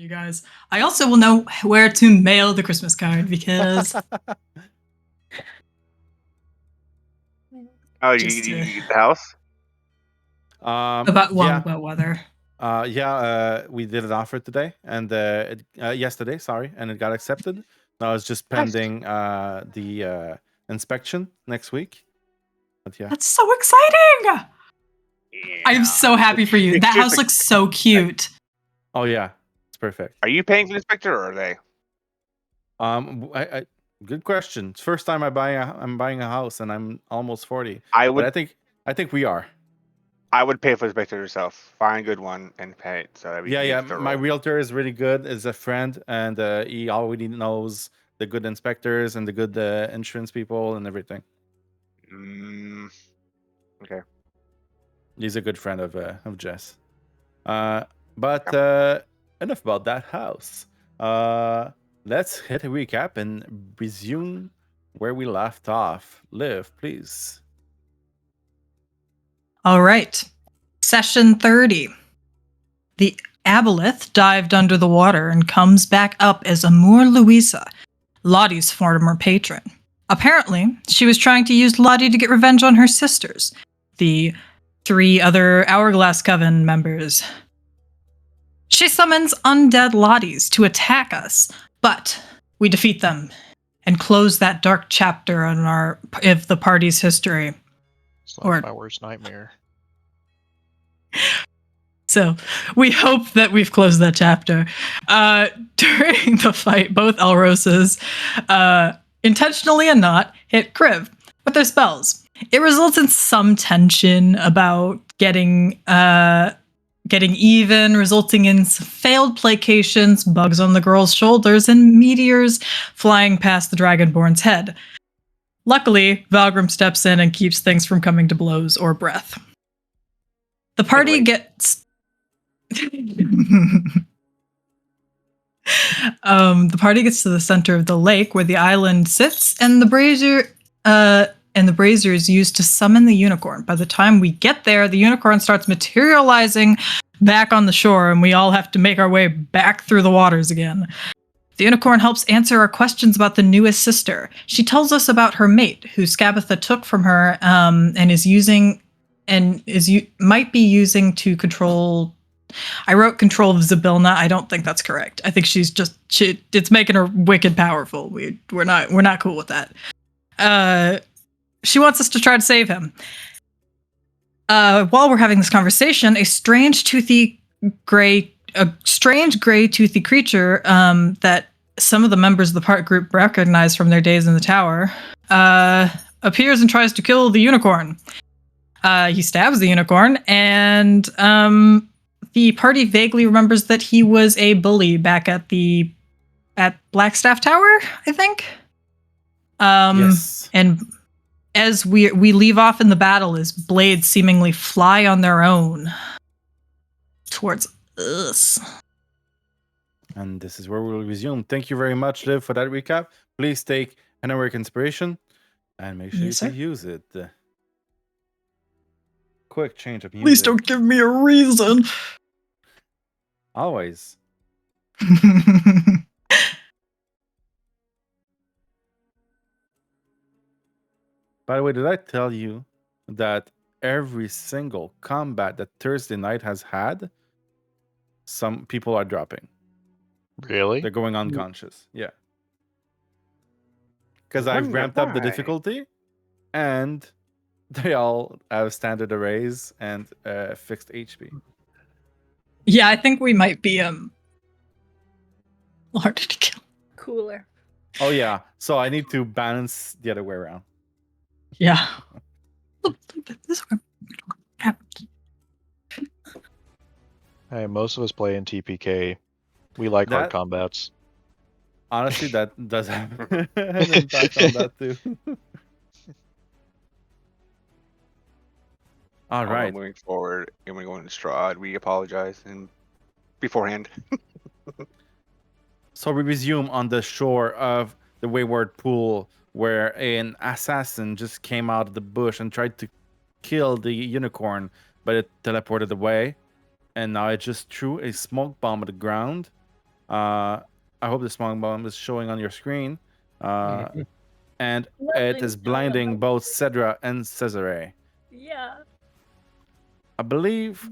you guys. I also will know where to mail the Christmas card because Oh, Just you to- get the house? about weather. We did an offer today and yesterday, and it got accepted. Now it's just pending the inspection next week. But yeah, That's so exciting! I'm Yeah. so happy for you. That house looks so cute. oh yeah, it's perfect. Are you paying for the inspector or are they? Good question. It's first time I'm buying a house, and I'm almost 40. But I think we are. I would pay for the inspector yourself. Find a good one and pay it. So that we can Yeah. get the My roll. realtor is really good. Is a friend, and he already knows the good inspectors and the good insurance people and everything. Okay. He's a good friend of Jess. But enough about that house. Let's hit a recap and resume where we left off. Liv, please. All right. Session 30. The aboleth dived under the water and comes back up as Amour Louisa, Lottie's former patron. Apparently, she was trying to use Lottie to get revenge on her sisters, the 3 other Hourglass Coven members. She summons undead Lotties to attack us, but we defeat them and close that dark chapter of the party's history. It's like my worst nightmare. So we hope that we've closed that chapter. During the fight, both Elroses, intentionally and not, hit Kriv with their spells. It results in some tension about getting even, resulting in failed placations, bugs on the girl's shoulders, and meteors flying past the Dragonborn's head. Luckily, Valgrim steps in and keeps things from coming to blows or breath. The party gets... the party gets to the center of the lake where the island sits, and the brazier is used to summon the unicorn. By the time we get there, the unicorn starts materializing back on the shore, and we all have to make our way back through the waters again. The unicorn helps answer our questions about the newest sister. She tells us about her mate, who Skabatha took from her, and might be using to control. I wrote control of Zybilna. I don't think that's correct. I think it's making her wicked powerful. We're not cool with that. She wants us to try to save him. While we're having this conversation, a strange gray toothy creature that some of the members of the part group recognize from their days in the tower appears and tries to kill the unicorn. He stabs the unicorn, and the party vaguely remembers that he was a bully back at Blackstaff Tower, I think. Yes. And as we leave off in the battle, as blades seemingly fly on their own towards us. And this is where we'll resume. Thank you very much, Liv, for that recap. Please take an Heroic Inspiration and make sure to use it. Quick change of music. Please don't give me a reason. Always. By the way, did I tell you that every single combat that Thursday night has had, some people are dropping? Really? They're going unconscious. Yeah. Because I've ramped up the difficulty, and they all have standard arrays and fixed HP. Yeah, I think we might be harder to kill. Cooler. Oh yeah, so I need to balance the other way around. Yeah. Hey, most of us play in TPK. We like hard combats. Honestly, that does have an impact on that too. All right. Moving forward, and we're going to Strahd. We apologize beforehand. So we resume on the shore of the Wayward Pool, where an assassin just came out of the bush and tried to kill the unicorn, but it teleported away. And now it just threw a smoke bomb at the ground I hope the smoke bomb is showing on your screen. Mhm. And Nothing it is showing on blinding my- both Sedra and Cesaré. Yeah. I believe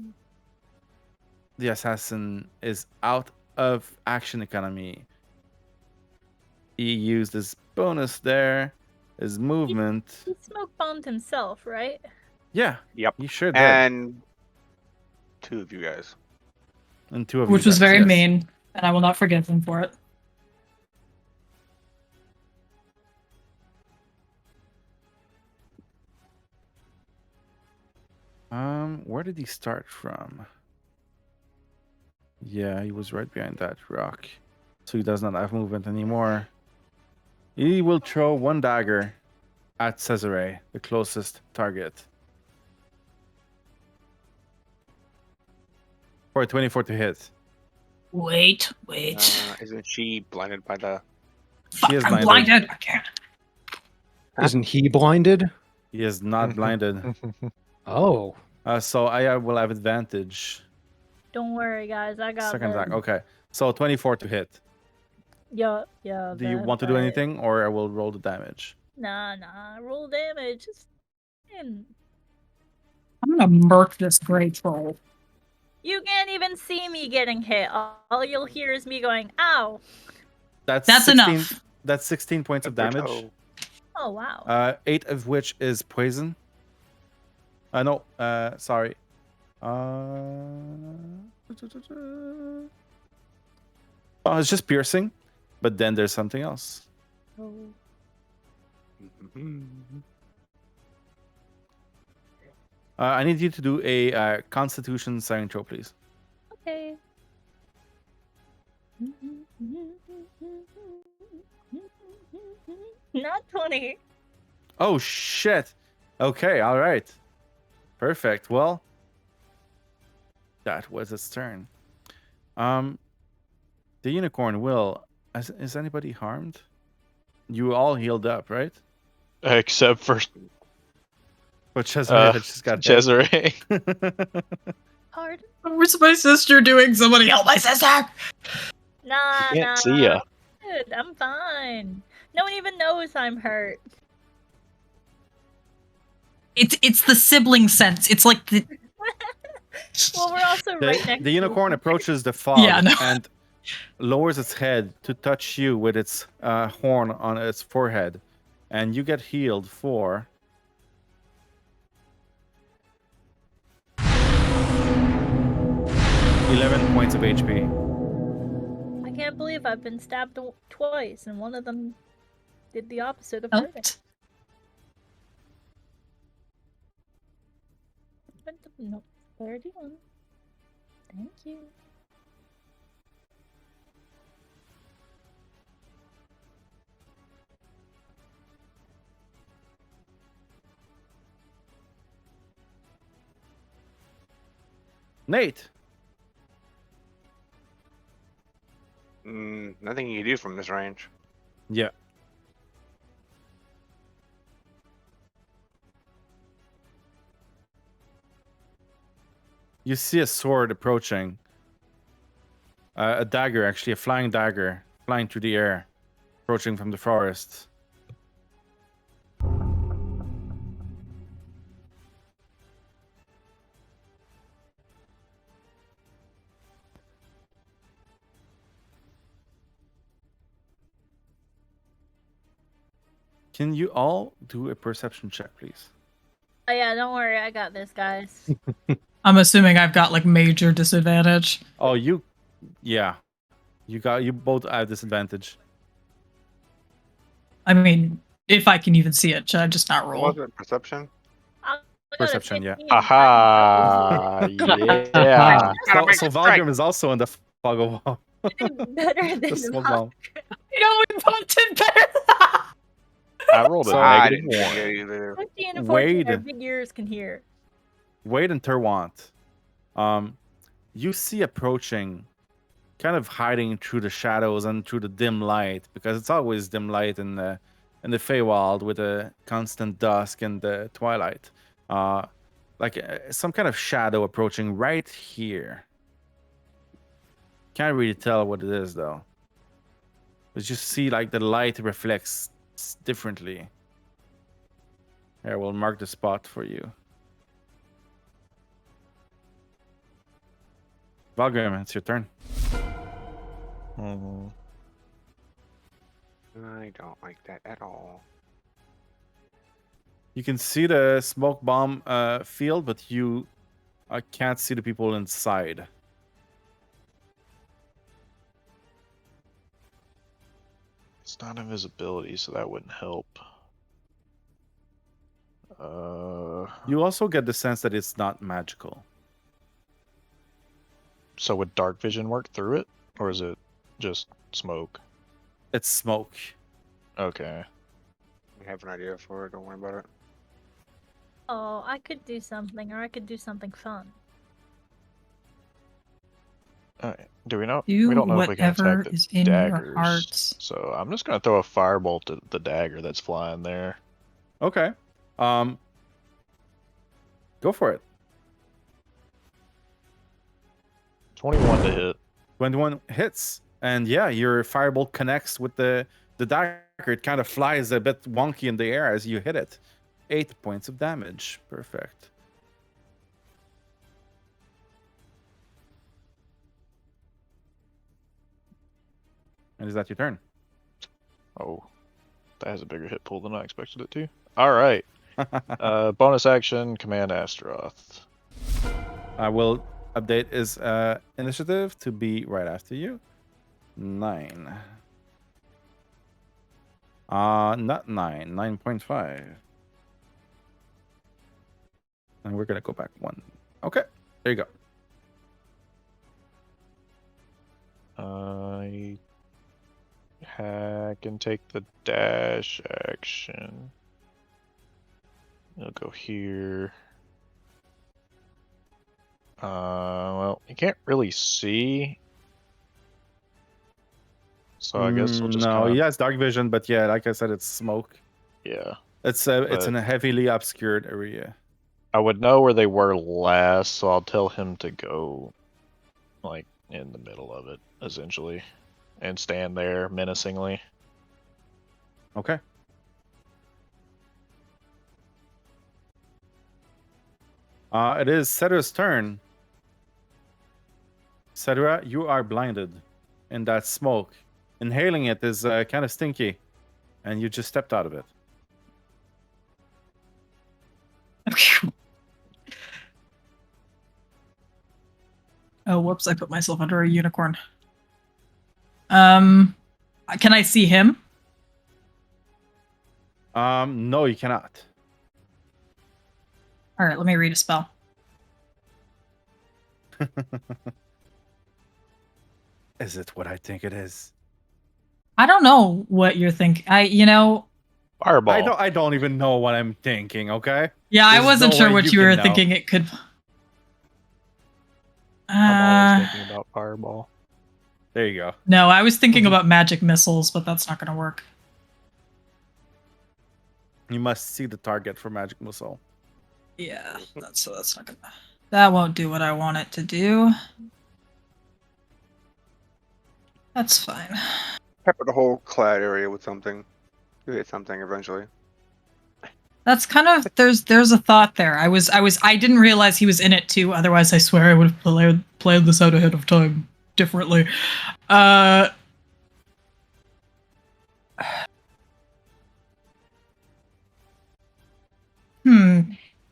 the assassin is out of action economy. He used his bonus there, his movement. He smoke bombed himself, right? Yeah, Yep. he sure did. And 2 of you guys. And 2 of Which you was guys, very yes. mean, and I will not forgive him for it. Where did he start from? Yeah, he was right behind that rock. So he does not have movement anymore. He will throw 1 dagger at Cesaré, the closest target. For a 24 to hit. Wait. Isn't she blinded by the? She is I'm blinded. blinded. I can't. Isn't he blinded? He is not blinded. Oh. So I will have advantage. Don't worry, guys. I got Second this. attack. Okay. So 24 to hit. Yeah. Do you want to do anything, or I will roll the damage? Nah. Roll damage. And I'm gonna murk this gray troll. you can't even see me getting hit. All you'll hear is me going, "Ow!" That's That's 16, enough. That's 16 points of damage. Oh wow. 8 of which is poison. No, sorry. Oh, it's just piercing, but then there's something else. Oh. I need you to do a Constitution saving throw, please. Okay. Not 20. Oh shit. Okay, all right. Perfect. Well, that was its turn. The unicorn will. Is anybody harmed? You all healed up, right? Except for But Cesaré just got hit. Cesaré. Pardon? What's my sister doing? Somebody help my sister! Nah. Can't see ya. Dude, I'm fine. No one even knows I'm hurt. It's the sibling sense. It's like the Well, we're also right next The to unicorn each approaches the fog Yeah, no. and lowers its head to touch you with its horn on its forehead, and you get healed for 11 points of HP. I can't believe I've been stabbed twice, and one of them did the opposite of hurting. helped. No, 31. Thank you. Nate, Nothing you can do from this range. yeah. You see a sword approaching. A dagger, actually, a flying dagger, flying through the air, approaching from the forest. Can you all do a perception check, please? Oh yeah, don't worry, I got this, guys. I'm assuming I've got like major disadvantage. Oh, yeah. You both have disadvantage. I mean, if I can even see it, should I just not roll? Was it perception? I got a Perception, yeah. 15. Aha! Yeah. So Valgrim is also in the fog of war. I did better than The smoke the bomb. You know, we both did better. I rolled a So I negative didn't one. get either. 15 and 14 Wayde. our big ears can hear. Wayde and Terwant, you see approaching, kind of hiding through the shadows and through the dim light, because it's always dim light in the feywild with a constant dusk and the twilight. Some kind of shadow approaching right here. Can't really tell what it is though. But you see like the light reflects differently. Here, we'll mark the spot for you. Valgrim, it's your turn. Mhm. I don't like that at all. You can see the smoke bomb field, but you can't see the people inside. It's not invisibility, so that wouldn't help. You also get the sense that it's not magical. So would dark vision work through it, or is it just smoke? It's smoke. Okay. We have an idea for it. Don't worry about it. Oh, I could do something, or I could do something fun. Alright. Do we know? Do we don't know if we can whatever attack the is in daggers. your hearts. So I'm just gonna throw a firebolt at the dagger that's flying there. Okay. Go for it. 21 to hit. 21 hits. And yeah, your firebolt connects with the dagger. It kind of flies a bit wonky in the air as you hit it. 8 points of damage. Perfect. And is that your turn? Oh, that has a bigger hit pool than I expected it to. Alright. Bonus action, command Astaroth. I will update his initiative to be right after you. 9. Not 9. 9.5. And we're gonna go back 1. Okay, there you go. I can take the dash action. I'll go here. Well, you can't really see. So I guess we'll just no, kinda, he has dark vision, but yeah, like I said, it's smoke. yeah. It's But- in a heavily obscured area. I would know where they were last, so I'll tell him to go, like, in the middle of it, essentially, and stand there menacingly. Okay. It is Cedra's turn. Sedra, you are blinded in that smoke. Inhaling it is kind of stinky, and you just stepped out of it. Oh, whoops! I put myself under a unicorn. Can I see him? No, you cannot. All right, let me read a spell. Is it what I think it is? I don't know what you're thinking. Fireball. I don't even know what I'm thinking. Okay. Yeah, I There's wasn't no sure way what you you can were know. thinking it could. I'm always thinking about fireball. There you go. No, I was thinking about magic missiles, but that's not going to work. You must see the target for magic missile. Yeah, that's not gonna. That won't do what I want it to do. That's fine. Pepper the whole clad area with something. You hit something eventually. That's kind of there's a thought there. I didn't realize he was in it too. Otherwise, I swear I would have played this out ahead of time differently.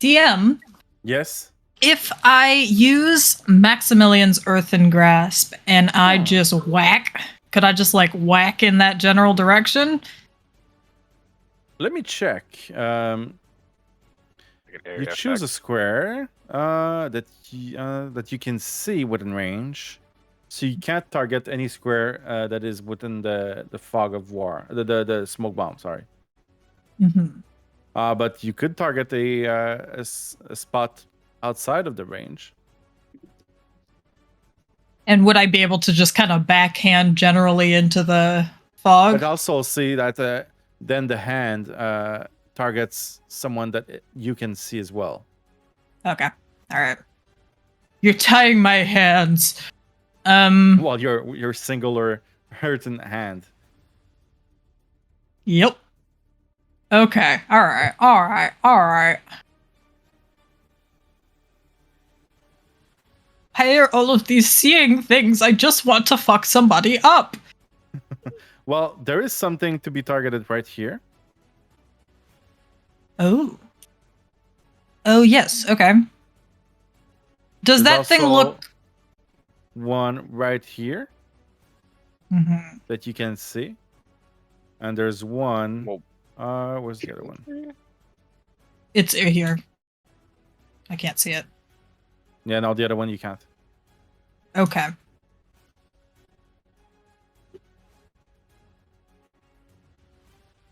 DM, Yes. if I use Maximilian's Earthen Grasp and I just whack, could I just like whack in that general direction? Let me check. Like an area You choose a effect. square that you can see within range, so you can't target any square that is within the fog of war, the smoke bomb. Sorry. Mm-hmm. But you could target a spot outside of the range. And would I be able to just kind of backhand generally into the fog? But also see that then the hand targets someone that you can see as well. Okay. All right. You're tying my hands. Well, your singular hurting hand. Yep. Okay. All right. I hear all of these seeing things. I just want to fuck somebody up. Well, there is something to be targeted right here. Oh. Oh, yes. Okay. Does There's that thing also look... one right here Mhm. that you can see, and there's one. Well- Where's the other one? It's here. I can't see it. Yeah, no, the other one you can't. Okay.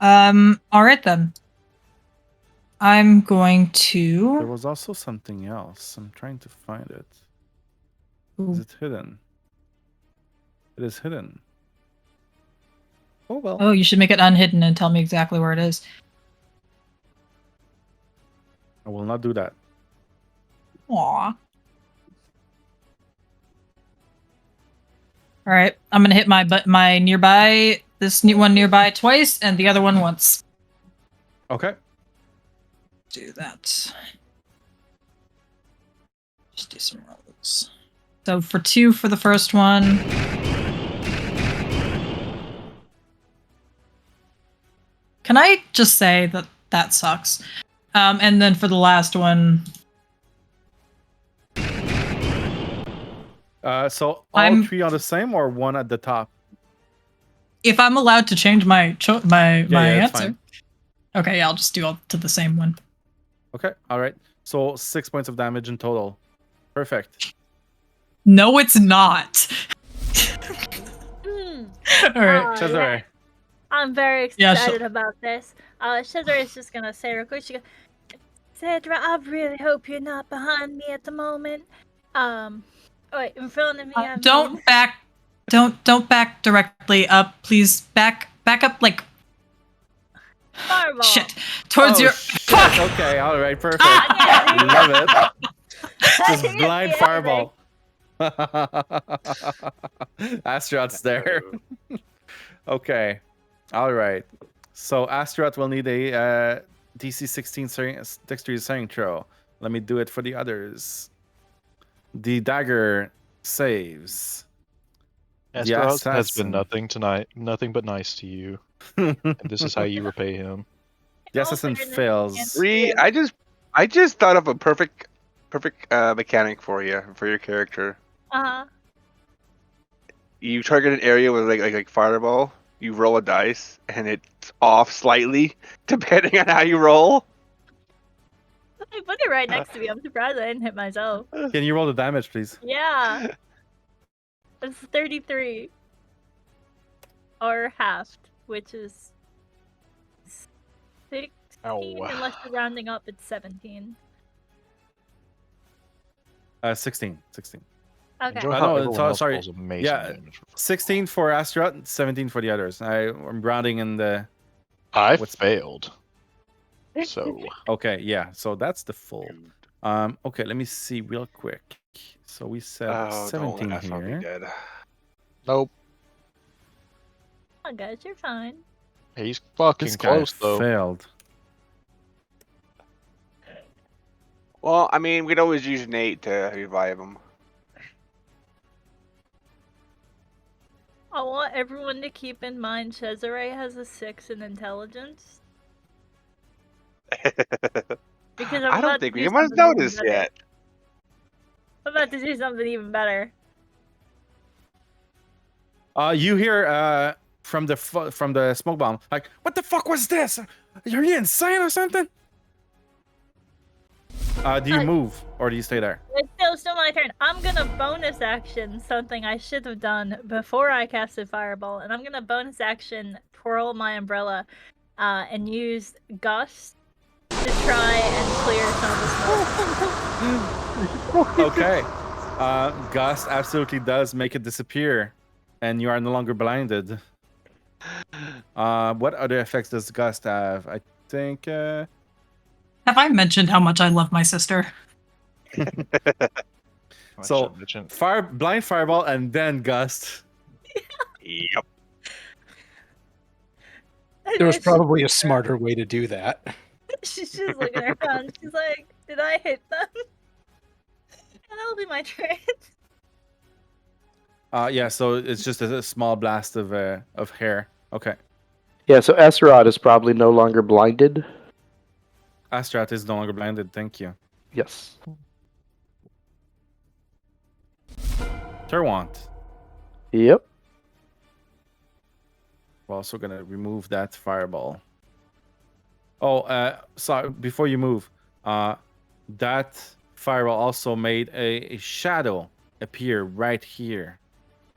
All right then. I'm going There to... was also something else. I'm trying to find it. Ooh. Is it hidden? It is hidden. Oh well. Oh, you should make it unhidden and tell me exactly where it is. I will not do that. Aw. All right, I'm gonna hit my nearby, this new one nearby twice, and the other one once. Okay. Do that. Just do some rolls. So for 2 for the first one. Can I just say that that sucks? And then for the last one. So all I'm- 3 are the same, or one at the top? If I'm allowed to change my my Yeah, that's answer. fine. Okay, yeah, I'll just do all to the same one. Okay. All right. So 6 points of damage in total. Perfect. No, it's not. Hmm. All right. Cesaré. I'm very Yeah, excited about this. Cesaré is just gonna say real quick. She goes, Sedra, I really hope you're not behind me at the moment. Wait, in front of me. I Don't mean. back. Don't back directly up, please. Back up like Fireball. shit towards Oh, your. shit. Fuck. Okay. All right. Perfect. Ah, Love it. I Just can't blind see fireball. Astaroth's there. Okay. All right. So Astaroth will need a DC 16 dexterity saving throw. Let me do it for the others. The dagger saves. Astaroth has been assassin. nothing tonight, nothing but nice to you, and this is how you repay him. The Oh, assassin for goodness, fails. Bree, I just thought of a perfect mechanic for you for your character. Uh-huh. You target an area with like fireball. You roll a dice, and it's off slightly depending on how you roll. I put it right next to me. I'm surprised I didn't hit myself. Can you roll the damage, please? Yeah. It's 33. Or halved, which is 16. Ow. Unless you're rounding up, it's 17. 16. Okay. Enjoy Oh, how no, everyone else sorry. rolls amazing Yeah. damage. 16 for Astaroth, 17 for the others. I'm rounding in the. I What's- failed. So Okay, yeah. So that's the full. Okay, let me see real quick. So we said Oh, 17 that's not be here. dead. nope. Oh, guys, you're fine. He's fucking This guy close though. failed. Well, I mean, we'd always use Nate to revive him. I want everyone to keep in mind Cesaré has a 6 in intelligence. Because I'm I about don't to think do anyone's something even noticed better. yet. I'm about to do something even better. You hear from the smoke bomb, like, what the fuck was this? Are you insane or something? Do you move or do you stay there? It's still my turn. I'm gonna bonus action something I should have done before I casted Fireball, and I'm gonna bonus action twirl my umbrella, and use Gust to try and clear some of the smoke. Okay. Gust absolutely does make it disappear, and you are no longer blinded. What other effects does Gust have? I think. Have I mentioned how much I love my sister? So blind fireball and then gust. Yep. There was probably a smarter way to do that. She's just looking around. She's like, "Did I hit them?" And that'll be my turn. Yeah. So it's just a small blast of hair. Okay. Yeah, so Astaroth is probably no longer blinded. Astrat is no longer blinded. Thank you. Yes. Terwant. Yep. We're also gonna remove that fireball. Oh, sorry. Before you move, that fireball also made a shadow appear right here,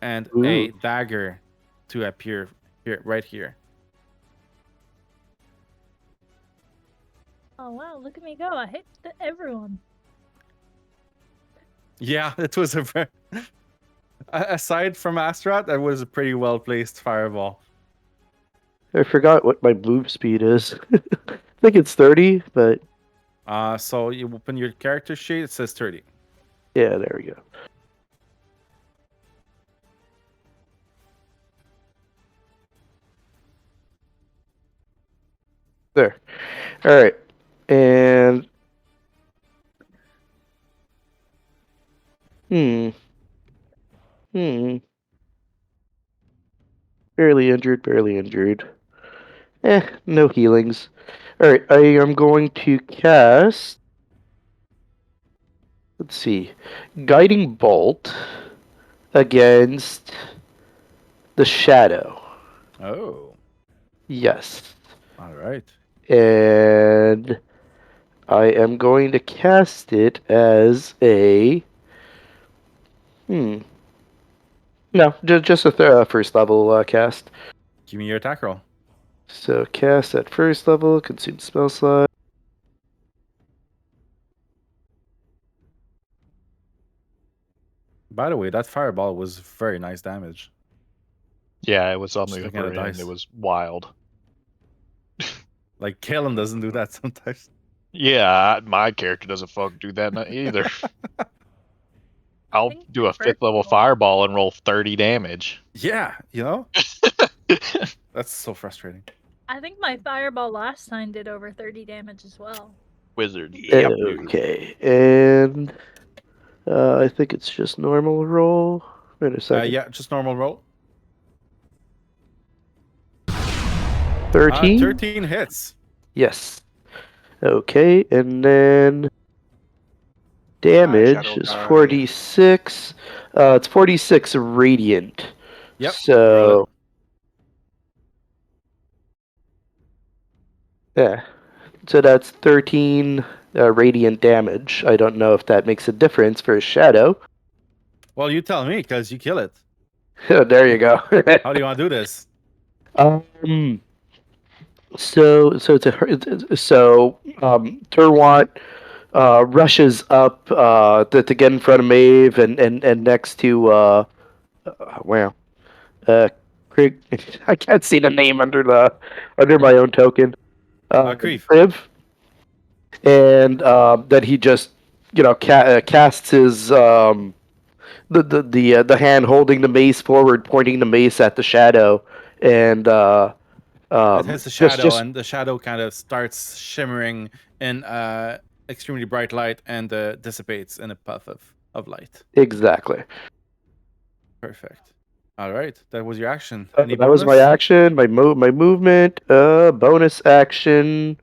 and a Ooh. dagger to appear right here. Oh wow, look at me go! I hit everyone. Yeah, it was a very. Aside from Astaroth, that was a pretty well placed fireball. I forgot what my move speed is. I think it's 30, but So you open your character sheet. It says 30. yeah, there we go. There. All right. And barely injured, barely injured. No healings. All right, I am going to cast. Let's see, Guiding Bolt against the Shadow. Oh, Yes. all right. And I am going to cast it as a. No, just a first level cast. Give me your attack roll. So cast at first level, consume spell slot. By the way, that fireball was very nice damage. Yeah, it was on Just the looking at upper the end. dice. It was wild. Like Kalen doesn't do that sometimes. Yeah, my character doesn't fucking do that either. I'll think do a first 5th level level- fireball and roll 30 damage. Yeah, you know? That's so frustrating. I think my fireball last time did over 30 damage as well. Wizard. Yep. Okay, and I think it's just normal roll. Wait a second. Yeah, just normal roll. 13? 13 hits. Yes. Okay, and then damage Shadow is die. 46. It's 46 radiant. Yep. So yeah. So that's 13 radiant damage. I don't know if that makes a difference for a shadow. Well, you tell me, because you kill it. There you go. How do you want to do this? Terwant rushes up to get in front of Maeve and next to Kriv. I can't see the name under my own token. Kriv. Kriv. And then he just casts his the hand holding the mace forward, pointing the mace at the shadow, and It hits the shadow, just and the shadow kind of starts shimmering in extremely bright light and dissipates in a puff of light. exactly. Perfect. All right, that was your action. That was my action. My movement. Bonus action.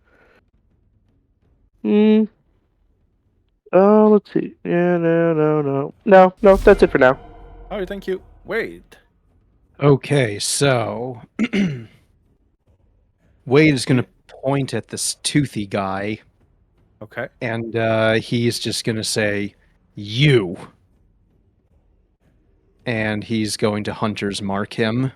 Oh, let's see. Yeah, no. That's it for now. All right, thank you. Wade. Okay, so Wade is going to point at this toothy guy, Okay. and he's just going to say, "You." And he's going to Hunter's Mark him.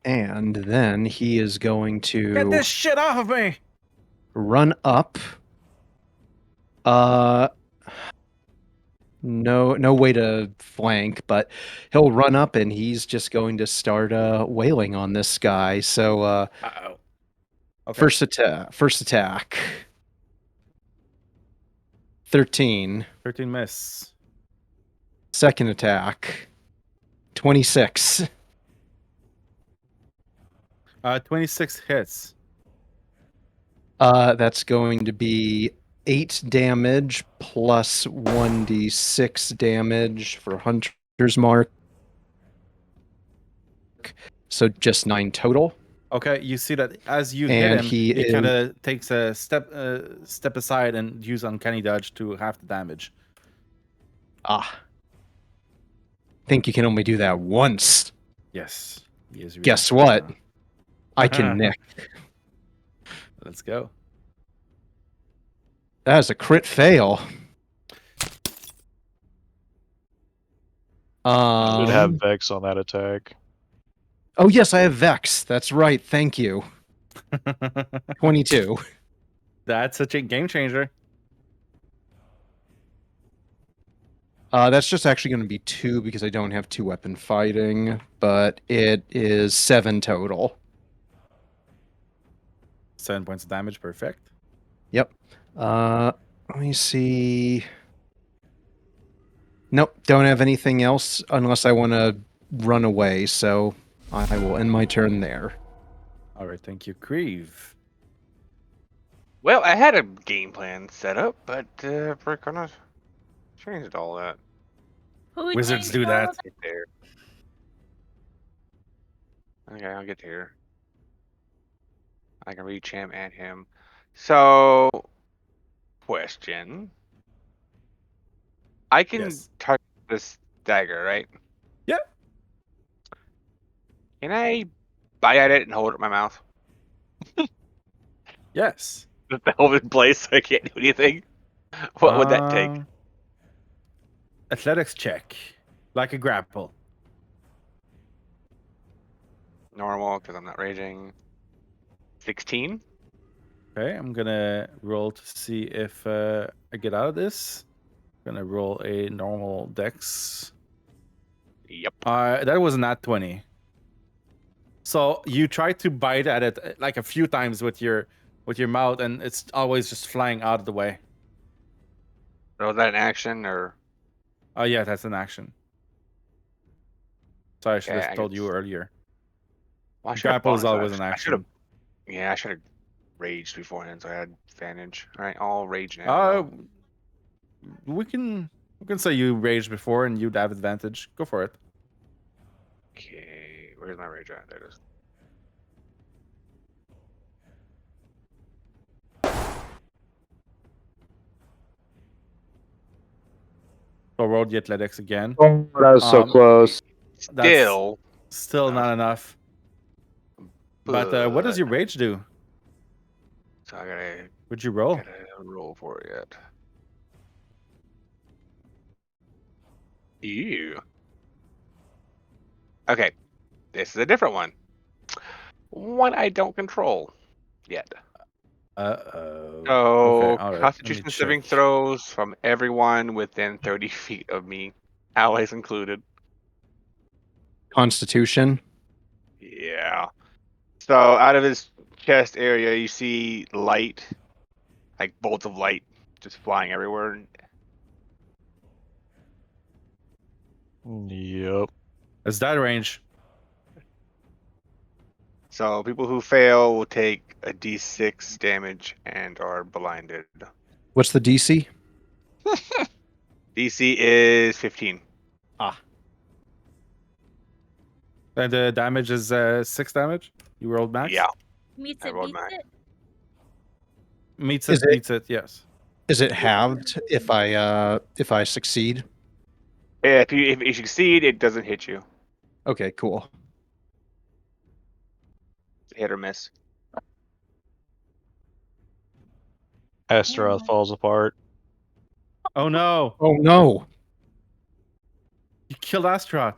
And then he is going to Get this shit off of me! run up. No way to flank, but he'll run up and he's just going to start wailing on this guy. So Uh-oh. Okay. First attack. 13. 13 miss. Second attack. 26. 26 hits. That's going to be 8 damage plus 1d6 damage for Hunter's Mark. So just 9 total. Okay, you see that as you hit And him, he kind of takes a step aside and use Uncanny Dodge to half the damage. Think you can only do that once. Yes. He is really Guess strong what? now. I can nick. Let's go. That is a crit fail. I would have Vex on that attack. Oh yes, I have Vex. That's right. Thank you. 22. That's such a game changer. That's just actually going to be 2 because I don't have 2-weapon fighting, but it is 7 total. 7 points of damage, perfect. Yep. Let me see. Nope, don't have anything else unless I want to run away, so I will end my turn there. All right, thank you, Kriv. Well, I had a game plan set up, but we're gonna change all that. Who Wizards changed do all that. of Get there. Okay, I'll get here. I can reach him and him. So, question. I can Yes. target this dagger, right? Yeah. Can I bite at it and hold it in my mouth? Yes. Just hold it in place so I can't do anything? What would that take? Athletics check. Like a grapple. Normal, because I'm not raging. 16? Okay, I'm gonna roll to see if I get out of this. I'm gonna roll a normal dex. Yep. That was not 20. So you try to bite at it like a few times with your mouth, and it's always just flying out of the way. So was that an action or? Oh yeah, that's an action. Sorry, I should Okay, have told you earlier. Well, I should have Grapple is bonus always an action. action. I should have raged beforehand, so I had advantage. All right, I'll rage now. We can say you raged before and you'd have advantage. Go for it. Okay, where's my rage at? There it is. So roll the athletics again. Oh, that was so close. Still, Still not enough. But what does your rage do? So I gotta Would you roll? roll for it yet. Ew. Okay, this is a different one. One I don't control yet. Uh-oh. So, Okay, all right. Constitution saving throws from everyone within 30 feet of me, allies included. Constitution. Yeah. So, out of his chest area, you see light, like bolts of light, just flying everywhere. Yep. Is that range? So, people who fail will take a d6 damage and are blinded. What's the DC? DC is 15. And the damage is 6 damage? You rolled max? Yeah. Meets I it, rolled beats max. it. Meets Is it, it- beats it, yes. Is it halved if I succeed? Yeah, if you succeed, it doesn't hit you. Okay, cool. Hit or miss. Astaroth falls apart. Oh no! Oh no. You killed Astaroth.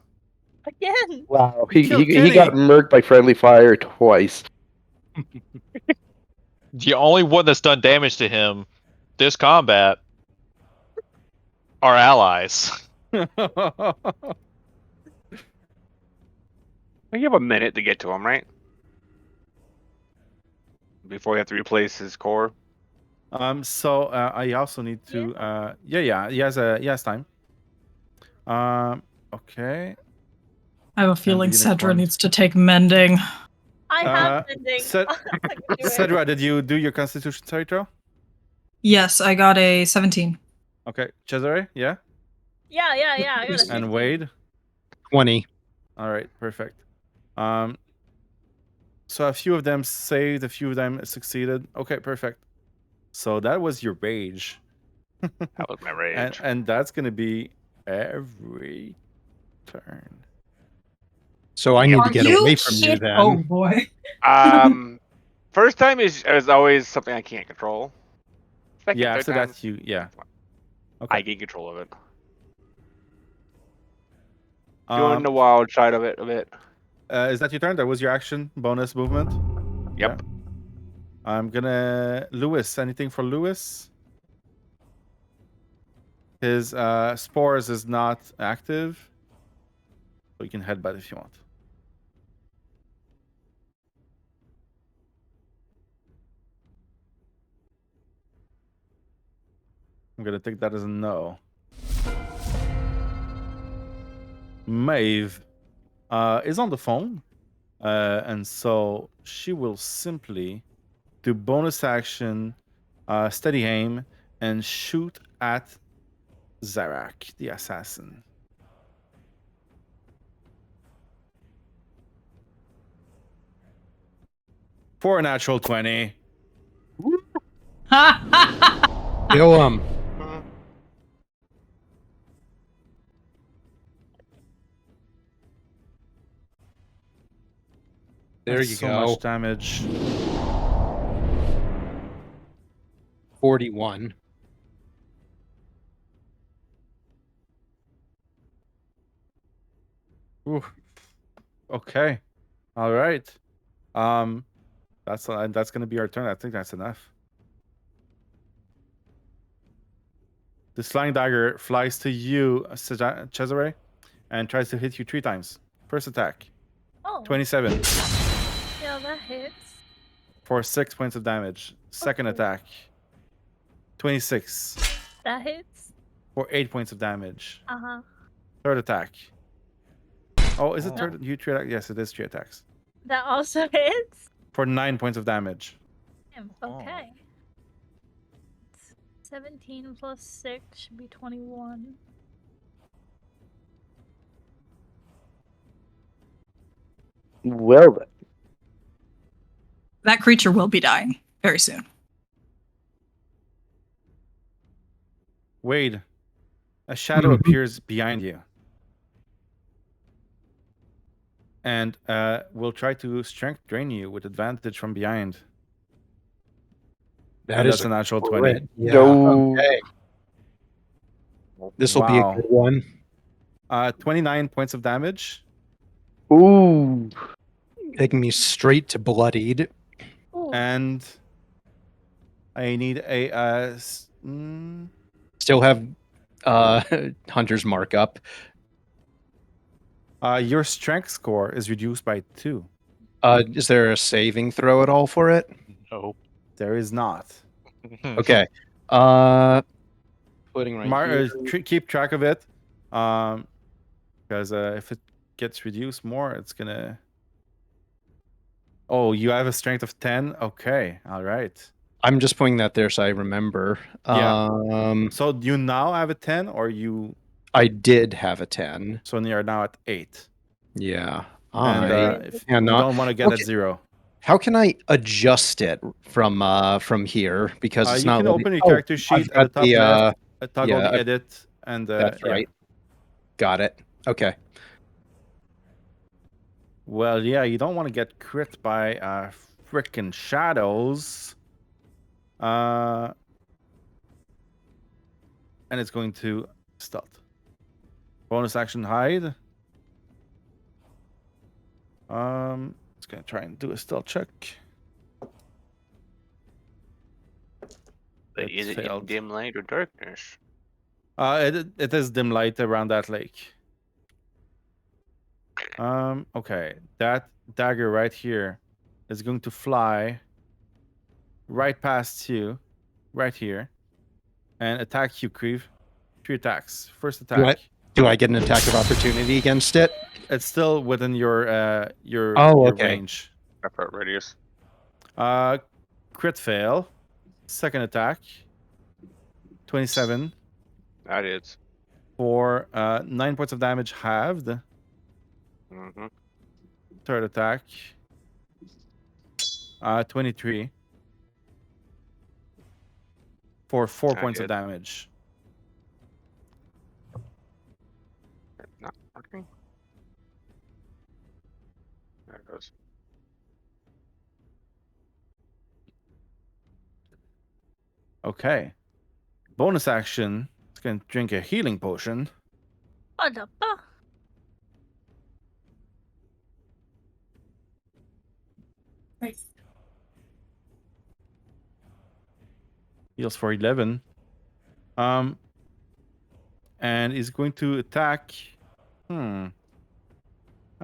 Again. Wow, You he killed got Kenny. murked by friendly fire twice. The only one that's done damage to him this combat are allies. You have a minute to get to him, right? before you have to replace his core. So I also need to. Yeah. He has time. Okay. I have a feeling the Sedra unicorn. needs to take mending. I have mending. Ced- I can do it. Sedra, did you do your Constitution saving throw? Yes, I got a 17. Okay. Cesaré, yeah. Yeah. I got a 16. And Wayde. 20. All right, perfect. So a few of them saved, a few of them succeeded. Okay, perfect. So that was your rage. That was my rage. And that's gonna be every turn. So I need to Are get you away from you kid- then. Oh boy. First time is always something I can't control. Second, Yeah, third so time, that's you. Yeah. I gain control of it. Um, Doing the wild side of it a bit. Is that your turn? That was your action bonus movement. Yep. Yeah. I'm gonna Lewis. Anything for Lewis? His spores is not active, so you can headbutt if you want. I'm gonna take that as a no. Maeve is on the phone, and so she will simply do bonus action, steady aim, and shoot at Zarak, the assassin. For a natural 20. Kill him. There That's you so go. much damage. 41. Ooh. Okay. All right. That's gonna be our turn. I think that's enough. The flying dagger flies to you, Cesaré, and tries to hit you 3 times. First attack, Oh. 27 Yeah, that hits. for 6 points of damage. Second Okay. attack, 26 That hits. for 8 points of damage. Uh-huh. Third attack. Oh, is it Oh. third? You 3 attacks? Yes, it is 3 attacks That also hits. for 9 points of damage. Damn, okay. 17 plus 6 should be 21. Well then. That creature will be dying very soon. Wayde, a shadow appears behind you. And will try to strength drain you with advantage from behind. That And is that's a natural 20. crit. Yeah. No. Okay. This will be a Wow. good one. 29 points of damage. Ooh. Taking me straight to bloodied. Ooh. And I need a Still have Hunter's markup. your strength score is reduced by 2. Is there a saving throw at all for it? No. There is not. Okay. Putting right here. Keep track of it. Because if it gets reduced more, it's gonna. Oh, you have a strength of 10? Okay. All right. I'm just putting that there so I remember. Yeah. So do you now have a 10 or you. I did have a 10. So you're now at 8. Yeah. And if Yeah, you not- don't want to get okay. at 0. How can I adjust it from here? Because it's you not. can letting- open your Oh, character I've sheet got at the top left, toggle yeah, the edit, and That's right. Got it. Okay. Well, yeah, you don't want to get crit by frickin' shadows. And it's going to stealth. Bonus action hide. It's gonna try and do a stealth check. But is it in failed. dim light or darkness? It is dim light around that lake. Okay, that dagger right here is going to fly right past you, right here, and attack you, Kriv. 3 attacks. First attack. Do I get an attack of opportunity against it? It's still within your Oh, your okay. range. Effort radius. Crit fail. Second attack. 27 That is. for 9 points of damage halved. Mm-hmm. Third attack. 23 for 4 That points of hit. damage. Not working. There it goes. Okay. Bonus action. It's gonna drink a healing potion. What the fuck? Heals for 11. And is going to attack. I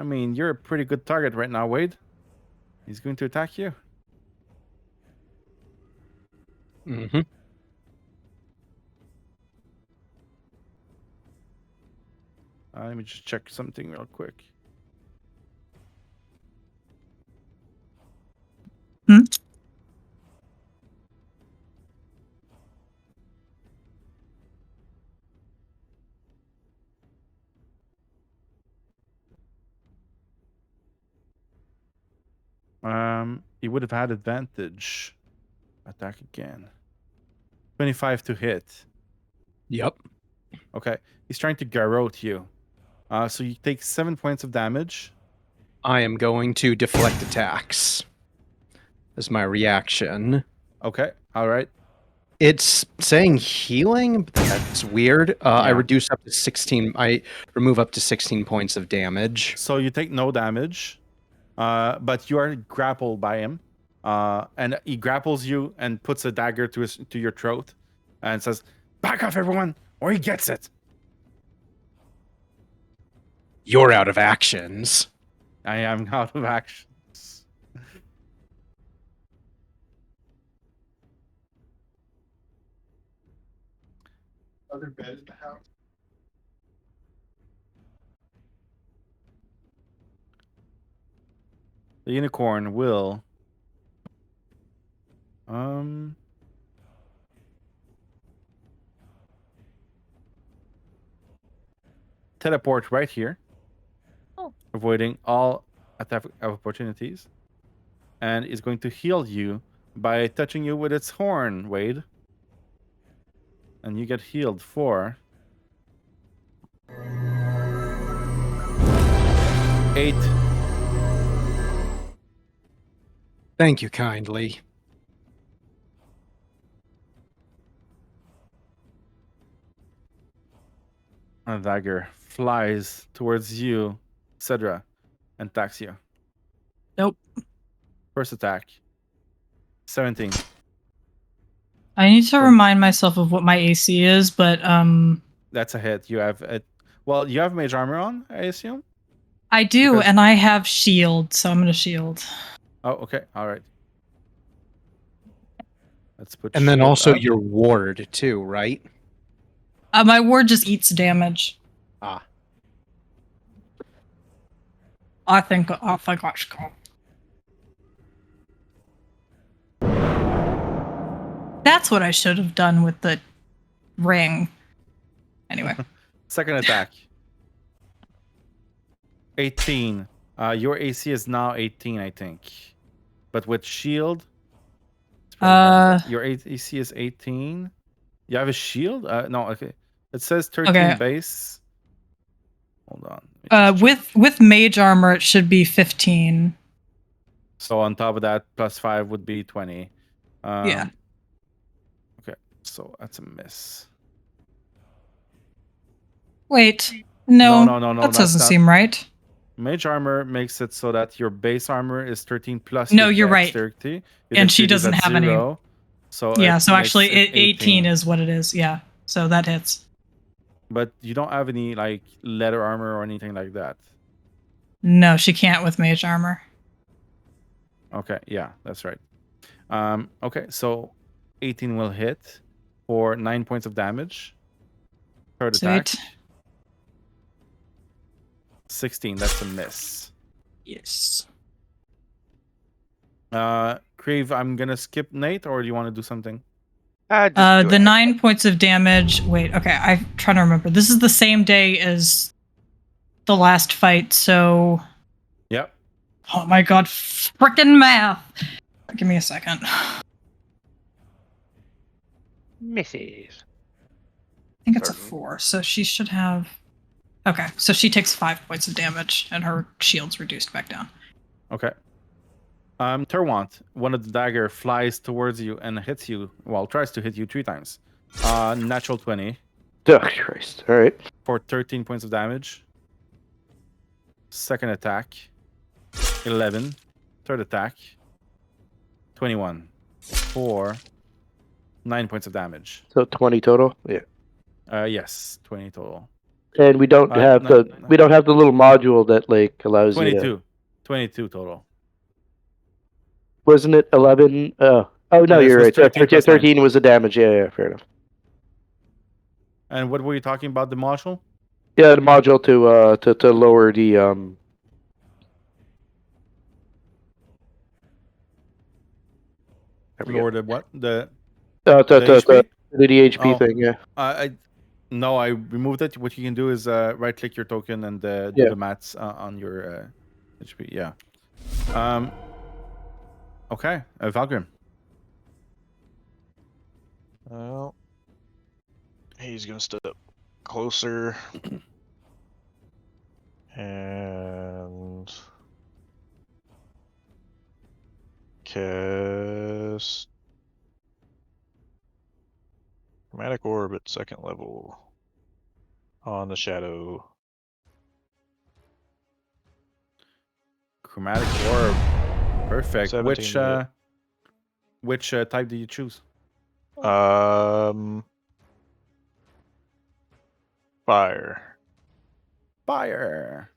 mean, you're a pretty good target right now, Wayde. He's going to attack you. Mm-hmm. Let me just check something real quick. Hmm? He would have had advantage. Attack again. 25 to hit. Yep. Okay. He's trying to garrote you. So you take 7 points of damage. I am going to deflect attacks as my reaction. Okay. All right. It's saying healing, but that's weird. I Yeah. reduce up to 16. I remove up to 16 points of damage. So you take no damage. But you are grappled by him. And he grapples you and puts a dagger to your throat and says, "Back off, everyone, or he gets it." You're out of actions. I am out of actions. Other bed in the house. The unicorn will teleport right here. Oh. Avoiding all attack opportunities. And is going to heal you by touching you with its horn, Wayde. And you get healed for 8. Thank you kindly. A dagger flies towards you, Sedra, and attacks you. Nope. First attack. 17. I need to remind myself of what my AC is, but That's a hit. You have you have mage armor on, I assume? I do, Because- and I have shield, so I'm gonna shield. Oh, okay. All right. Let's put And then shield also up. your ward too, right? My ward just eats damage. Ah. I think let's go. That's what I should have done with the ring. Anyway. Second attack. 18. Your AC is now 18, I think. But with shield, it's probably not- your AC is 18. You have a shield? No, okay. It says 13 Okay. base. Hold on. let me just check. With mage armor, it should be 15. So on top of that, +5 would be 20. Yeah. Okay, so that's a miss. Wait, no, No, that that's doesn't not- seem right. Mage armor makes it so that your base armor is 13 plus. No, your you're right. dexterity. Your And she dexterity is doesn't at have any. 0, So Yeah, it so makes actually, it 18 is what it is. Yeah, so that hits. But you don't have any like leather armor or anything like that. No, she can't with mage armor. Okay, yeah, that's right. Okay, so 18 will hit for 9 points of damage. Third attack. Sweet. 16, that's a miss. Yes. Kriv, I'm gonna skip Nate, or do you want to do something? Just do The it. 9 points of damage. Wait, okay, I'm trying to remember. This is the same day as the last fight, so. Yep. Oh my god, frickin' math! Give me a second. I Misses. think it's a Pardon? 4, so she should have. Okay, so she takes 5 points of damage, and her shield's reduced back down. Okay. Terwant, one of the dagger flies towards you and hits you. Well, tries to hit you 3 times. Natural 20 Oh, Christ. All right. for 13 points of damage. Second attack, 11. Third attack, 21 for 9 points of damage. So 20 total. Yeah. Yes, 20 total. And we don't have no, we don't have the little module that like allows you to. 22 total. Wasn't it 11? Oh no, this you're was right. 13 plus 13 was the damage. Yeah, fair enough. And what were you talking about, the module? Yeah, the module to lower the there we go. Lower the what? The The HP? HP Oh. thing. Yeah. No, I removed it. What you can do is right click your token and do Yeah. the maths on your HP. Yeah. Okay, Valgrim. Well, he's gonna step closer and cast Chromatic Orb at 2nd level on the shadow. Chromatic Orb. Perfect. 17 to hit. Which type do you choose? Fire. Fire.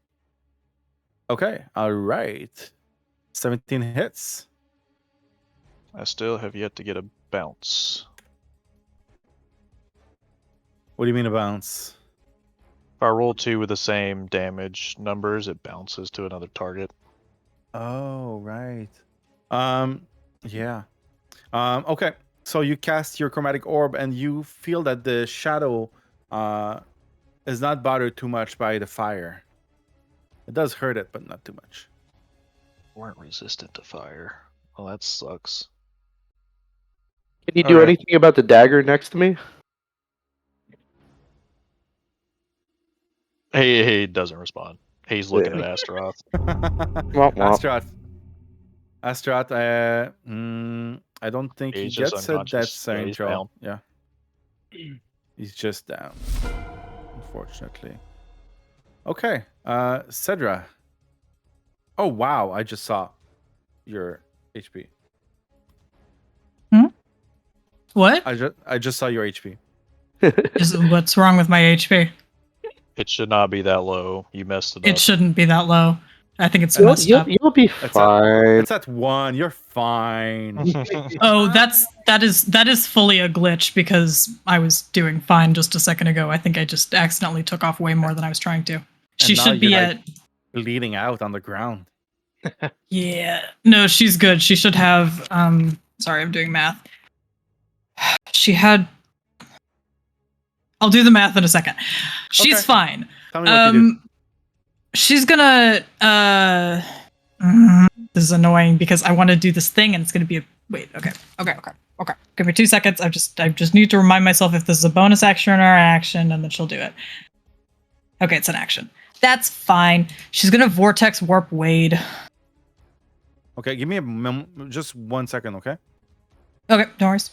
Okay, all right. 17 hits. I still have yet to get a bounce. What do you mean a bounce? If I roll 2 with the same damage numbers, it bounces to another target. Oh, right. Yeah. Okay. So you cast your chromatic orb and you feel that the shadow is not bothered too much by the fire. It does hurt it, but not too much. Weren't resistant to fire. Well, that sucks. Can you do Alright. anything about the dagger next to me? He doesn't respond. He's looking Yeah. at Astaroth. Womp womp. Astaroth, I don't think he He's just gets a unconscious. death Yeah, saving he's throw. down. Yeah. He's just down. Unfortunately. Okay. Sedra. Oh wow, I just saw your HP. What? I just saw your HP. What's wrong with my HP? It should not be that low. You messed it up. It shouldn't be that low. I think it's You'll, messed you'll, up. you'll be That's fine. It's at 1. You're fine. Oh, that is fully a glitch because I was doing fine just a second ago. I think I just accidentally took off way more than I was trying to. She now should be you're, at. like, bleeding out on the ground. Yeah. No, she's good. She should have. Sorry, I'm doing math. She had. I'll do the math in a second. She's Okay. fine. Tell me what you do. She's gonna. This is annoying because I want to do this thing and it's gonna be a. Wait. Okay. Give me 2 seconds. I just need to remind myself if this is a bonus action or an action, and then she'll do it. Okay, it's an action. That's fine. She's gonna vortex warp Wayde. Okay, give me just 1 second, okay? Okay, no worries.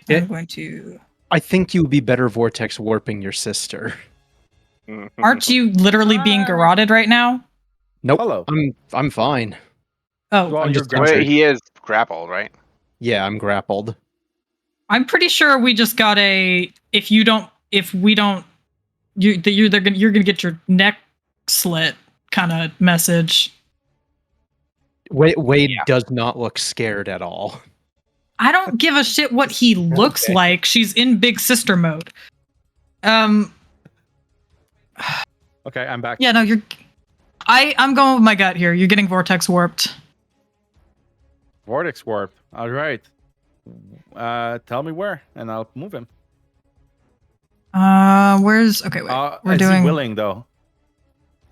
Yeah. I'm going to. I think you would be better vortex warping your sister. Aren't you literally being garroted right now? Nope. Hello. I'm fine. Oh, Well, I'm you're just grabbed. Wait, he is grappled, right? Yeah, I'm grappled. I'm pretty sure we just got a. If we don't, you're gonna get your neck slit kind of message. Wade does not look scared at all. I don't give a shit what he looks Okay. like. She's in big sister mode. Okay, I'm back. Yeah, no, you're. I'm going with my gut here. You're getting vortex warped. Vortex warp. All right. Tell me where, and I'll move him. Where's? Okay, wait. We're is doing. he willing though?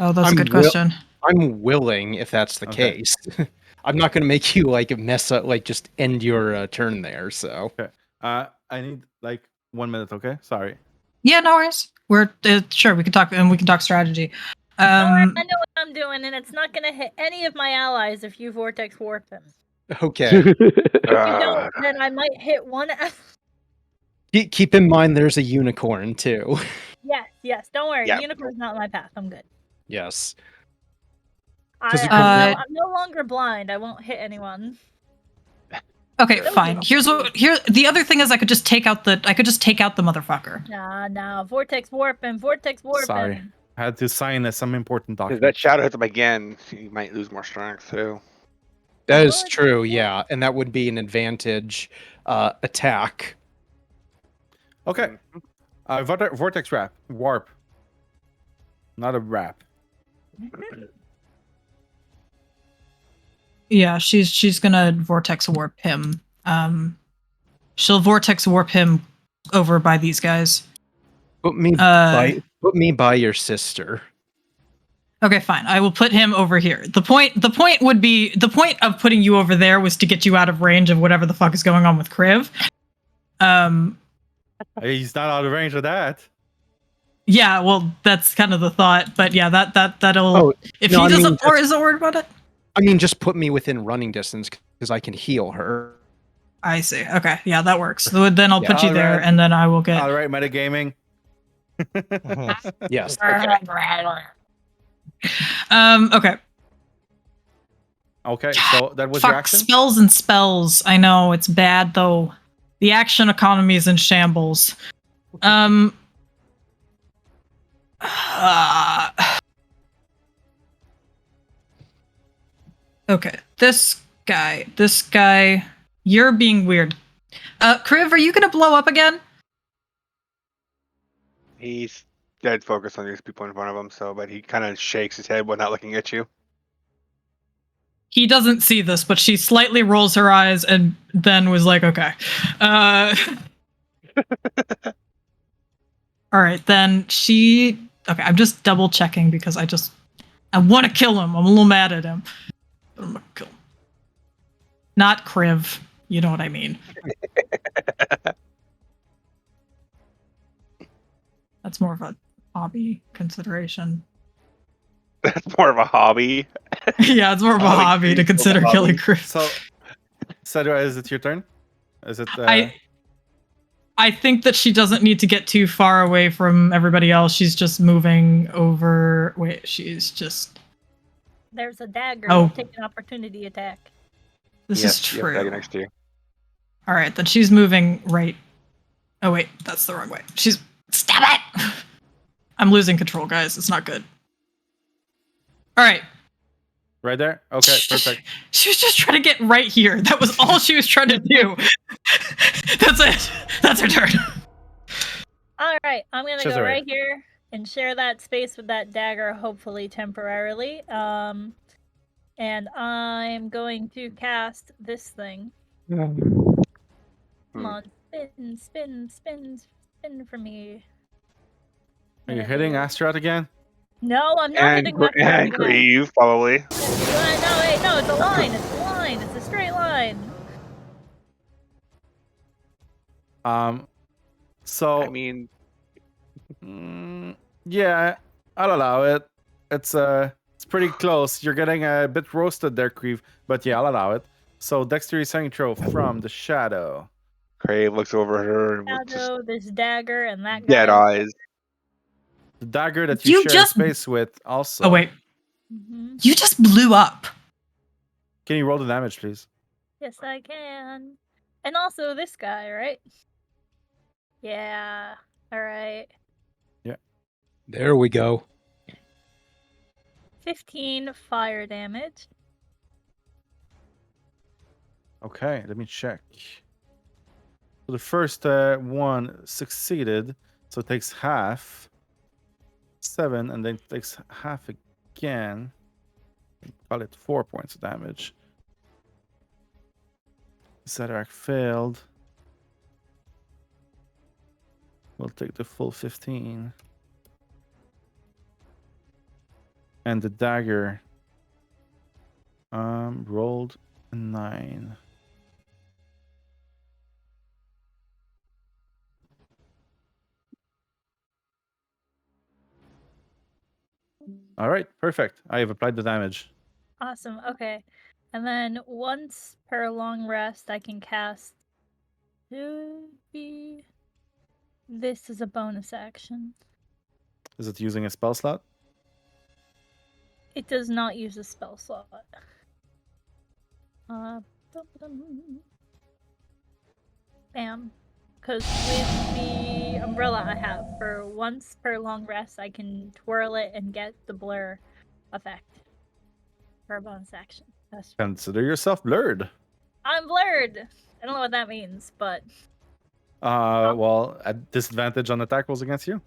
Oh, that's a I'm good will- question. I'm willing if that's the Okay. case. I'm not going to make you like mess up, like just end your turn there. So I need like 1 minute. Okay, sorry. Yeah, no worries. We're sure we can talk, and we can talk strategy. Don't worry, I know what I'm doing, and it's not gonna hit any of my allies if you vortex warp them. okay. If you don't, then I might hit one. Keep in mind, there's a unicorn too. Yes. Don't worry. Yeah. Unicorn's not my path. I'm good. Yes. I'm no longer blind. I won't hit anyone. Okay, fine. Here the other thing is I could just take out the motherfucker. Nah. Vortex warp him. Sorry. I had to sign some important If document. that shadow hits him again, you might lose more strength too. That is true, yeah. And that would be an advantage attack. Okay. Vortex warp. Not a wrap. Yeah, she's gonna vortex warp him. She'll vortex warp him over by these guys. Put me by your sister. Okay, fine. I will put him over here. The point of putting you over there was to get you out of range of whatever the fuck is going on with Kriv. He's not out of range of that. Yeah, well, that's kind of the thought. But yeah, that'll. Oh, if no, he I mean, doesn't, or isn't worried about it. I mean, just put me within running distance because I can heal her. I see. Okay, yeah, that works. So then I'll put you All there, right. and then I will get. All right, metagaming. Yes. Okay. Okay, so that was your Fuck action? spells and spells. I know it's bad though. The action economy is in shambles. Okay, this guy, you're being weird. Kriv, are you gonna blow up again? He's dead focused on these people in front of him, but he kind of shakes his head while not looking at you. He doesn't see this, but she slightly rolls her eyes and then was like, okay. All right, then she... Okay, I'm just double checking because I want to kill him. I'm a little mad at him. But I'm gonna kill him. Not Kriv. You know what I mean. That's more of a hobby consideration. That's more of a hobby. Yeah, it's more of a hobby to consider killing Kriv. So, Sedra, is it your turn? Is it? I think that she doesn't need to get too far away from everybody else. She's just moving over. Wait, she's just. There's a dagger. Oh. Take an opportunity attack. This is You have a dagger true. next to you. All right, then she's moving right. Oh wait, that's the wrong way. She's. Stop it! I'm losing control, guys. It's not good. All right. Right there? Okay, perfect. She was just trying to get right here. That was all she was trying to do. That's it. That's her turn. All right, I'm gonna Cesaré. go right here and share that space with that dagger, hopefully temporarily. And I'm going to cast this thing. Come on, spin for me. Are you hitting Astaroth again? No, I'm not And hitting that. Grieve, probably. No, it's a line. It's a line. It's a straight line. So I mean, yeah, I'll allow it. It's pretty close. You're getting a bit roasted there, Kriv, but yeah, I'll allow it. So dexterity saving throw from the shadow. Crave looks over at her with just Shadow, this dagger, and that guy. dead eyes. The dagger that you share just- space with also. Oh wait, Mhm. you just blew up. Can you roll the damage, please? Yes, I can. And also this guy, right? Yeah. All right. There we go. 15 fire damage. Okay, let me check. So the first one succeeded, so it takes half. 7, and then it takes half again. Call it 4 points of damage. Cedric failed. We'll take the full 15. And the dagger rolled a 9. All right, perfect. I have applied the damage. Awesome. Okay. And then once per long rest, I can cast. Should be. This is a bonus action. Is it using a spell slot? It does not use a spell slot. Dum-dum. Bam. Because with the umbrella I have, for once per long rest, I can twirl it and get the blur effect for a bonus action. That's Consider yourself blurred. I'm blurred. I don't know what that means, but Well, at disadvantage on attack rolls against you.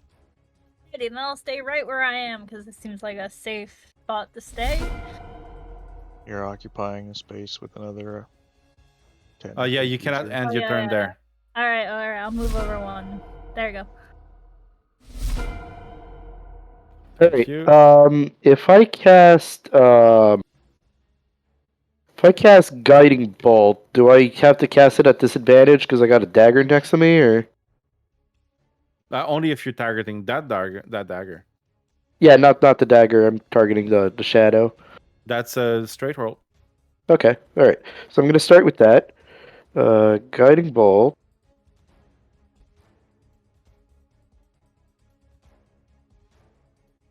then I'll stay right where I am because it seems like a safe spot to stay. You're occupying a space with another. Yeah, you cannot end Oh, your yeah, turn yeah. there. All right. I'll move over one. There you go. Thank Alright, you. if I cast Guiding Bolt, do I have to cast it at disadvantage because I got a dagger next to me, or? Only if you're targeting that dagger. Yeah, not the dagger. I'm targeting the shadow. That's a straight roll. Okay, alright. So I'm gonna start with that. Guiding Bolt.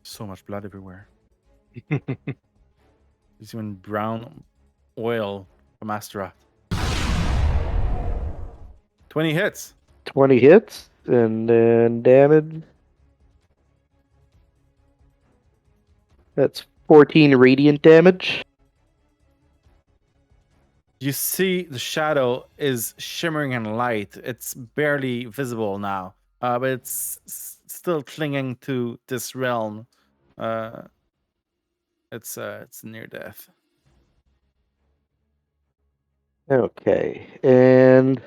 So much blood everywhere. There's even brown oil from Astaroth. 20 hits. 20 hits, and then damage. That's 14 radiant damage. You see the shadow is shimmering in light. It's barely visible now, but it's still clinging to this realm. It's near death. Okay, and...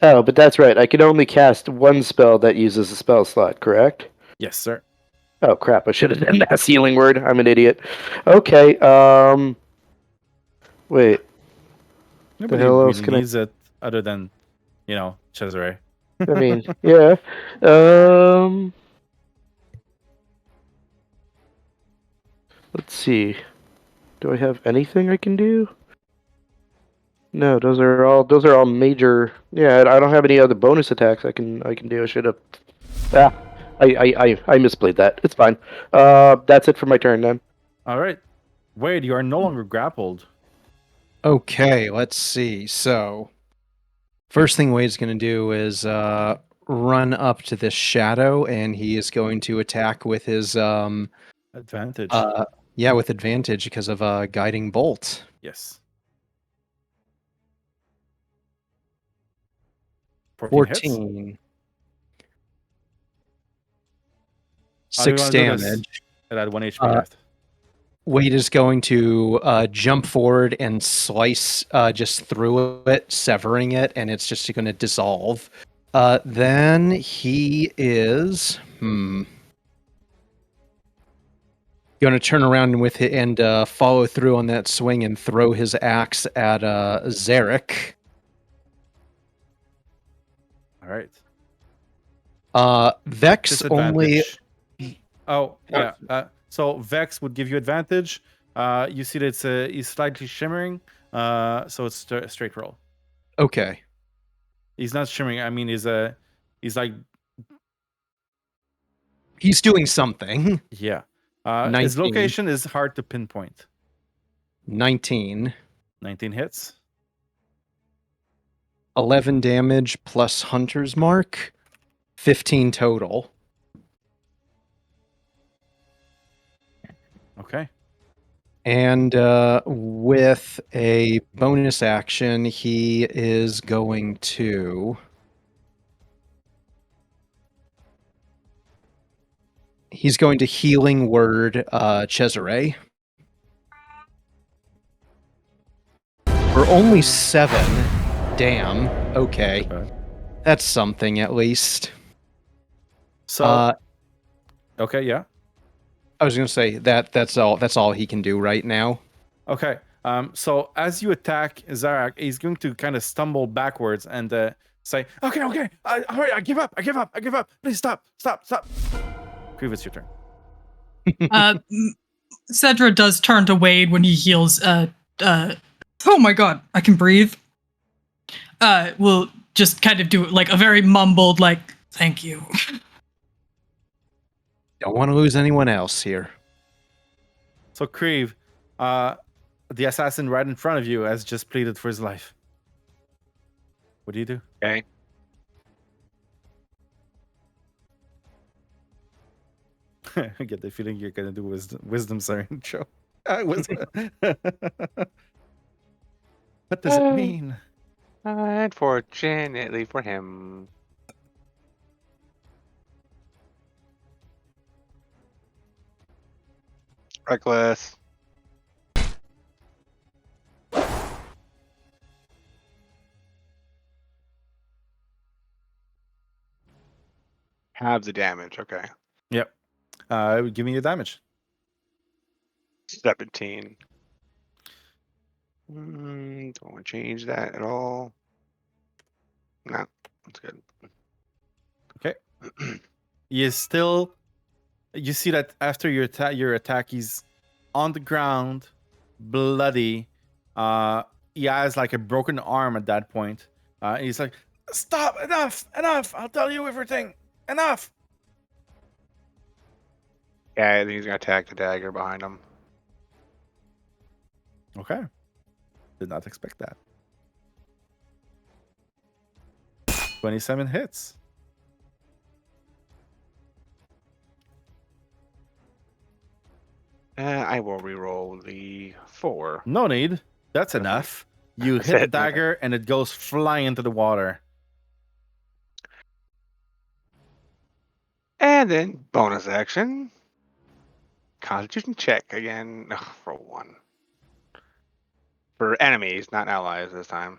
Oh, but that's right. I can only cast one spell that uses a spell slot, correct? Yes, sir. Oh, crap. I should have done that healing word. I'm an idiot. Okay, Wait. Nobody hell else really can I- needs it other than, Cesaré. I mean, yeah. Let's see. Do I have anything I can do? No, those are all major. Yeah, I don't have any other bonus attacks I can do. I should have. I misplayed that. It's fine. That's it for my turn then. All right. Wade, you are no longer grappled. Okay, let's see. So, first thing Wade's going to do is run up to this shadow, and he is going to attack with his Advantage. with advantage because of guiding bolt. Yes. 14. Hits. 6 damage. It had 1 HP left. Wade is going to jump forward and slice just through it, severing it, and it's just going to dissolve. Then he is going to turn around with it and follow through on that swing and throw his axe at Zarek. All right. Vex only. Oh, yeah. So Vex would give you advantage. You see that he's slightly shimmering, so it's a straight roll. Okay. He's not shimmering. I mean, he's like... He's doing something. Yeah. 19. His location is hard to pinpoint. 19. 19 hits. 11 damage plus Hunter's Mark. 15 total. Okay. And with a bonus action, he is going to. He's going to healing word Cesaré. For only 7. Damn. Okay. Okay. That's something at least. So, okay, yeah. I was going to say that's all he can do right now. Okay. So as you attack Zarak, he's going to kind of stumble backwards and say, "Okay, hurry! I give up! Please stop! Kriv, it's your turn." Sedra does turn to Wayde when he heals. Oh my god, I can breathe. We'll just kind of do like a very mumbled, like, thank you. Don't want to lose anyone else here. So Kriv, the assassin right in front of you has just pleaded for his life. What do you do? Okay. I get the feeling you're gonna do wisdom saving throw. Wisdom. What does it mean? Unfortunately for him. Reckless. Halves the damage. Okay. Yep. Give me your damage. 17. Don't want to change that at all. No, that's good. Okay. You see that after your attack, he's on the ground, bloody. He has like a broken arm at that point. He's like, "Stop! Enough! I'll tell you everything. Enough!" Yeah, I think he's gonna attack the dagger behind him. Okay. Did not expect that. 27 hits. I will reroll the 4. No need. That's enough. You That's hit the it, okay. dagger and it goes flying into the water. And then bonus action. Constitution check again. For 1. For enemies, not allies this time.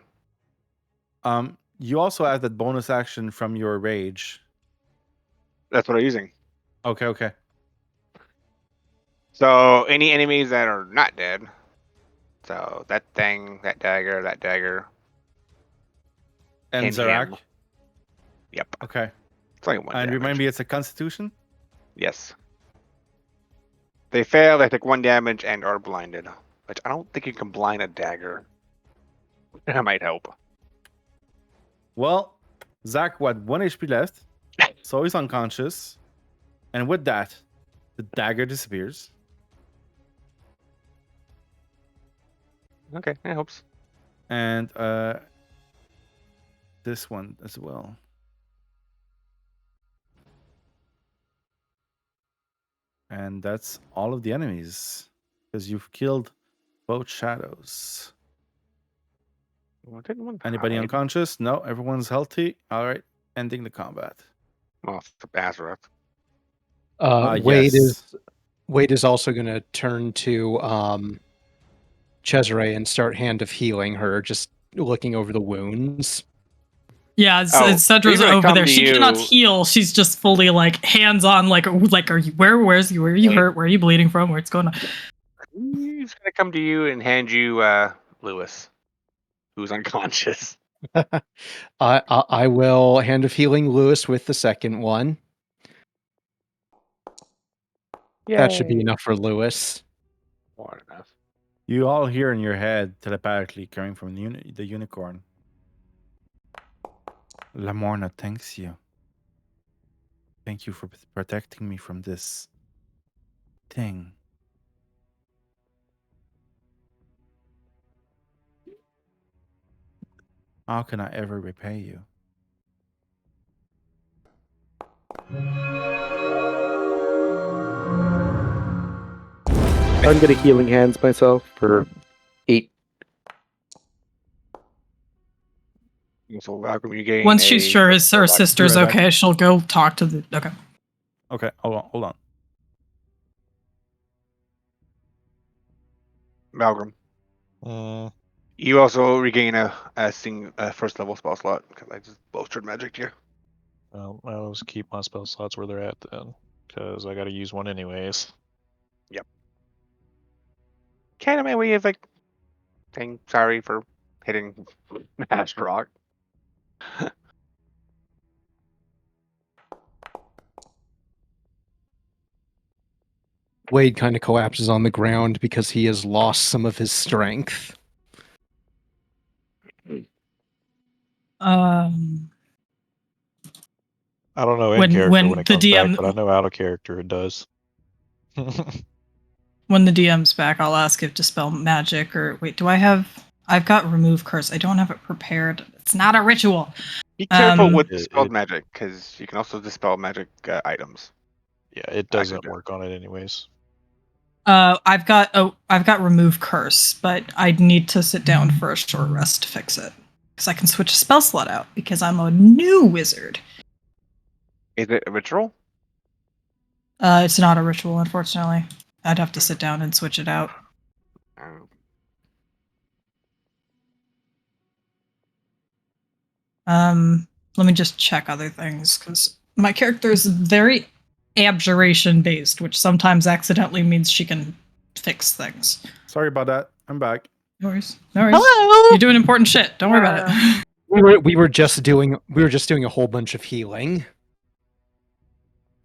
You also have that bonus action from your rage. That's what I'm using. Okay. So any enemies that are not dead. So that thing, that dagger. And And Zarak. him. Yep. Okay. It's only 1 And damage. remind me, it's a Constitution. Yes. They fail, they take 1 damage and are blinded. Which I don't think you can blind a dagger. That might help. Well, Zach, what, 1 HP left. So he's unconscious. And with that, the dagger disappears. Okay, that helps. And this one as well. And that's all of the enemies. Because you've killed both shadows. Well, didn't one Anybody hide? unconscious? No, everyone's healthy. All right, ending the combat. Oh, it's Azareth. Wayde is also going to turn to Cesaré and start hand of healing her, just looking over the wounds. Yeah, Cedra's he's gonna over come there. to She you. cannot heal. She's just fully like hands on. Like are you where are you hurt? Where are you bleeding from? Where's going on? He's gonna come to you and hand you Lewis, who's unconscious. I will hand of healing Lewis with the second one. That should be Yay. enough for Lewis. More than enough. You all hear in your head telepathically coming from the unicorn. Lamorna thanks you. Thank you for protecting me from this thing. How can I ever repay you? I'm gonna healing hands myself for 8. So Valgrim, you gain Once she's sure her sister's Be right back. okay, she'll go talk to the. Okay. Okay, hold on. Valgrim. Uh, You also regain a first level spell slot because I just bolstered magic here. well, I'll just keep my spell slots where they're at then, because I got to use one anyways. Kind of my way of like saying sorry for hitting Master Rock. Wayde kind of collapses on the ground because he has lost some of his strength. Um. I don't know in When- character when when it the comes back, DM but I know out of character it does. When the DM's back, I'll ask if dispel magic or wait. Do I have? I've got remove curse. I don't have it prepared. It's not a ritual. Be careful Um, with It- dispelled it- magic because you can also dispel magic items. Yeah, it I doesn't could do. work on it anyways. I've got remove curse, but I'd need to sit down for a short rest to fix it because I can switch a spell slot out because I'm a new wizard. Is it a ritual? It's not a ritual, unfortunately. I'd have to sit down and switch it out. Let me just check other things because my character is very abjuration based, which sometimes accidentally means she can fix things. Sorry about that. I'm back. No worries. No worries. Hello. You're doing important shit. Don't worry about it. We were just doing a whole bunch of healing.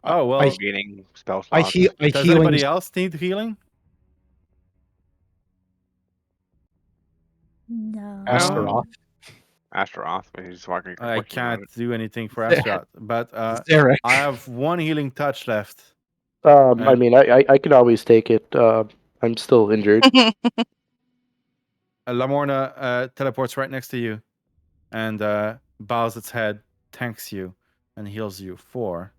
Oh well. I- Gaining spell I slots. heal. Does anybody else need healing? No. Astaroth. Astaroth. He's walking. I working on can't it. do anything for Astaroth, but Cesaré. I have one healing touch left. I mean, I can always take it. I'm still injured. Lamorna teleports right next to you and bows its head, thanks you, and heals you for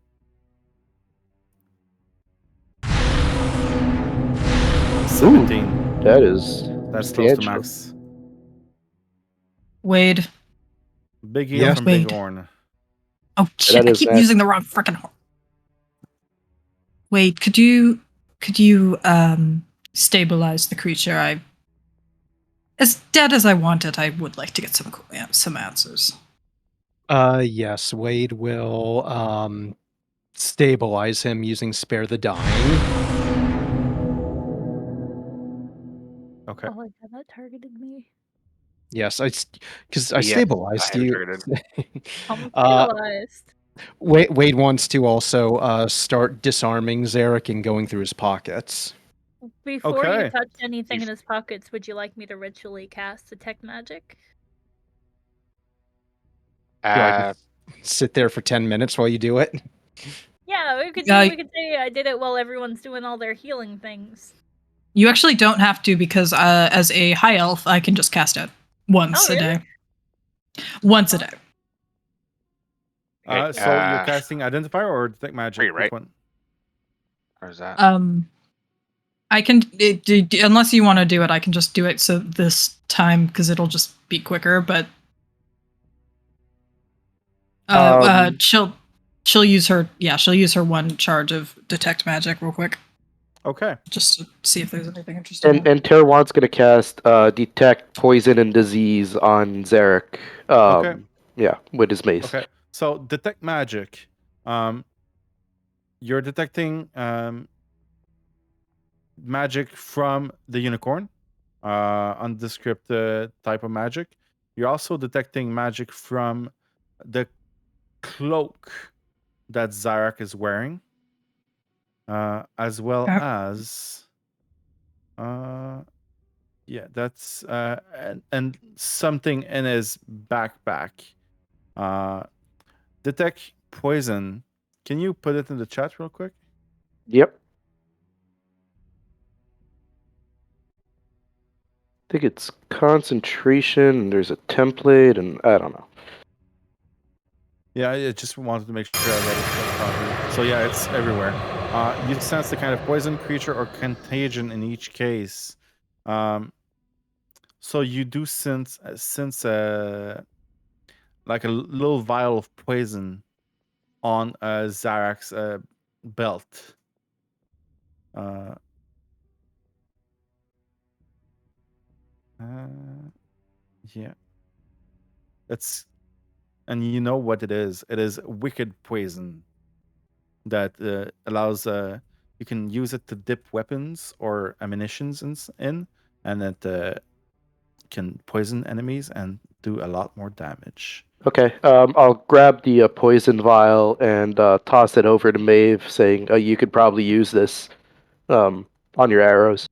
17. That is That's close to substantial. max. Wade. Big heal Yes, from Big Wade. Horn. Oh shit! that I is keep that. using the wrong freaking horn. Wait, could you stabilize the creature? As dead as I want it, I would like to get some answers. Yes, Wade will stabilize him using Spare the Dying. Okay. Oh my god, that targeted me. Yes, because I Yes, stabilized I had you. targeted. I'm Uh, paralyzed. Wade wants to also start disarming Zarek and going through his pockets. Before you Okay. touch anything in He's- his pockets, would you like me to ritually cast Detect Magic? Do I just sit there for 10 minutes while you do it? Yeah, we could Yeah, we could say I did it while everyone's doing all their healing things. You actually don't have to because as a high elf, I can just cast it once Oh, a really? day. Once a day. Okay, So you're casting Identifier or Detect Magic? Brie, Which right? one? Or is that? I can unless you want to do it, I can just do it so this time because it'll just be quicker. But she'll use her one charge of Detect Magic real quick Okay. just to see if there's anything interesting. And Terwant's gonna cast Detect Poison and Disease on Zarek. Okay. Yeah, with his mace. Okay. So Detect Magic. You're detecting magic from the unicorn, undescript type of magic. You're also detecting magic from the cloak that Zarek is wearing, as well Okay. as, that's and something in his backpack. Detect poison. Can you put it in the chat real quick? Yep. I think it's concentration, and there's a template, and I don't know. Yeah, I just wanted to make sure I read it properly. So yeah, it's everywhere. You sense the kind of poison, creature, or contagion in each case. So you do sense like a little vial of poison on Zarak's belt. Yeah. And you know what it is. It is wicked poison that allows you can use it to dip weapons or ammunitions in, and it can poison enemies and do a lot more damage. Okay, I'll grab the poison vial and toss it over to Maeve, saying, "You could probably use this on your arrows."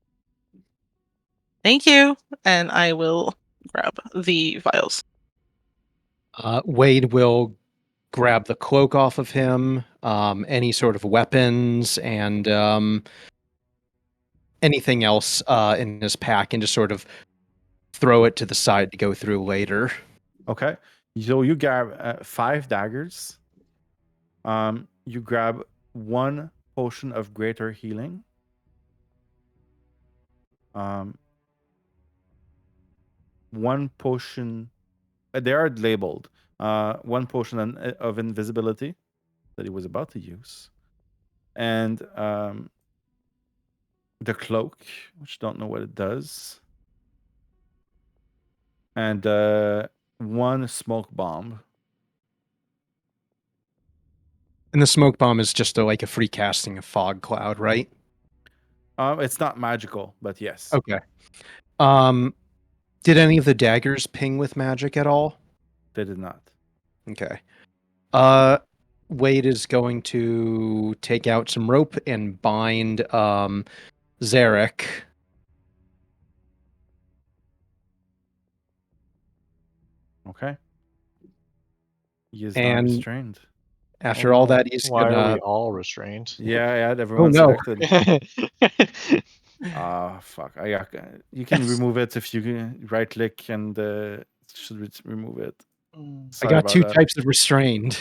Thank you, and I will grab the vials. Wayde will grab the cloak off of him, any sort of weapons, and anything else in his pack, and just sort of throw it to the side to go through later. Okay, so you grab 5 daggers. You grab 1 potion of greater healing. 1 potion. They are labeled. 1 potion of invisibility that he was about to use, and the cloak, which don't know what it does, and 1 smoke bomb. And the smoke bomb is just like a free casting of fog cloud, right? It's not magical, but yes. Okay. Did any of the daggers ping with magic at all? They did not. Okay. Wayde is going to take out some rope and bind Zarek. Okay. He is not And restrained. after all no. that, he's Why gonna. are we all restrained? Yeah, everyone no. selected. Fuck. You can remove it if you right click and should remove it. I Sorry got about 2 that. types of restrained.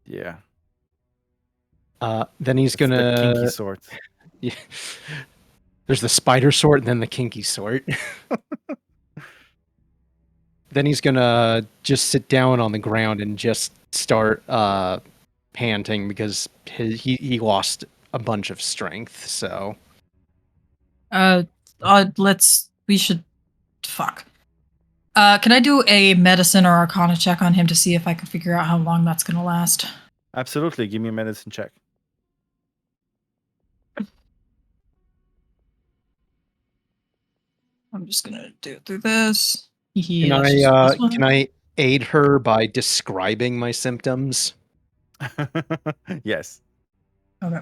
Yeah. Then he's It's the gonna. kinky sort. Yeah. There's the spider sort and then the kinky sort. Then he's gonna just sit down on the ground and just start panting because he lost a bunch of strength. So we should fuck. Can I do a medicine or arcana check on him to see if I can figure out how long that's gonna last? Absolutely. Give me a medicine check. I'm just gonna do it through this. can I aid her by describing my symptoms? Yes. Okay.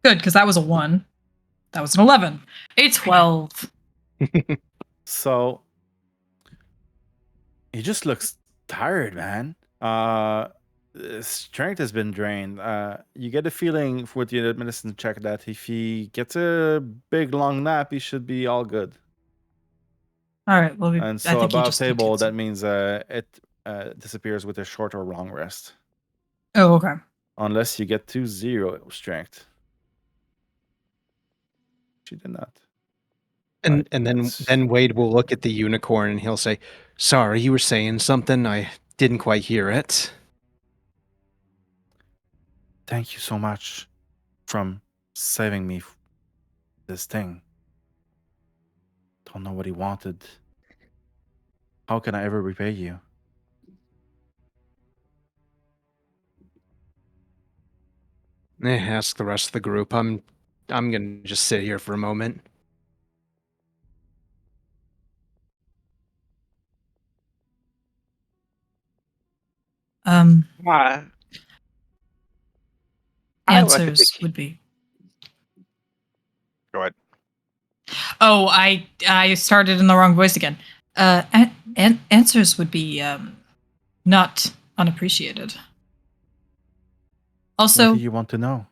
Good, because that was a 1. That was an 11. A 12. So he just looks tired, man. Strength has been drained. You get a feeling with your medicine check that if he gets a big long nap, he should be all good. All right. Well, And I so think he above just table, gets that means it disappears with a short or long rest. Oh, okay. Unless you get to 0 strength. She did not. And Right, and then that's- Wayde will look at the unicorn and he'll say, "Sorry, you were saying something. I didn't quite hear it." Thank you so much from saving me this thing. Don't know what he wanted. How can I ever repay you? Ask the rest of the group. I'm gonna just sit here for a moment. I like to Answers be- would be. Go ahead. Oh, I started in the wrong voice again. Answers would be not unappreciated. Also, What do you want to know?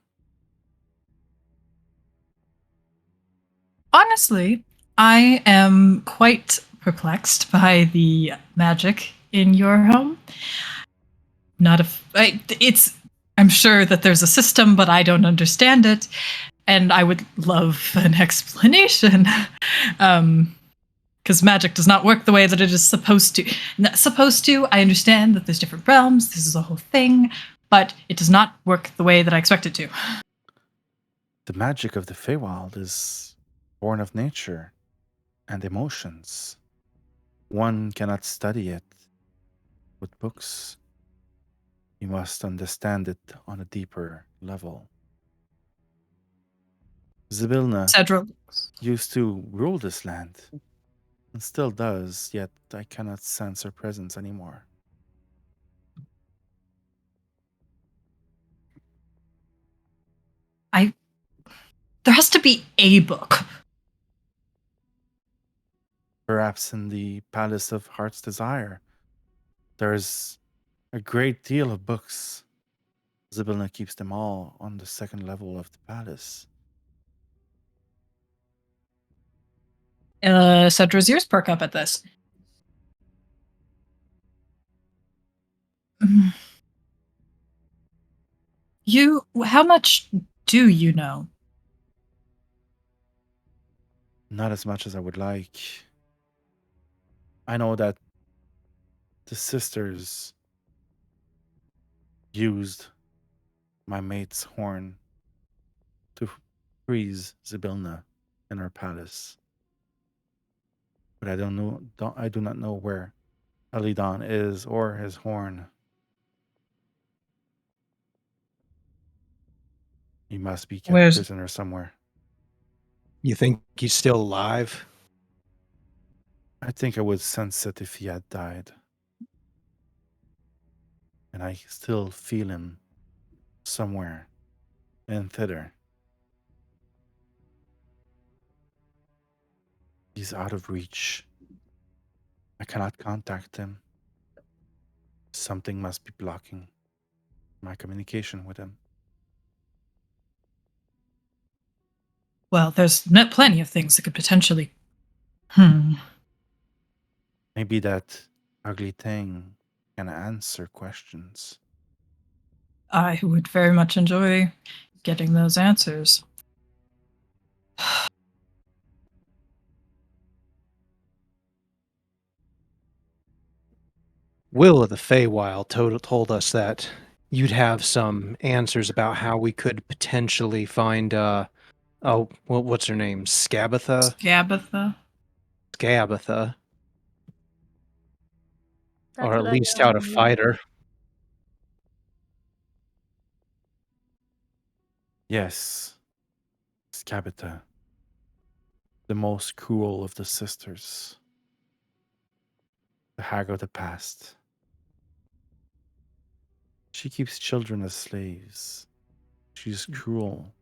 honestly, I am quite perplexed by the magic in your home. It's I'm sure that there's a system, but I don't understand it. And I would love an explanation. Because magic does not work the way that it is supposed to. Not supposed to. I understand that there's different realms. This is a whole thing. But it does not work the way that I expect it to. The magic of the feywild is born of nature and emotions. One cannot study it with books. You must understand it on a deeper level. Zybilna Sedra. used to rule this land, and still does, yet I cannot sense her presence anymore. There has to be a book. Perhaps in the Palace of Heart's Desire, there's a great deal of books. Zybilna keeps them all on the second level of the palace. Sedra's ears perk up at this. Mm. How much do you know? Not as much as I would like. I know that the sisters used my mate's horn to freeze Zybilna in her palace. But I do not know where Alidon is or his horn. He must be kept prisoner somewhere. You think he's still alive? I think I would sense it if he had died. And I still feel him somewhere in thither. He's out of reach. I cannot contact him. Something must be blocking my communication with him. Well, there's plenty of things that could potentially... Maybe that ugly thing can answer questions. I would very much enjoy getting those answers. Will of the Feywild told us that you'd have some answers about how we could potentially find, what's her name? Scabatha? Scabatha? Scabatha. That's Or at what I least got how to on you. fight her. Yes, Scabita, the most cruel of the sisters, the hag of the past. She keeps children as slaves. She's cruel.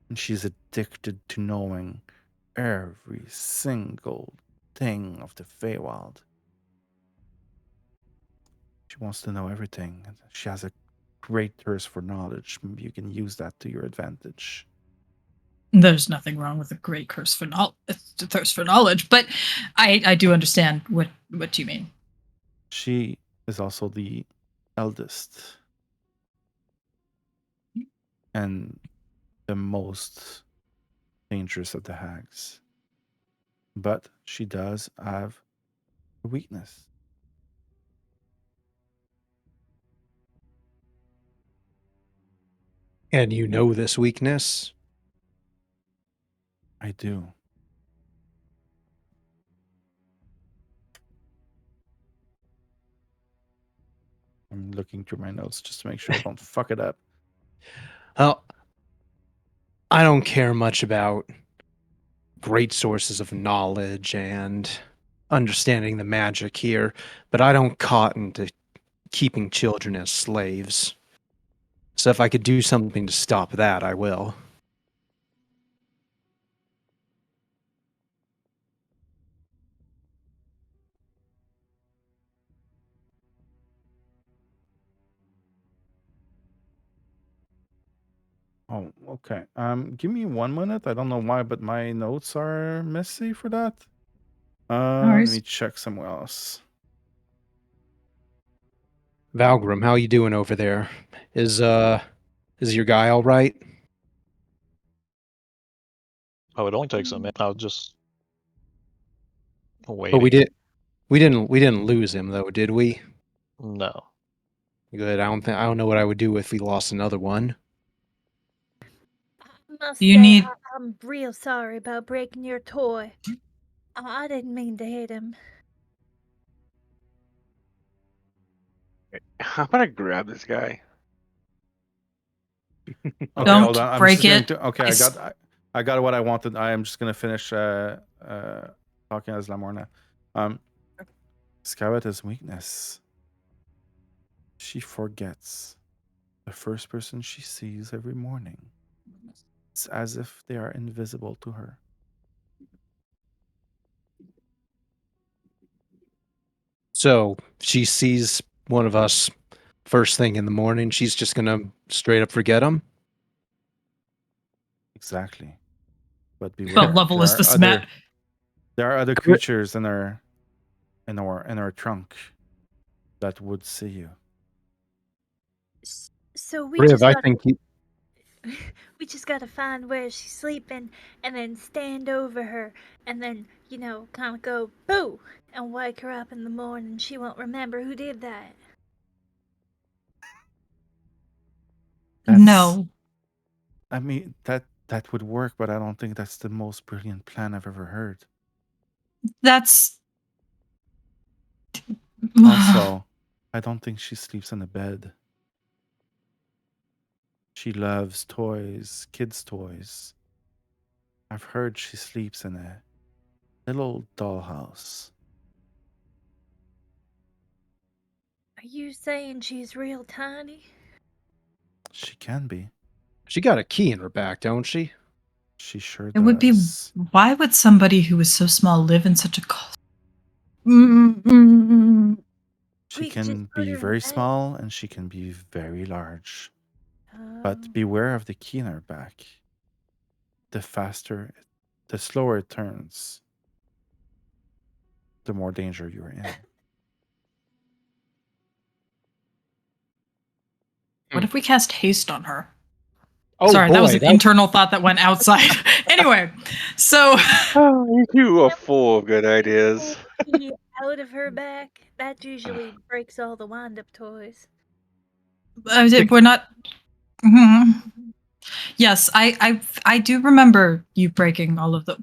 And she's addicted to knowing every single thing of the Feywild. She wants to know everything. She has a great thirst for knowledge. Maybe you can use that to your advantage. There's nothing wrong with a great thirst for knowledge, but I do understand what you mean. She is also the eldest and the most dangerous of the hags. But she does have a weakness. And you know this weakness? I do. I'm looking through my notes just to make sure I don't fuck it up. Well, I don't care much about great sources of knowledge and understanding the magic here, but I don't cotton to keeping children as slaves. So if I could do something to stop that, I will. Oh, okay. Give me 1 minute. I don't know why, but my notes are messy for that. Let worries. me check somewhere else. Valgrim, how you doing over there? Is your guy all right? Oh, it only takes a minute. I'll just wait. But we didn't lose him though, did we? No. Good. I don't know what I would do if we lost another one. I must You say, need- I'm real sorry about breaking your toy. I didn't mean to hit him. I'm gonna grab this guy. Okay, Don't hold on. I'm break just going it. to. Okay, I got what I wanted. I am just gonna finish talking as Lamorna. Scarlet's weakness. She forgets the first person she sees every morning. It's as if they are invisible to her. So she sees one of us first thing in the morning. She's just gonna straight up forget him. Exactly. But beware. What level there is are this other- met? There are other creatures in our trunk that would see you. So we Riv, just I gotta, think we just gotta find where she's sleeping and then stand over her and then, kind of go boo and wake her up in the morning. She won't remember who did that. No. I mean that would work, but I don't think that's the most brilliant plan I've ever heard. That's Also, I don't think she sleeps in a bed. She loves toys, kids' toys. I've heard she sleeps in a little dollhouse. Are you saying she's real tiny? She can be. she got a key in her back, don't she? She sure does. It would be. Why would somebody who is so small live in such a? She We can just put be her in very bed. small and she can be very large. Oh. But beware of the key in her back. The slower it turns, the more danger you're in. What if we cast haste on her? Oh, Sorry, that was boy, an internal thought that went outside. Anyway, so Oh, you are full of good ideas. Key out of her back. That usually breaks all the wind-up toys. we're not. Mhm. Yes, I do remember you breaking all of the.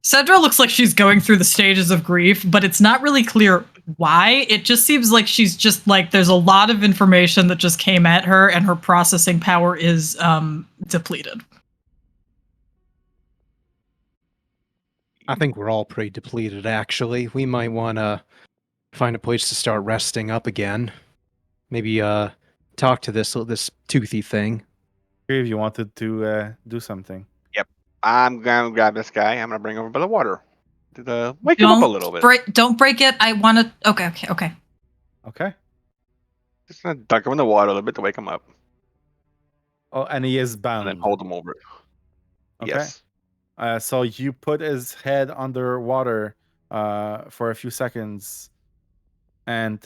Sedra looks like she's going through the stages of grief, but it's not really clear why. It just seems like she's just like there's a lot of information that just came at her, and her processing power is depleted. I think we're all pretty depleted, actually. We might want to find a place to start resting up again. Maybe talk to this toothy thing. Kriv, you wanted to do something. I'm gonna grab this guy. I'm gonna bring him over by the water. To wake him up a little bit. Don't break it. I want to. Okay. Okay. Just gonna dunk him in the water a little bit to wake him up. Oh, and he is And bound. then hold him over. Okay. Yes. So you put his head underwater for a few seconds, and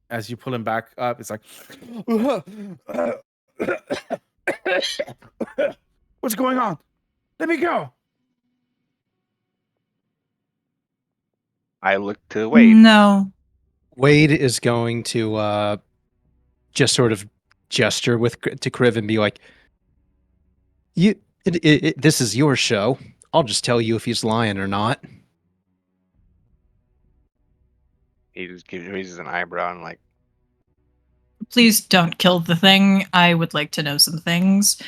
as you pull him back up, it's like, what's going on? Let me go. I look to Wayde. No. Wayde is going to just sort of gesture to Kriv and be like, this is your show. I'll just tell you if he's lying or not. He just raises an eyebrow and like, Please don't kill the thing. I would like to know some things.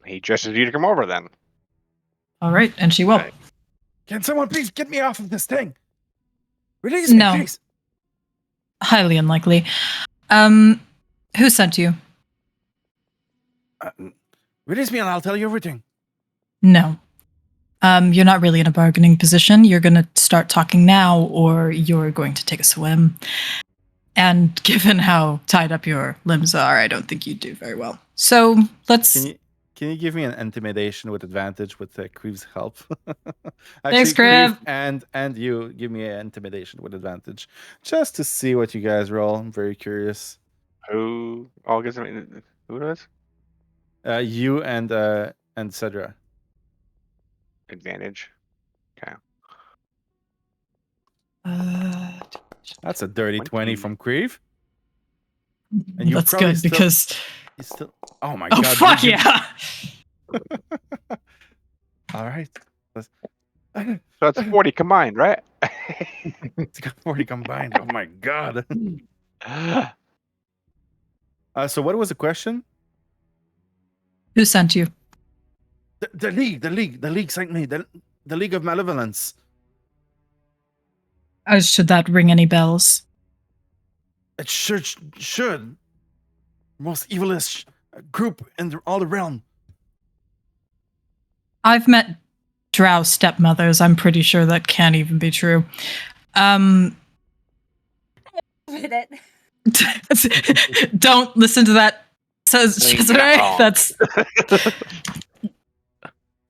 he gestures you to come over then. All right, and she will. Right. Can someone please get me off of this thing? Release me, No. please. Highly unlikely. Who sent you? Release me and I'll tell you everything. No. You're not really in a bargaining position. You're going to start talking now, or you're going to take a swim. And given how tied up your limbs are, I don't think you'd do very well. So let's. Can you give me an intimidation with advantage with Kriv's help? Thanks, Kriv Kriv. and you give me an intimidation with advantage, just to see what you guys roll. I'm very curious. Who? Oh, I guess who does? You and Sedra. Advantage. Okay. That's a dirty 20 20. from Kriv. And you That's probably good still- because. You still. Oh my Oh god! fuck you- yeah! All right. So that's 40 combined, right? It's got 40 combined. Oh my god. So what was the question? Who sent you? The league sent me the League of Malevolence. Should that ring any bells? It should. Most evilest group in all the realm. I've met drow stepmothers. I'm pretty sure that can't even be true. Don't listen to that. Says Cesaré. No. That's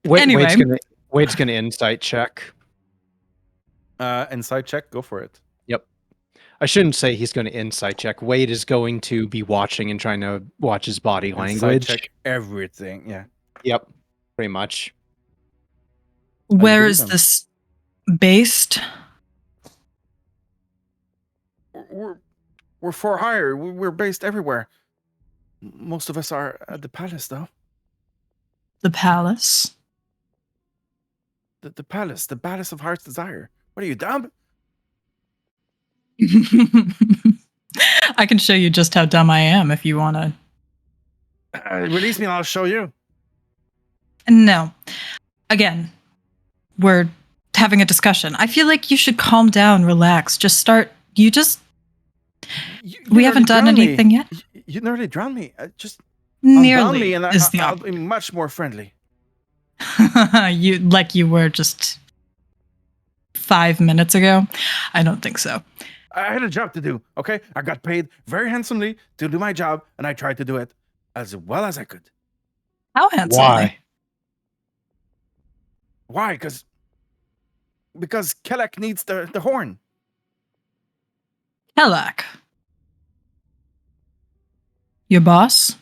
Wait, Anyway. Wade's gonna insight check. Inside check. Go for it. I shouldn't say he's going to insight check. Wade is going to be watching and trying to watch his body Inside language. check everything. Yeah. Yep, pretty much. where believe is him. this based? We're for hire. We're based everywhere. Most of us are at the palace, though. The palace. The palace of Heart's Desire. What are you, dumb? I can show you just how dumb I am if you want to. Release me and I'll show you. No. Again, we're having a discussion. I feel like you should calm down, relax. Just start. We haven't done anything yet. You nearly drowned me. Just Nearly me and is the I'll be much more friendly. you were just 5 minutes ago. I don't think so. I had a job to do, okay? I got paid very handsomely to do my job, and I tried to do it as well as I could. How handsomely? Why? Why? Because Kelek needs the horn. Helak. Your boss?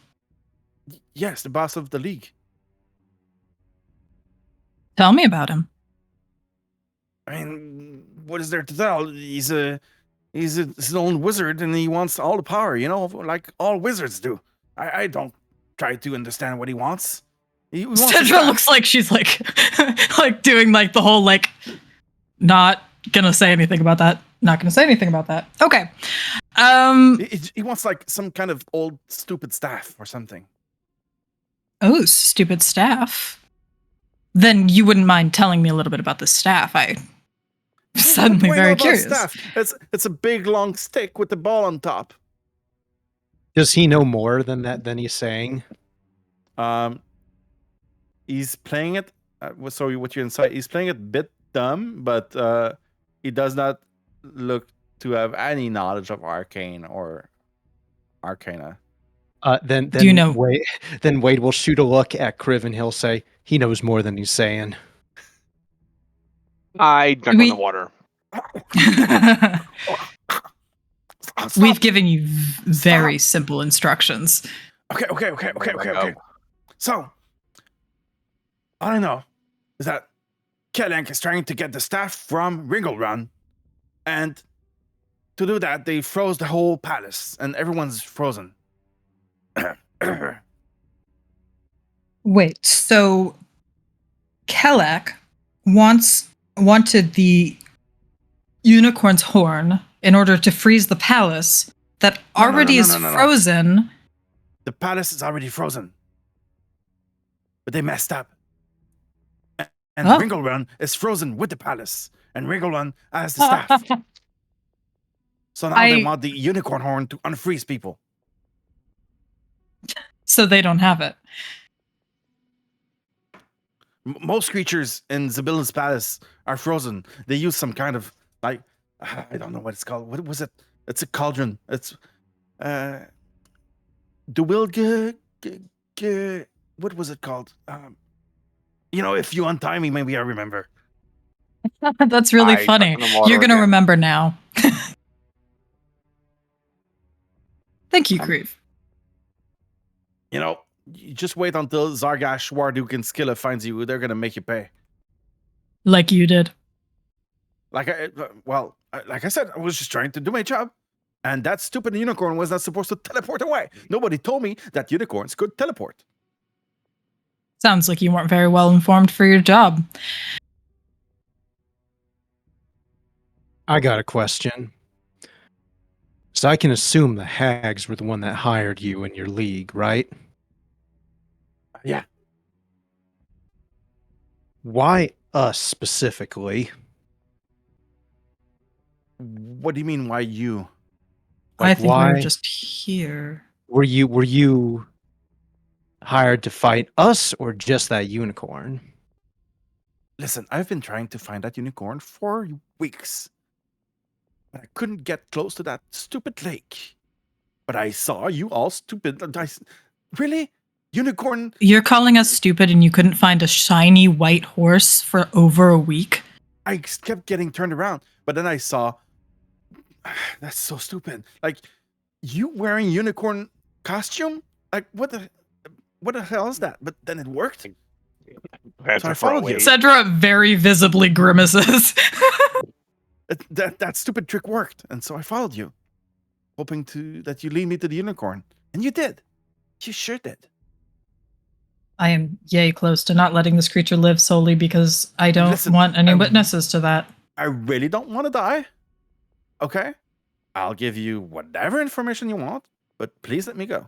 Yes, the boss of the league. Tell me about him. I mean, what is there to tell? He's his own wizard, and he wants all the power, like all wizards do. I don't try to understand what he wants. He wants his Sedra stuff. looks like she's like doing like the whole like not gonna say anything about that. Not gonna say anything about that. Okay. He wants like some kind of old stupid staff or something. Oh, stupid staff. Then you wouldn't mind telling me a little bit about the staff. I'm suddenly What do you know very about curious. Staff? It's a big long stick with the ball on top. Does he know more than that than he's saying? He's playing it. So what you're inside? He's playing it a bit dumb, but he does not look to have any knowledge of arcane or arcana. Then Do you know- Wade will shoot a look at Kriv and he'll say he knows more than he's saying. I dunk on the water. We've given you very simple instructions. Okay. So, all I know is that Kelek is trying to get the staff from Ringelrun, and to do that, they froze the whole palace, and everyone's frozen. Wait, so Kelek wanted the unicorn's horn in order to freeze the palace that already is no. frozen. The palace is already frozen, but they messed up. And Oh. Ringelrun is frozen with the palace, and Ringelrun has the staff. So now they want the unicorn horn to unfreeze people. So they don't have it. Most creatures in Zabilla's palace are frozen. They use some kind of like I don't know what it's called. What was it? It's a cauldron. It's what was it called? If you untie me, maybe I remember. That's really I funny. touch the water You're gonna again. remember now. Thank you, Um, Kriv. You just wait until Zargash, Warduk, and Skilla finds you. They're gonna make you pay. Like you did. Like I said, I was just trying to do my job. And that stupid unicorn was not supposed to teleport away. Nobody told me that unicorns could teleport. Sounds like you weren't very well informed for your job. I got a question. So I can assume the hags were the one that hired you in your league, right? Yeah. Why us specifically? What do you mean, why you? I think we why were just here. were you hired to fight us or just that unicorn? Listen, I've been trying to find that unicorn for weeks. But I couldn't get close to that stupid lake. But I saw you all stupid. Really? Unicorn? You're calling us stupid and you couldn't find a shiny white horse for over a week? I kept getting turned around. But then I saw... That's so stupid. Like, you wearing unicorn costume? Like, what the hell is that? But then it worked. That's So I a throw followed you. away. Cedra very visibly grimaces. That stupid trick worked. And so I followed you. Hoping that you lead me to the unicorn. And you did. You sure did. I am yay close to not letting this creature live solely because I don't Listen, want any I'm- witnesses to that. I really don't want to die. Okay? I'll give you whatever information you want, but please let me go.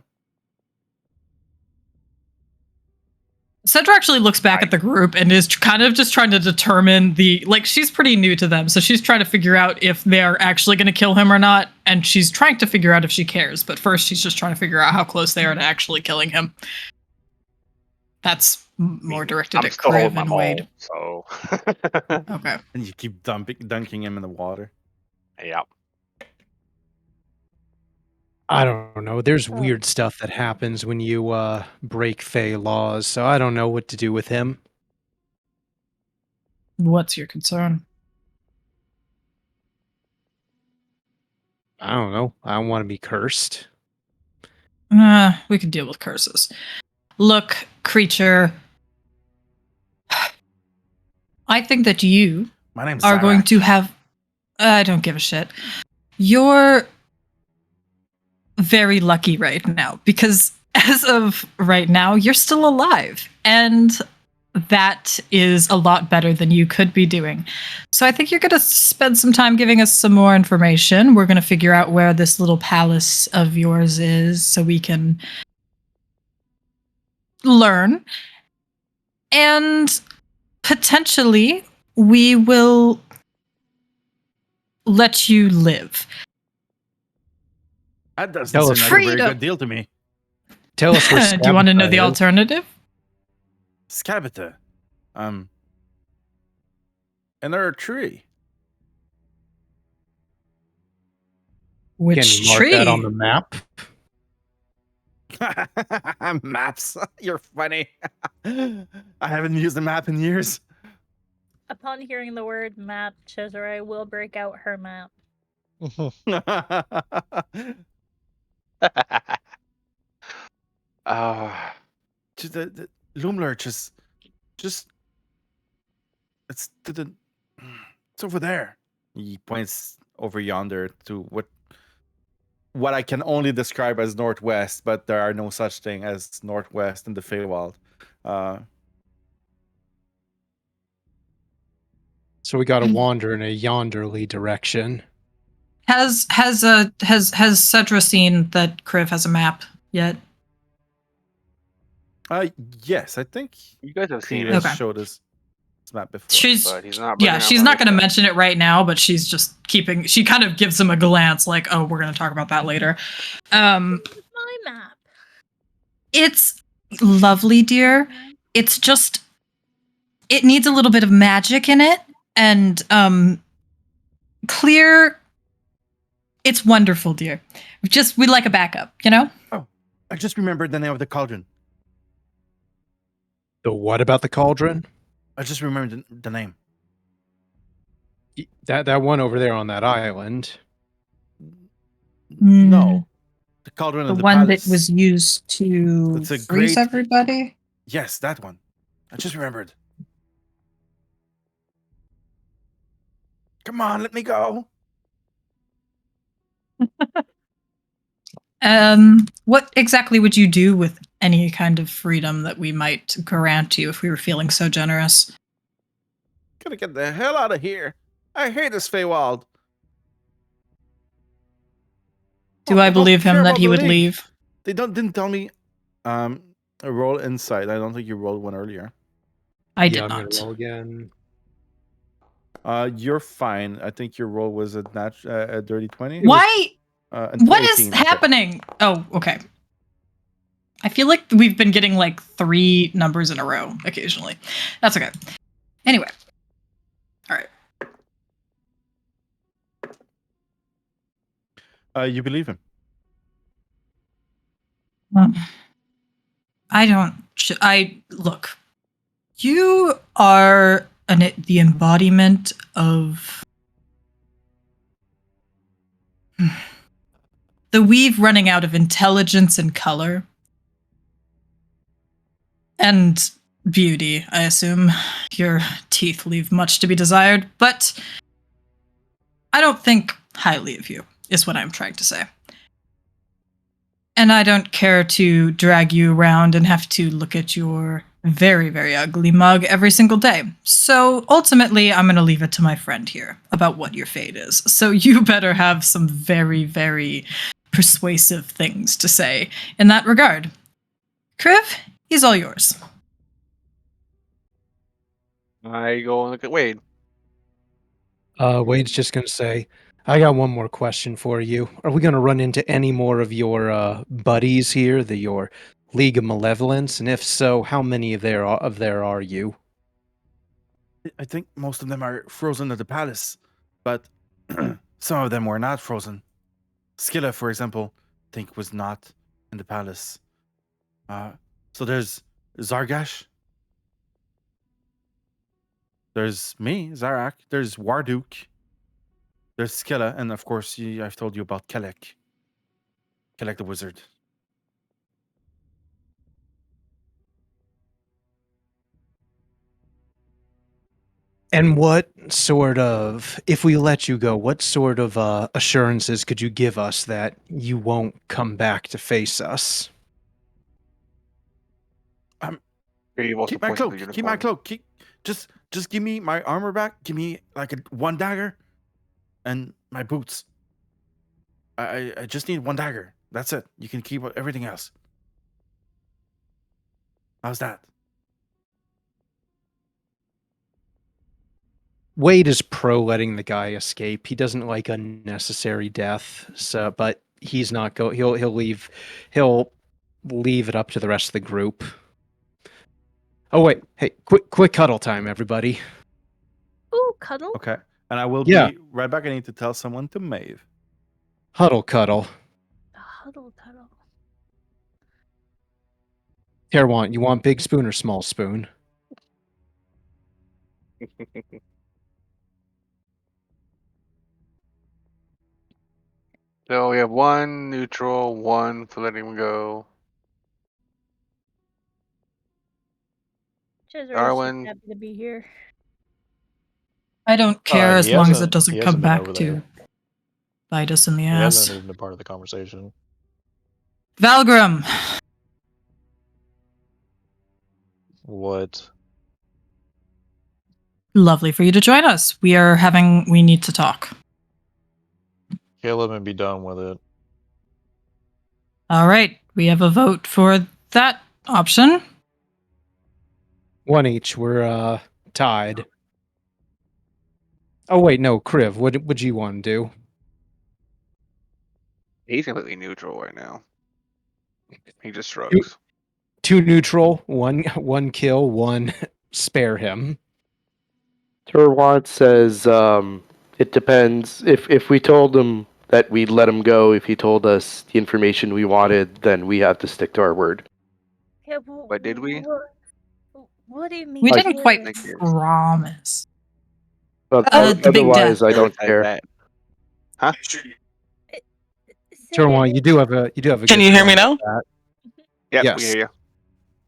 Cedra actually looks back at the group and is kind of just trying to determine she's pretty new to them, so she's trying to figure out if they're actually going to kill him or not, and she's trying to figure out if she cares, but first she's just trying to figure out how close they are to actually killing him. That's more directed I'm at still holding Kriv my and maul, Wayde. so Okay. And you keep dunking him in the water. yeah. I don't know. There's weird stuff that happens when you break Fey laws, so I don't know what to do with him. What's your concern? I don't know. I don't want to be cursed. We can deal with curses. Look, creature. I think that you My name's are going Zarak. to have... I don't give a shit. You're very lucky right now because as of right now, you're still alive. And that is a lot better than you could be doing. So I think you're going to spend some time giving us some more information. We're going to figure out where this little palace of yours is so we can learn. And potentially we will let you live. That doesn't Tell seem us like a very freedom. good deal to me. Tell us where Do you want to know the Scabata is. alternative? Scabata. Another tree. Which Can you mark tree? that on the map? Maps. You're funny. I haven't used a map in years. Upon hearing the word map, Cesaré will break out her map. The Loomlurch is just it's over there. He points over yonder to what I can only describe as northwest, but there are no such thing as northwest in the Feywild. So we got to wander in a yonderly direction. Has Sedra seen that Kriv has a map yet? Yes, I think You guys have seen he it, has Okay. showed us this map before. She's but he's not. bringing yeah, it up she's on not this going to side. mention it right now, but she's just keeping. She kind of gives him a glance, like, "Oh, we're going to talk about that later." My map. It's lovely, dear. It's just it needs a little bit of magic in it, and clear. It's wonderful, dear. We like a backup, you know. I just remembered the name of the cauldron. The what about the cauldron? I just remembered the name. That one over there on that island. No, the cauldron The of the one palace. that was used to It's a freeze great- everybody. Yes, that one. I just remembered. Come on, let me go. What exactly would you do with any kind of freedom that we might grant you if we were feeling so generous? Gotta get the hell out of here. I hate this feywild. Do I believe him that he would leave? They didn't tell me. A roll inside. I don't think you rolled one earlier. I did I'm not. gonna roll again. You're fine. I think your roll was a dirty 20. Why? And What is 18, okay. happening? Oh, okay. I feel like we've been getting like 3 numbers in a row occasionally. That's okay. Anyway. All right. You believe him? I don't. Look. You are the embodiment of the weave running out of intelligence and color. And beauty, I assume. Your teeth leave much to be desired, but I don't think highly of you, is what I'm trying to say. And I don't care to drag you around and have to look at your very, very ugly mug every single day. So ultimately, I'm going to leave it to my friend here about what your fate is. So you better have some very, very persuasive things to say in that regard. Kriv, he's all yours. I go and look at Wayde. Wade's just gonna say, I got one more question for you. Are we gonna run into any more of your buddies here, your League of Malevolence? And if so, how many of there are you? I think most of them are frozen at the palace, but some of them were not frozen. Skilla, for example, I think was not in the palace. So there's Zargash. There's me, Zarak. There's Warduk. There's Skilla, and of course, I've told you about Kelek. Kelek the wizard. And what sort of, if we let you go, what sort of assurances could you give us that you won't come back to face us? Keep my cloak. Keep my cloak. Just give me my armor back. Give me like one dagger, and my boots. I just need one dagger. That's it. You can keep everything else. How's that? Wayde is pro letting the guy escape. He doesn't like unnecessary death. So, but he's not go. He'll leave. He'll leave it up to the rest of the group. Oh wait, hey, quick cuddle time, everybody. Ooh, cuddle. Okay, and I will Yeah. be right back. I need to tell someone to Maeve. Huddle cuddle. Huddle cuddle. Terwant, you want big spoon or small spoon? So we have 1 neutral, 1 for letting him go. Cesaré's Darwin. just happy to be here. I don't care as he long as hasn't- it doesn't he come hasn't been back over to there. bite us in the He ass. hasn't even been part of the conversation. Valgrim, What? lovely for you to join us. We need to talk. Kill him and be done with it. All right, we have a vote for that option. One each. We're tied. Oh wait, no, Kriv. What would you want to do? He's completely neutral right now. He just shrugs. 2 neutral, one kill, 1 spare him. Terwant says it depends. If we told him that we'd let him go, if he told us the information we wanted, then we have to stick to our word. Yeah, But did we? What do you mean? We I- didn't quite Thank you. promise. But the big otherwise, death. I don't Like care. that. Huh? Terwant, you do have a Can good you hear me point now? with that. Yep, Yes. we hear you.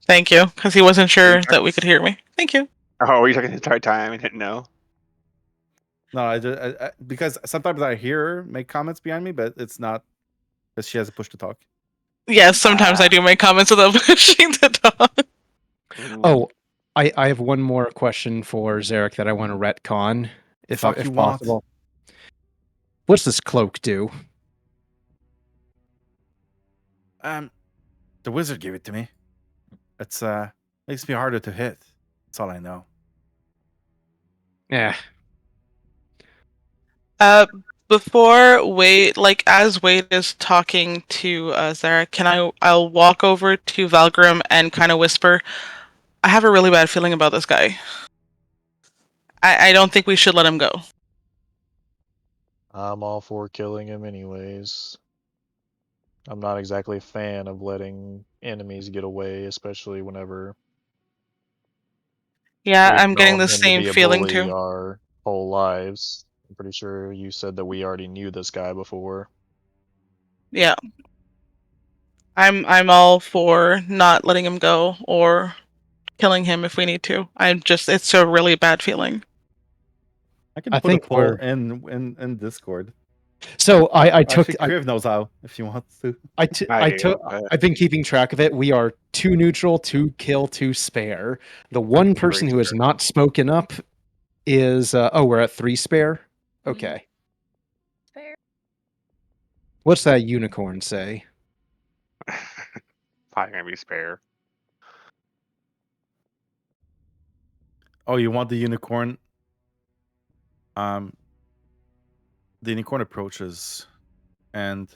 Thank you, because he wasn't sure Okay. that we could hear me. Thank you. Oh, were you talking the entire time and didn't know? No, I because sometimes I hear her make comments behind me, but it's not because she has a push to talk. Yes, sometimes I do make comments without pushing the dog. Oh, I have one more question for Zarek that I want to retcon, if Fuck if you want. possible. What's this cloak do? The wizard gave it to me. It's makes me harder to hit. That's all I know. Yeah. Before Wayde, like as Wayde is talking to Zarek, I'll walk over to Valgrim and kind of whisper, I have a really bad feeling about this guy. I don't think we should let him go. I'm all for killing him anyways. I'm not exactly a fan of letting enemies get away, especially whenever Yeah, we've I'm getting known the him to same be a feeling bully too. our whole lives. I'm pretty sure you said that we already knew this guy before. Yeah. I'm all for not letting him go or killing him if we need to. It's a really bad feeling. I can I put a think poll we're- in Discord. So I took Actually, Kriv knows how if you want to. I've been keeping track of it. We are 2 neutral, 2 kill, 2 spare. The one person who has spare. not spoken up is we're at 3 spare. Okay. Fair. What's that unicorn say? Probably gonna be spare. Oh, you want the unicorn? The unicorn approaches and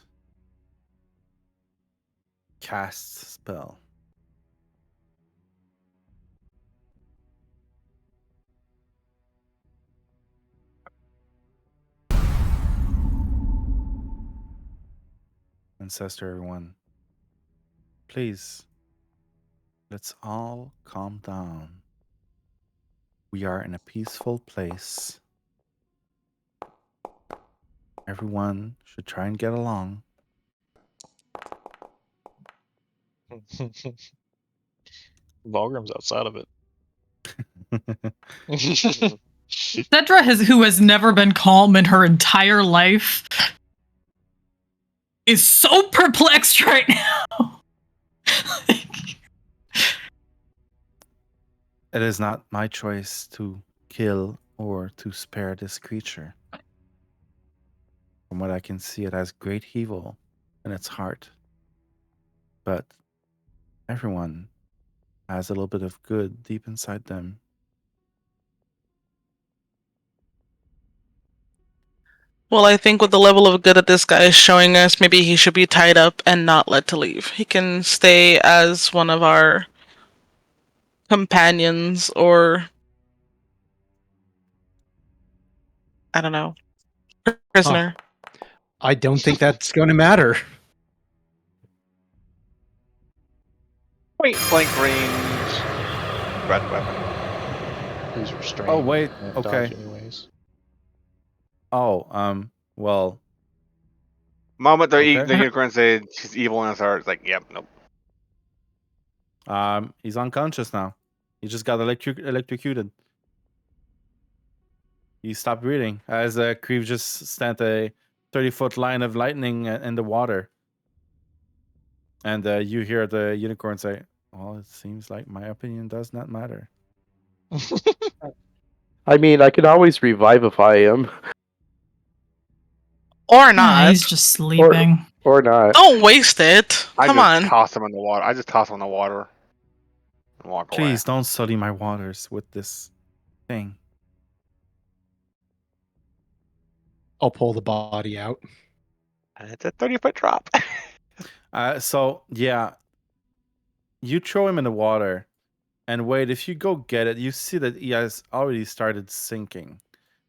casts spell. And says to everyone, please, let's all calm down. We are in a peaceful place. Everyone should try and get along. Valgrim's outside of it. Sedra, who has never been calm in her entire life, is so perplexed right now. It is not my choice to kill or to spare this creature. From what I can see, it has great evil in its heart. But everyone has a little bit of good deep inside them. Well, I think with the level of good that this guy is showing us, maybe he should be tied up and not let to leave. He can stay as one of our companions or I don't know, prisoner. I don't think that's going to matter. Point blank range. Breath weapon. He's restrained. Oh, wait, Can't okay. dodge anyways. Oh, well, Moment the Okay. the unicorn said she's evil in his heart. It's like, yep, nope. he's unconscious now. He just got electrocuted. He stopped breathing as Kriv just sent a 30-foot line of lightning in the water. And you hear the unicorn say, well, it seems like my opinion does not matter. I mean, I can always revivify him Or Nah, not. he's just sleeping. or not. Don't waste it. Come I just on. toss him in the water. I just toss him in the water and walk Please don't sully my waters with this thing. I'll pull the body out. away. And it's a 30-foot drop. So, yeah, you throw him in the water. And wait, if you go get it, you see that he has already started sinking.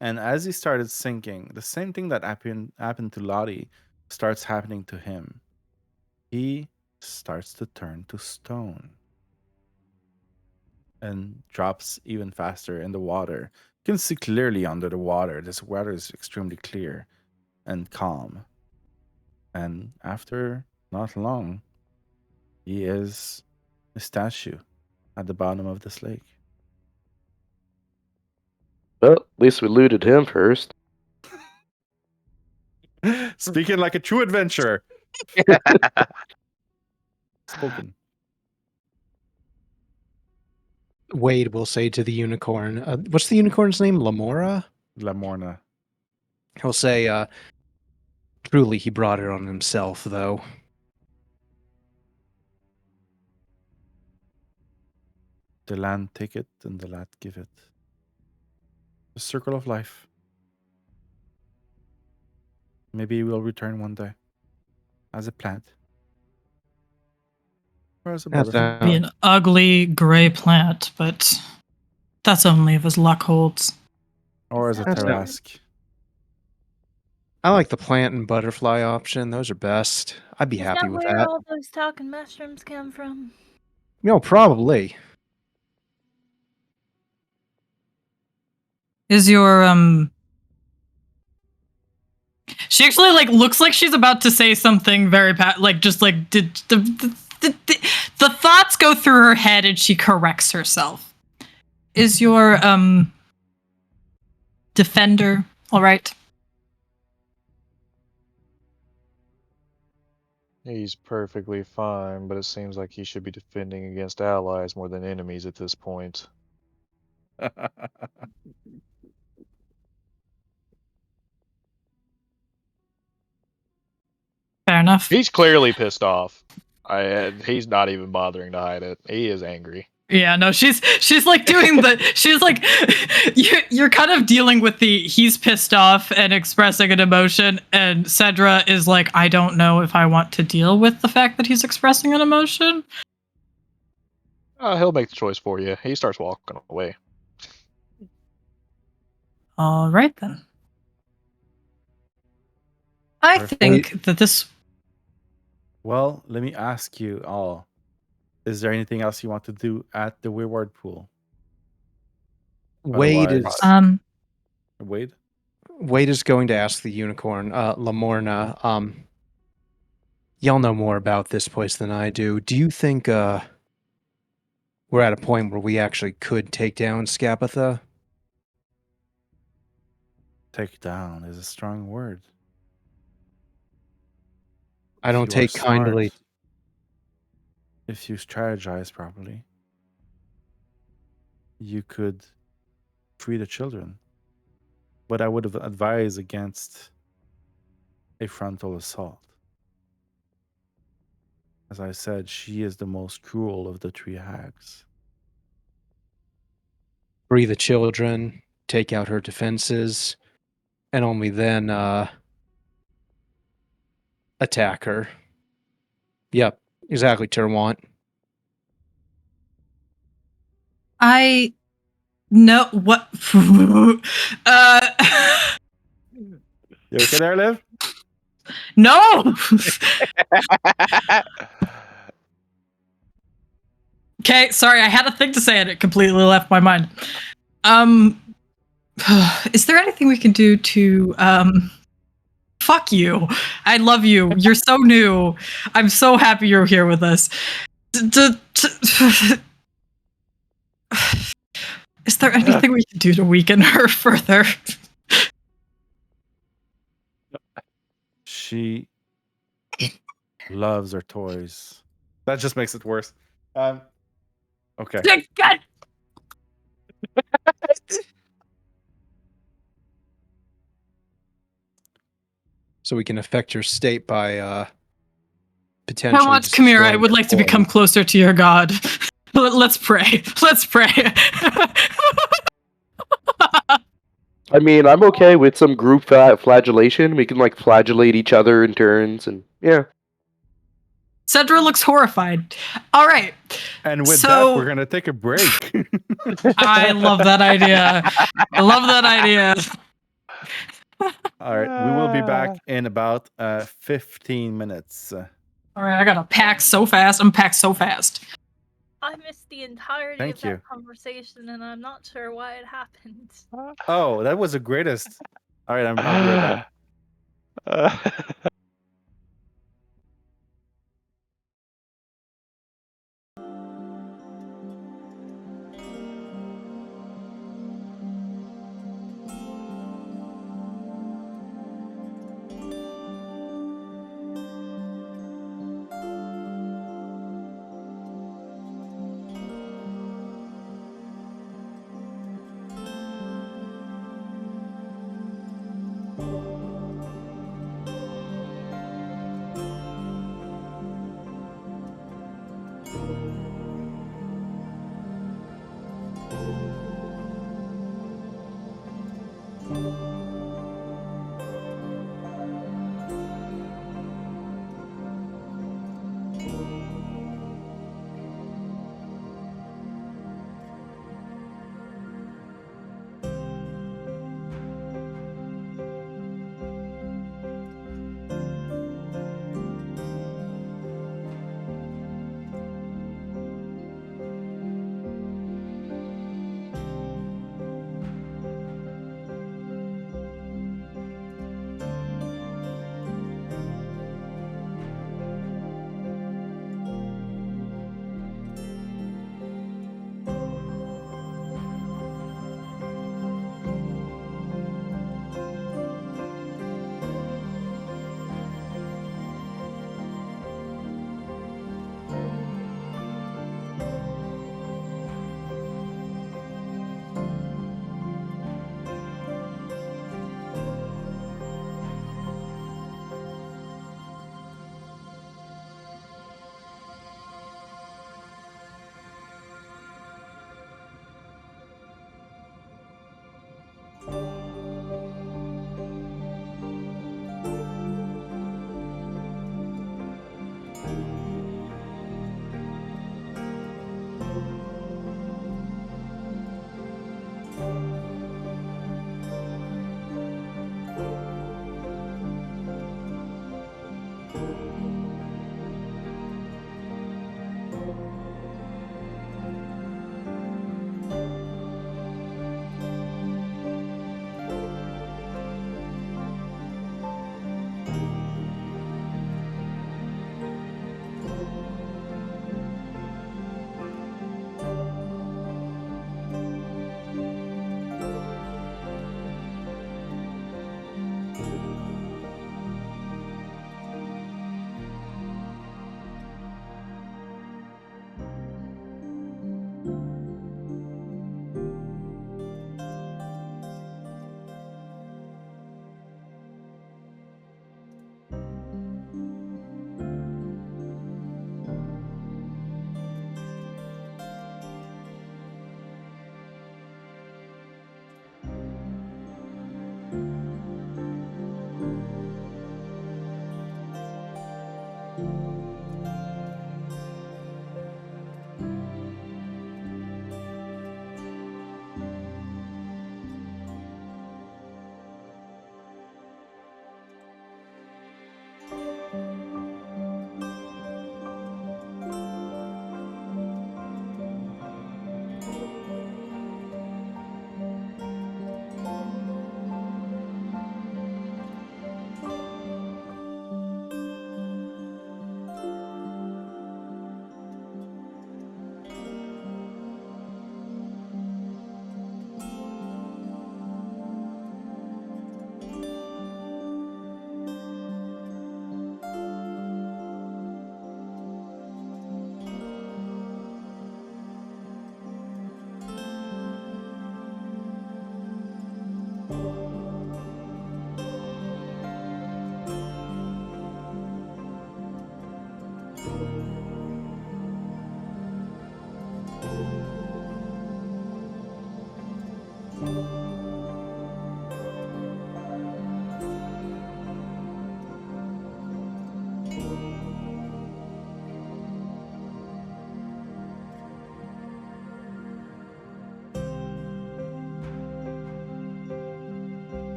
And as he started sinking, the same thing that happened to Lottie starts happening to him. He starts to turn to stone. and drops even faster in the water. You can see clearly under the water. This water is extremely clear and calm. And after not long, he is a statue at the bottom of this lake. Well, at least we looted him first. Speaking like a true adventurer. Spoken. Wayde will say to the unicorn, what's the unicorn's name? Lamora? Lamorna. He'll say, truly he brought it on himself, though. The land take it and the lad give it. The circle of life. Maybe we'll return one day. As a plant. Or as a That's butterfly. Be an ugly gray plant, but that's only if his luck holds. Or as a That's not- Tarask. I like the plant and butterfly option. Those are best. I'd be Is happy that with where that. all those talking mushrooms come from? Probably. Is your She actually looks like she's about to say something very did the thoughts go through her head and she corrects herself. Is your defender all right? He's perfectly fine, but it seems like he should be defending against allies more than enemies at this point. Fair enough. He's clearly pissed off. He's not even bothering to hide it. He is angry. Yeah, no, she's like doing she's like you're kind of dealing with he's pissed off and expressing an emotion, and Sedra is like, I don't know if I want to deal with the fact that he's expressing an emotion. He'll make the choice for you. He starts walking away. All right then. I Perfect. think that this Well, let me ask you all. Is there anything else you want to do at the Wayward Pool? Wayde is Otherwise- Wayde? Wayde is going to ask the unicorn, Lamorna, y'all know more about this place than I do. Do you think we're at a point where we actually could take down Scapatha? Take down is a strong word. I don't If you are take kindly. smart, if you strategize properly, you could free the children. But I would have advised against a frontal assault. As I said, she is the most cruel of the three hags. Free the children, take out her defenses, and only then attack her. Yep, exactly, Terwant. I know what You okay there, Liv? no. Okay, sorry, I had a thing to say and it completely left my mind. Is there anything we can do to fuck you? I love you. You're so new. I'm so happy you're here with us. Is there anything we can do to weaken her further? She loves her toys. That just makes it worse. Okay. God. So we can affect your state by potentially. Terwant, come here. I destroying would your like to toy. become closer to your god. Let's pray. Let's pray. I mean, I'm okay with some group flagellation. We can like flagellate each other in turns, and yeah. Sedra looks horrified. All right. And with So- that, we're gonna take a break. I love that idea. I love that idea. All right, we will be back in about 15 minutes. All right, I gotta pack so fast. I'm packed so fast. I missed the entirety Thank of that you. conversation, and I'm not sure why it happened. Oh, that was the greatest. All right, I'll be right back.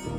All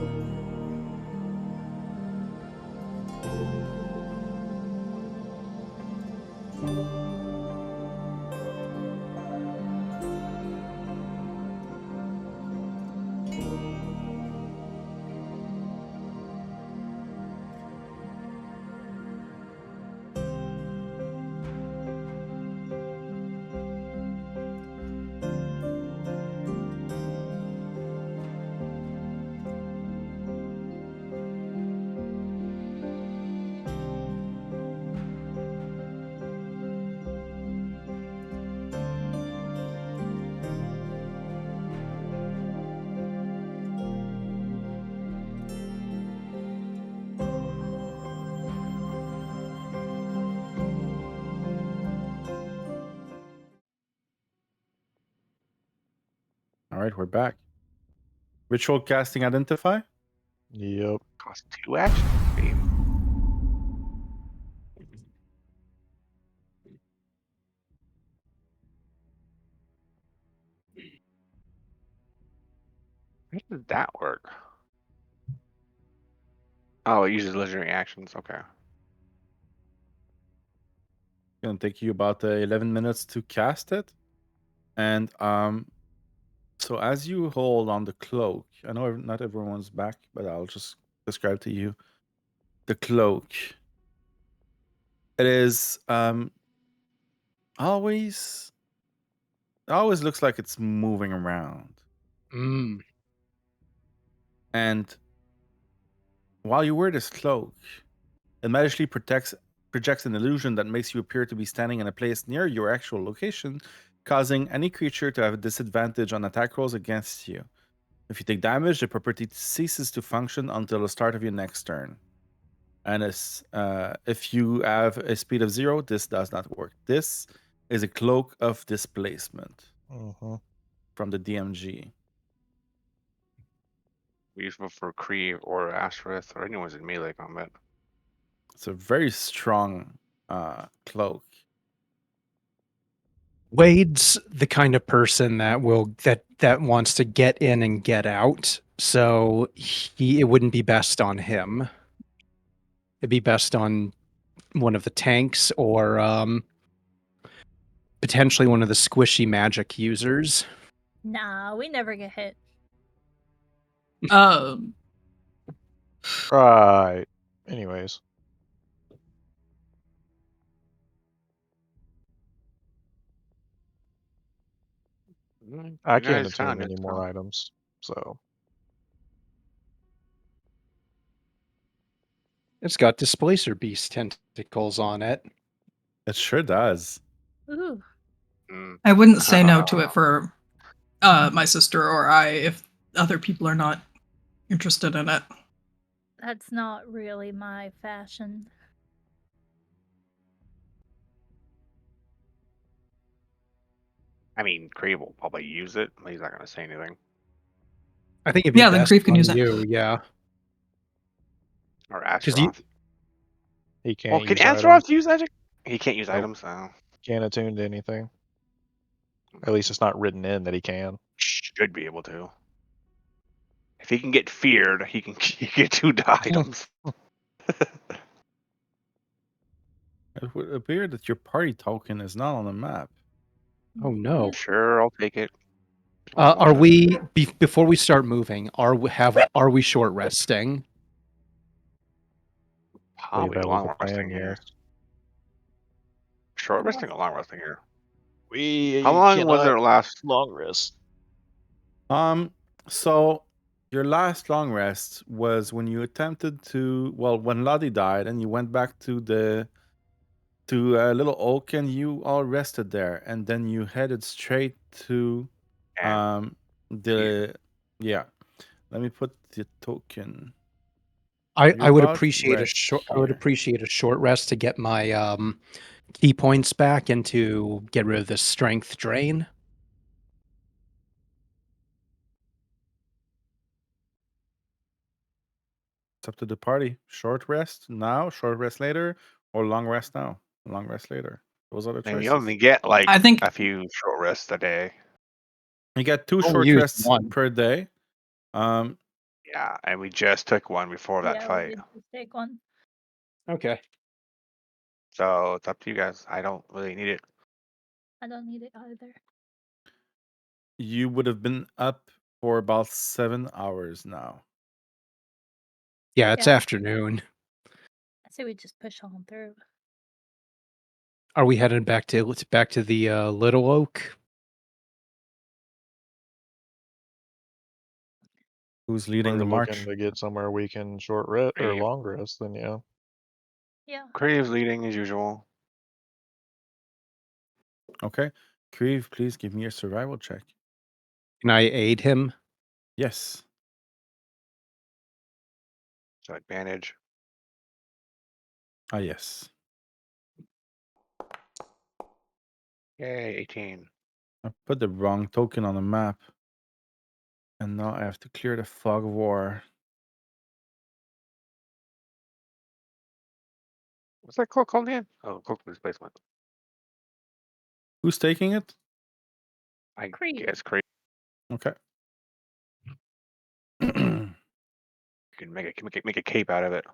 right, we're back. Ritual casting identify. Yep. Cost 2 action. How does that work? Oh, it uses legendary actions. Okay. Gonna take you about 11 minutes to cast it, and so as you hold on the cloak, I know not everyone's back, but I'll just describe to you the cloak. It is always looks like it's moving around, and while you wear this cloak, it magically projects an illusion that makes you appear to be standing in a place near your actual location, causing any creature to have a disadvantage on attack rolls against you. If you take damage, the property ceases to function until the start of your next turn. And if you have a speed of 0, this does not work. This is a cloak of displacement from the DMG. Useful for Kriv or Asherith or anyone's in melee combat. It's a very strong cloak. Wade's the kind of person that wants to get in and get out, so it wouldn't be best on him. It'd be best on one of the tanks or potentially one of the squishy magic users. Nah, we never get hit. Right. Anyways. I You can't guys attune found any it, more so- items, so It's got Displacer Beast tentacles on it. It sure does. Ooh. I wouldn't say no to it for my sister or I if other people are not interested in it. That's not really my fashion. I mean, Kriv will probably use it, but he's not going to say anything. I think it'd be Yeah, then best Kriv can on use it. you, yeah. Or 'Cause you- Azeroth. he can't Well, can use items. Azeroth use magic? He can't use Nope. items, so Can't attune to anything. At least it's not written in that he can. should be able to. If he can get feared, he can get 2 items. It would appear that your party token is not on the map. Oh no. Sure, I'll take it. Are we before we start moving? Are we short resting? Probably that was long the plan, resting here. yes. Short resting or long resting here? We How long was it last? long rest? So your last long rest was when you attempted to, when Lottie died and you went back to Little Oak and you all rested there, and then you headed straight to And yeah. Let me put the token. I would about appreciate a right short. I here. would appreciate a short rest to get my key points back and to get rid of the strength drain. It's up to the party. Short rest now, short rest later, or long rest now, long rest later. Those are the and choices. you only get like I think a few short rests a day. You get 2 Only short use rests one. per day. Yeah, Yeah, and we just took one before that Yeah, we fight. did just take one. Okay. So it's up to you guys. I don't really need it. I don't need it either. You would have been up for about 7 hours now. Yeah, it's Yeah. afternoon. I say we just push on through. Are we heading back to the Little Oak? Who's leading We're the looking march? to get somewhere we can short rest or Kriv. long rest, then yeah. Yeah. Kriv's leading as usual. Okay. Kriv, please give me a survival check. Can I aid him? Yes. So advantage. Ah, yes. Yay, 18. I put the wrong token on the map. And now I have to clear the fog of war. What's that cloak called again? Oh, cloak displacement. Who's taking it? I Kriv. guess Kriv. Okay. You can make a cape out of it.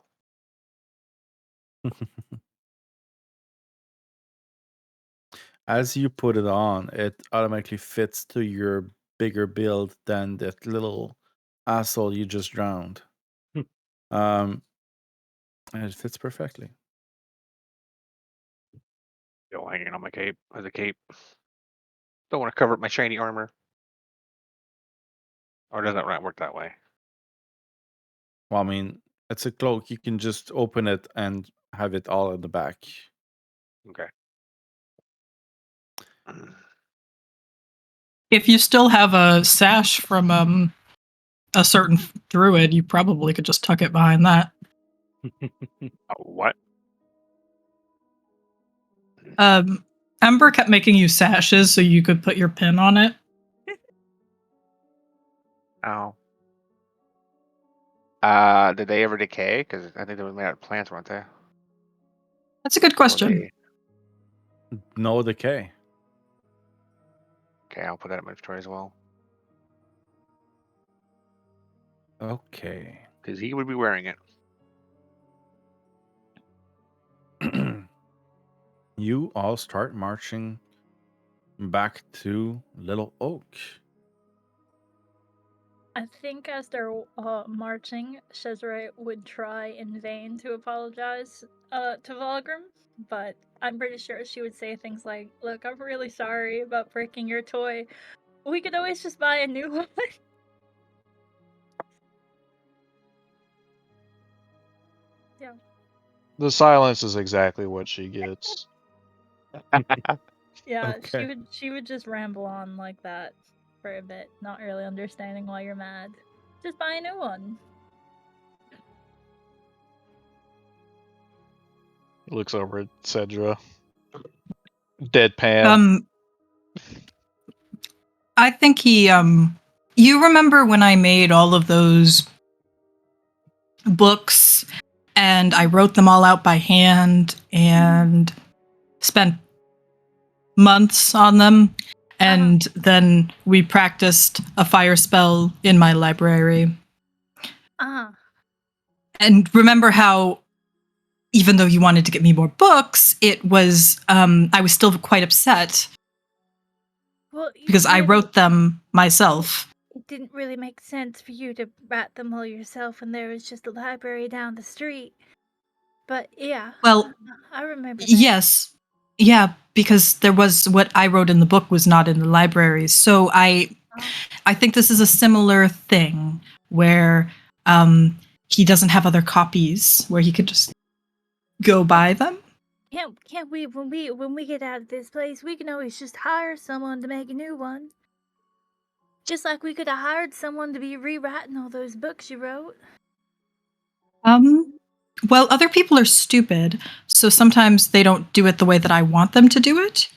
As you put it on, it automatically fits to your bigger build than that little asshole you just drowned. And it fits perfectly. Still hanging on my cape as a cape. Don't want to cover up my shiny armor. Or does that not work that way? Well, I mean, it's a cloak. You can just open it and have it all at the back. Okay. If you still have a sash from a certain druid, you probably could just tuck it behind that. What? Ember kept making you sashes so you could put your pin on it. Oh. Did they ever decay? Because I think they were made out of plants, weren't they? That's a good Or question. No decay. Okay, I'll put that in my inventory as well. Okay. Because he would be wearing it. You all start marching back to Little Oak. I think as they're marching, Cesaré would try in vain to apologize to Valgrim, but I'm pretty sure she would say things like, "Look, I'm really sorry about breaking your toy. We could always just buy a new one." Yeah. The silence is exactly what she gets. Yeah, Okay. she would just ramble on like that for a bit, not really understanding why you're mad. Just buy a new one. Looks over at Sedra. Deadpan. I think he you remember when I made all of those books and I wrote them all out by hand and spent months on them, and then we practiced a fire spell in my library. And remember how even though you wanted to get me more books, it was I was still quite upset Well, because I wrote them myself. It didn't really make sense for you to write them all yourself when there was just a library down the street. But yeah, Well, I remember that. yes. Yeah, because there was what I wrote in the book was not in the libraries. So I think this is a similar thing where he doesn't have other copies where he could just go buy them. Can't we when we get out of this place, we can always just hire someone to make a new one. Just like we could have hired someone to be rewriting all those books you wrote. Well, other people are stupid, so sometimes they don't do it the way that I want them to do it.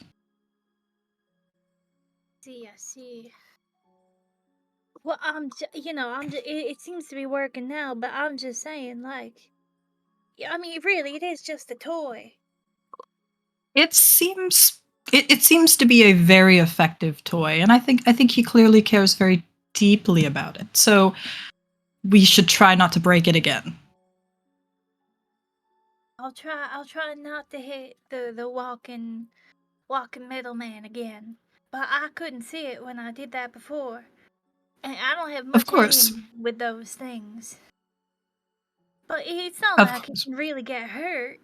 I see. Well, it seems to be working now, but I'm just saying, like, I mean, really, it is just a toy. It seems to be a very effective toy, and I think he clearly cares very deeply about it. So we should try not to break it again. I'll try not to hit the walking middleman again. But I couldn't see it when I did that before. And I don't have Of much course. aim with those things. But it's not Of like course. it can really get hurt.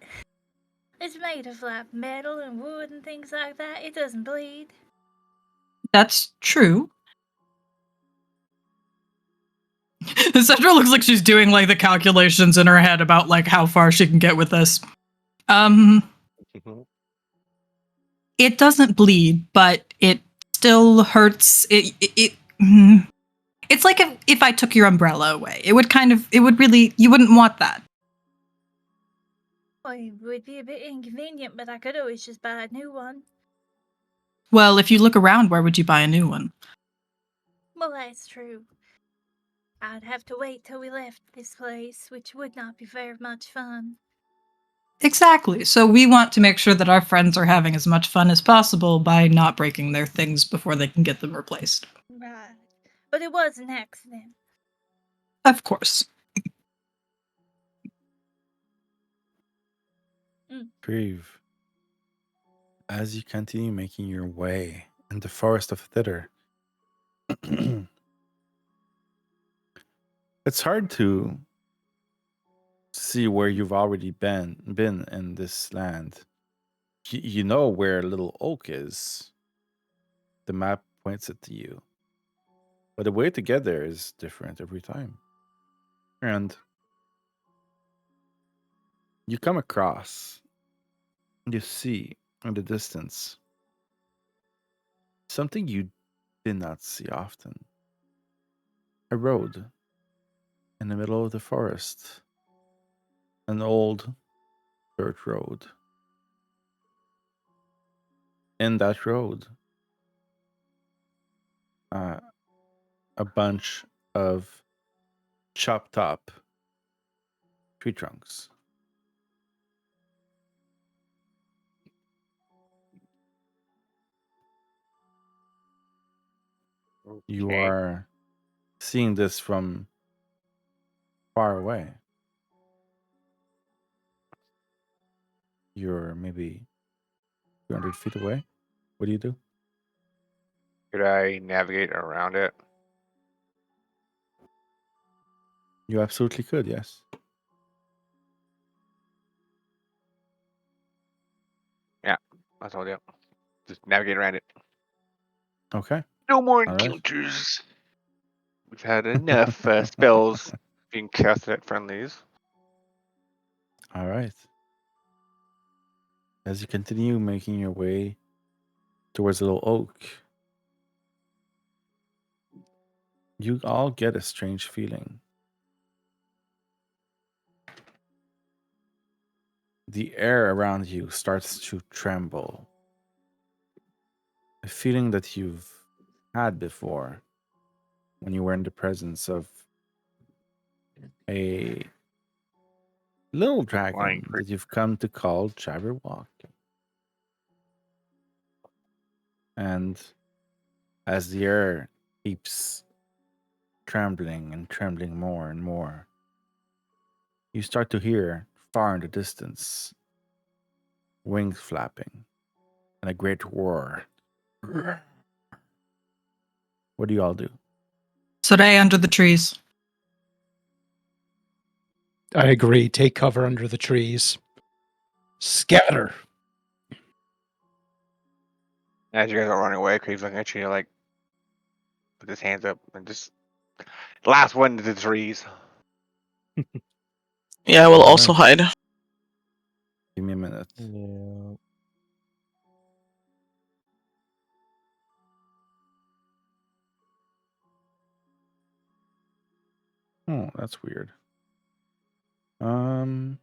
It's made of like metal and wood and things like that. It doesn't bleed. That's true. Sedra looks like she's doing like the calculations in her head about like how far she can get with this. It doesn't bleed, but it still hurts. It's like if I took your umbrella away. It would really, you wouldn't want that. Well, it would be a bit inconvenient, but I could always just buy a new one. Well, if you look around, where would you buy a new one? Well, that's true. I'd have to wait till we left this place, which would not be very much fun. Exactly. So we want to make sure that our friends are having as much fun as possible by not breaking their things before they can get them replaced. Right. But it was an accident. Of course. Kriv, as you continue making your way in the forest of Thither, it's hard to see where you've already been in this land. You know where Little Oak is. The map points it to you. But the way to get there is different every time. And you come across, you see in the distance something you did not see often. A road in the middle of the forest. An old dirt road. In that road, a bunch of chopped up tree trunks. You Okay. are seeing this from far away. You're maybe 200 feet away. What do you do? Could I navigate around it? You absolutely could, yes. Yeah, I told you. Just navigate around it. Okay. No more All right. encounters. We've had enough spells being casted at friendlies. All right. As you continue making your way towards Little Oak, you all get a strange feeling. The air around you starts to tremble. A feeling that you've had before when you were in the presence of a little Flying dragon creature. that you've come to call Jabberwock. And as the air keeps trembling and trembling more and more, you start to hear far in the distance wings flapping and a great roar. What do you all do? Cesaré under the trees. I agree. Take cover under the trees. Scatter. As you guys are running away, Kriev's looking at you, like, put his hands up and just last one to the trees. Yeah, I will All also right. hide. Give me a minute. Yeah. Oh, that's weird. Why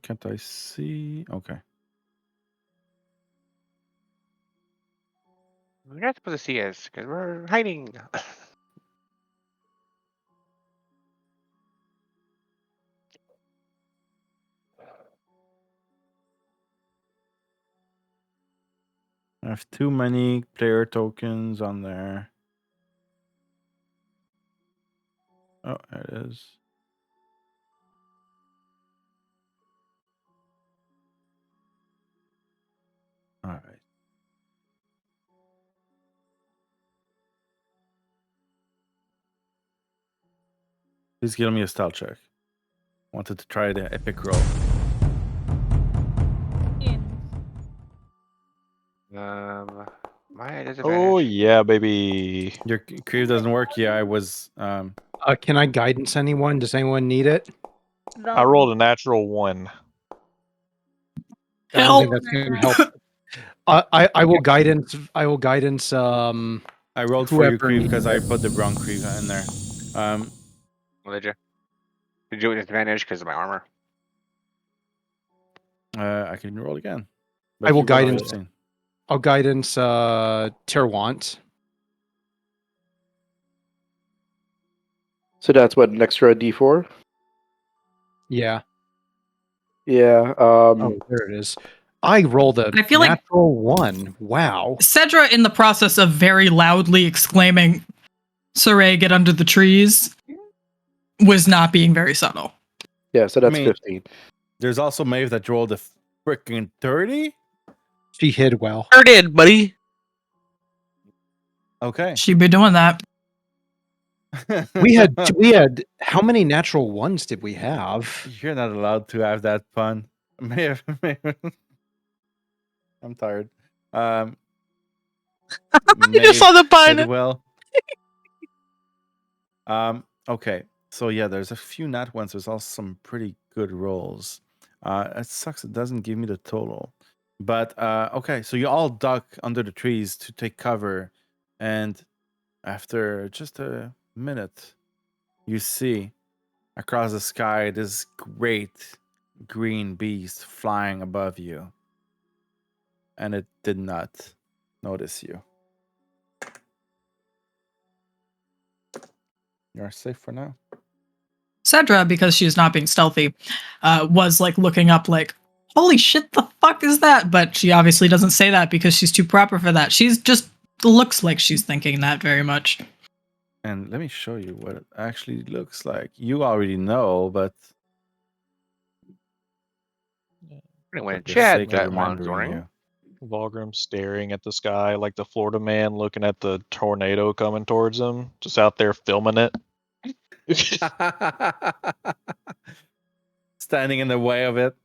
can't I see? Okay. We're not supposed to see us because we're hiding. I have too many player tokens on there. Oh, there it is. All right. Please give me a stealth check. Wanted to try the epic roll. My disadvantage. Oh yeah, baby. Your Kriv doesn't work. Yeah, I was. Can I guidance anyone? Does anyone need it? I rolled a natural 1. I don't Help! think that's going to help. I will guidance. I will guidance. I rolled for you, Whoever Kriv, needs because I it. put the wrong Kriv in there. What did you? Did you do it with disadvantage because of my armor? I can roll again. I will you got guidance. 15. I'll guidance Terwant. So that's what, an extra D4? Yeah. Yeah. Oh, there it is. I rolled a I feel like- natural 1. Wow. Cedra, in the process of very loudly exclaiming, Cesaré, get under the trees, was not being very subtle. Yeah, so that's mean- 15. There's also Maeve that rolled a freaking 30. She hid well. Sure did, buddy. Okay. She'd be doing that. We had how many natural 1s did we have? You're not allowed to have that fun. Maeve. I'm tired. You just saw the pun. did well. Okay. So yeah, there's a few nat ones. There's also some pretty good rolls. It sucks. It doesn't give me the total. But okay, so you all duck under the trees to take cover, and after just a minute, you see across the sky this great green beast flying above you, and it did not notice you. You're safe for now. Sedra, because she's not being stealthy, was like looking up like, holy shit, the fuck is that? But she obviously doesn't say that because she's too proper for that. She's just looks like she's thinking that very much. And let me show you what it actually looks like. You already know, but Anyway, for the Chad, sake of that remembering wandering. you. Valgrim staring at the sky like the Florida man looking at the tornado coming towards him, just out there filming it. Standing in the way of it.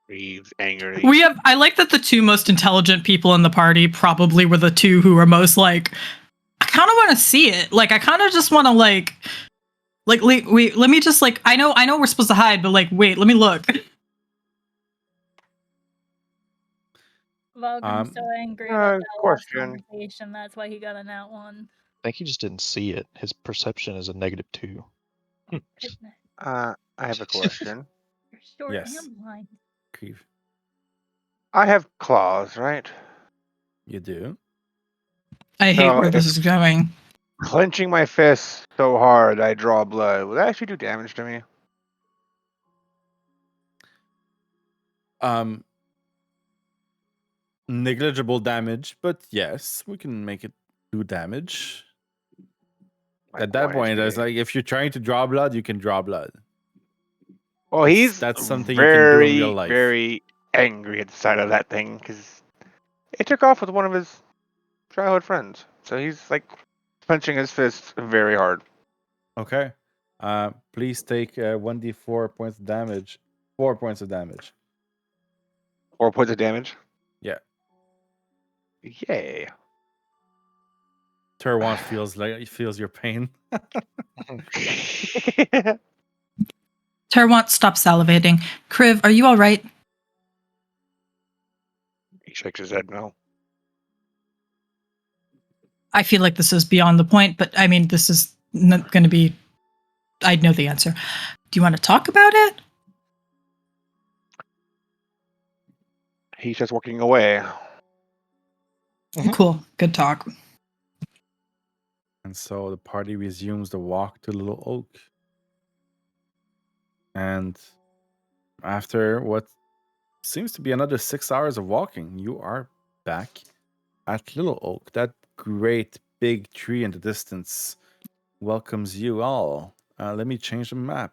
Breathes angrily. I like that the two most intelligent people in the party probably were the two who were most like, I kind of want to see it. Like, I kind of just want to like, wait, let me just like, I know we're supposed to hide, but like, wait, let me look. Valgrim's so angry about that last question. conversation. That's why he got a nat 1. I think he just didn't see it. His perception is a -2. Goodness, I have a question. you're short Yes. and blind. Kriv, I have claws, right? you do. I hate No, where this is going. Clenching my fist so hard I draw blood. Will that actually do damage to me? Negligible damage, but yes, we can make it do damage. Like At that 1 point, it's HP. like if you're trying to draw blood, you can draw blood. Well, That's something very, you can do in real life. very angry at the sight of that thing because it took off with one of his childhood friends. So he's like clenching his fist very hard. Okay. Please take 1d4 points of damage. 4 points of damage. 4 points of damage. Yeah. Yay. Terwant feels your pain. Terwant, stop salivating. Kriv, are you all right? He shakes his head no. I feel like this is beyond the point, but I mean, this is not going to be. I know the answer. Do you want to talk about it? He's just walking away. Cool. Good talk. And so the party resumes the walk to Little Oak. And after what seems to be another 6 hours of walking, you are back at Little Oak, that great big tree in the distance welcomes you all. Let me change the map.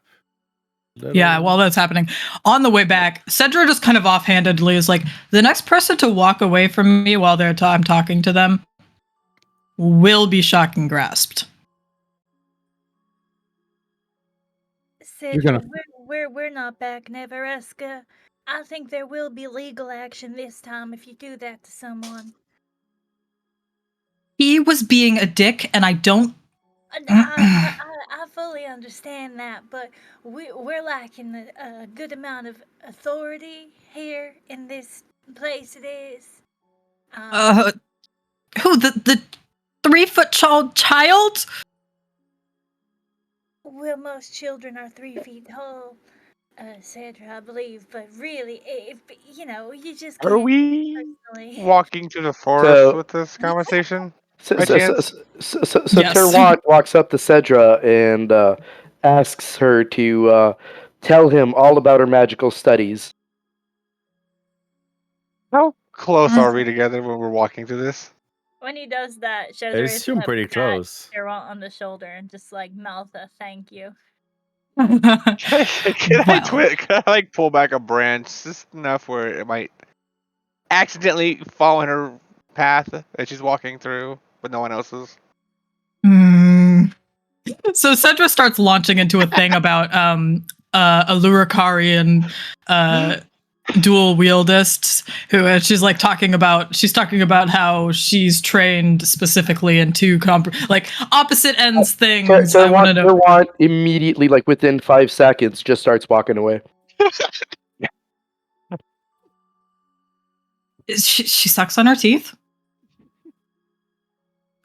Yeah, while that's happening, on the way back, Sedra just kind of offhandedly is like, the next person to walk away from me while I'm talking to them will be shocked and grasped. You're gonna- We're not back, Nevereska. I think there will be legal action this time if you do that to someone. He was being a dick, and I don't. I fully understand that, but we're lacking a good amount of authority here in this place. It is. Who the 3-foot tall child? Well, most children are 3 feet tall, Sedra, I believe. But really, if you know, you just can't. Are we personally. walking to the forest with this conversation? So By chance? Yes. Terwant walks up to Sedra and asks her to tell him all about her magical studies. How close are we together when we're walking through this? When he does that, I Cesaré is assume gonna pretty pat close. Terwant on the shoulder and just like mouth a thank you. Can Well. I like pull back a branch just enough where it might accidentally fall in her path that she's walking through, but no one else's? So Sedra starts launching into a thing about Alurikari and dual wieldists who she's like talking about how she's trained specifically in two opposite ends things. Terwant immediately, like within 5 seconds, just starts walking away. She sucks on her teeth.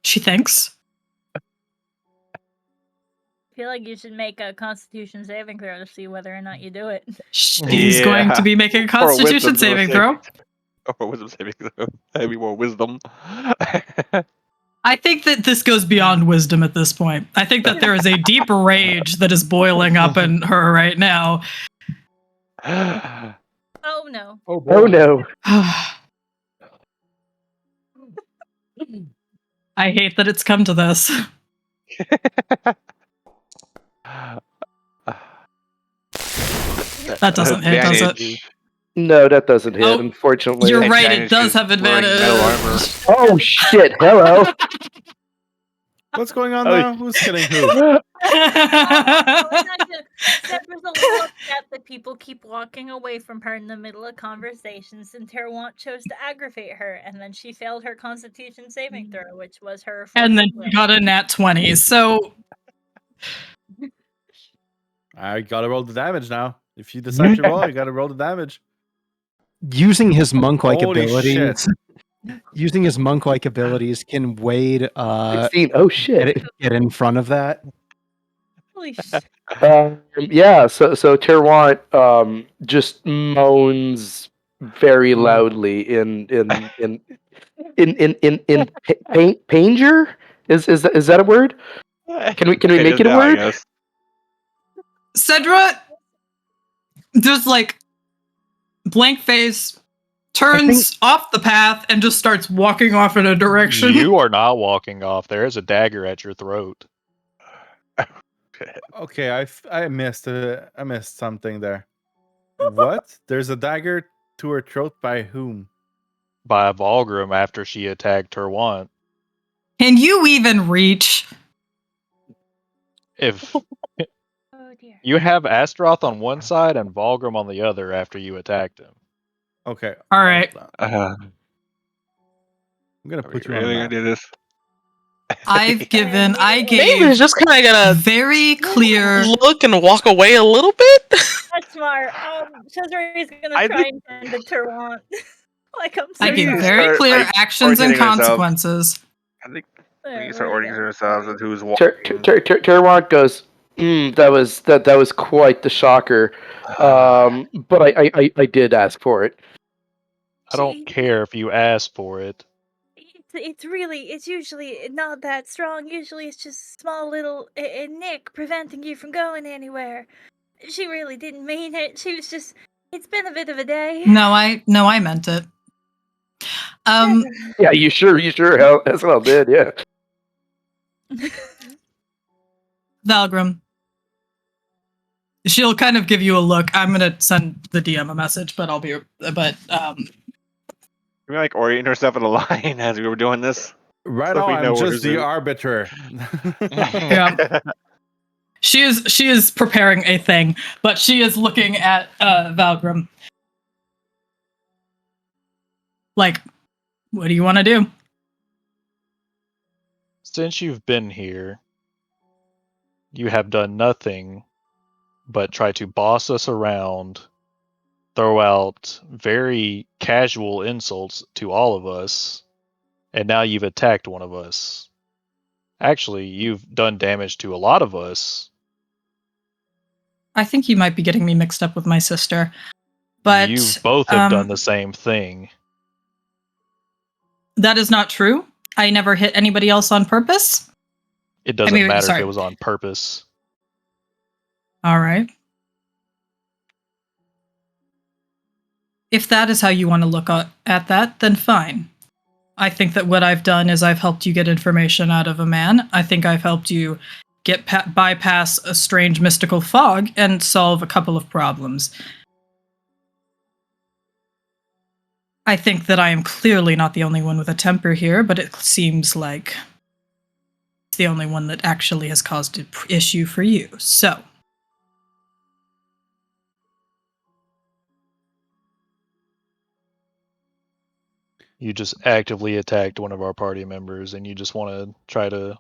She thinks. I feel like you should make a Constitution saving throw to see whether or not you do it. She's going to be making a Constitution saving throw. Or wisdom saving throw. That'd be more wisdom. I think that this goes beyond wisdom at this point. I think that there is a deep rage that is boiling up in her right now. Oh no. Oh no. I hate that it's come to this. That doesn't hit, does it? No, that doesn't hit, unfortunately. You're right, it does have advantage. Oh shit, hello. What's going on now? Who's killing who? Sedra's a little upset that people keep walking away from her in the middle of conversations, and Terwant chose to aggravate her, and then she failed her Constitution saving throw, which was her. And then she got a nat 20, so... I gotta roll the damage now. If you decide to roll, you gotta roll the damage. Using his monk-like Holy abilities, can Wayde 16. Oh shit. get in front of that? Holy shit. Yeah, so Terwant just moans very loudly in panger? Is that a word? Can we make it a word? Sedra just like blank face, turns off the path and just starts walking off in a direction. You are not walking off. There is a dagger at your throat. Okay, I missed something there. What? There's a dagger to her throat by whom? By Valgrim after she attacked Terwant. Can you even reach? If you have Astaroth on one side and Valgrim on the other after you attacked him. Okay. All right. I'm gonna put you on. Really gonna do this? I gave Maeve is just kind of gonna very clear look and walk away a little bit. That's smart. Cesaré is gonna try and send the Terwant. Like I gave very clear actions and consequences. I think we can start organizing ourselves with who's walking. Terwant goes, that was quite the shocker. But I did ask for it. I don't care if you ask for it. It's usually not that strong. Usually it's just small little nick preventing you from going anywhere. She really didn't mean it. She was just, it's been a bit of a day. No, I meant it. Yeah, you sure as well did, yeah. Valgrim. She'll kind of give you a look. I'm gonna send the DM a message, but Can we like orient herself in a line as we were doing this? Right So now, we know I'm where just to the zoom. arbiter. Yeah. she is preparing a thing, but she is looking at Valgrim. Like, what do you want to do? Since you've been here, you have done nothing but try to boss us around, throw out very casual insults to all of us, and now you've attacked one of us. Actually, you've done damage to a lot of us. I think you might be getting me mixed up with my sister. But you both have done the same thing. That is not true. I never hit anybody else on purpose. It doesn't matter if it was on purpose. All right. If that is how you want to look at that, then fine. I think that what I've done is I've helped you get information out of a man. I think I've helped you get bypass a strange mystical fog and solve a couple of problems. I think that I am clearly not the only one with a temper here, but it seems like it's the only one that actually has caused an issue for you. So, You just actively attacked one of our party members and you just want to try to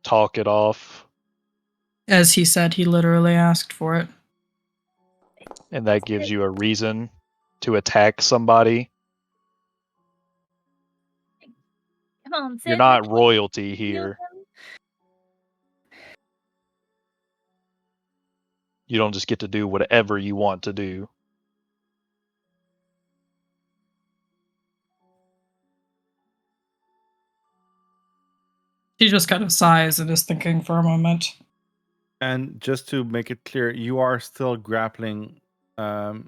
talk it off. as he said, he literally asked for it. And that gives you a reason to attack somebody. Come on, You're Sedra, not can royalty you heal here. him? You don't just get to do whatever you want to do. She just kind of sighs and is thinking for a moment. And just to make it clear, you are still grappling Sedra,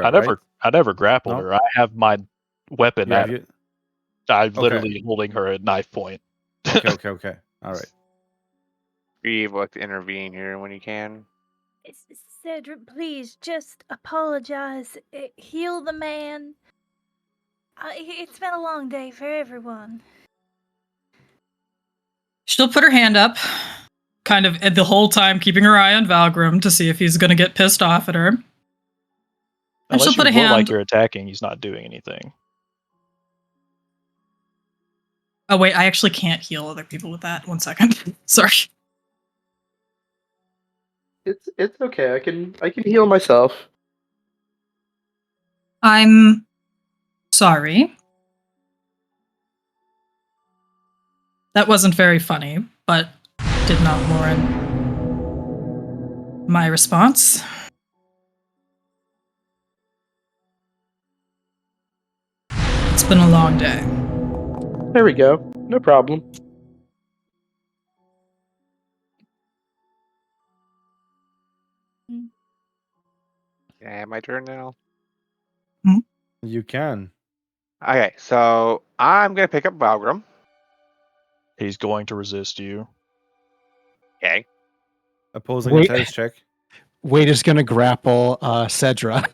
right? I never grappled No? her. I have my weapon Yeah, at her. I'm literally holding her at knife point. Okay. All right. Kriv will like to intervene here when he can. Sedra, please just apologize. Heal the man. It's been a long day for everyone. She'll put her hand up, kind of the whole time keeping her eye on Valgrim to see if he's going to get pissed off at her. And Unless she'll put you a look hand. like you're attacking, he's not doing anything. Oh wait, I actually can't heal other people with that. 1 second. Sorry. It's okay. I can heal myself. I'm sorry. That wasn't very funny, but did not warrant my response. It's been a long day. There we go. No problem. Yeah, my turn now. You can. Okay, so I'm gonna pick up Valgrim. He's going to resist you. Okay. Opposing Wait. athletics check. Wayde is going to grapple Sedra.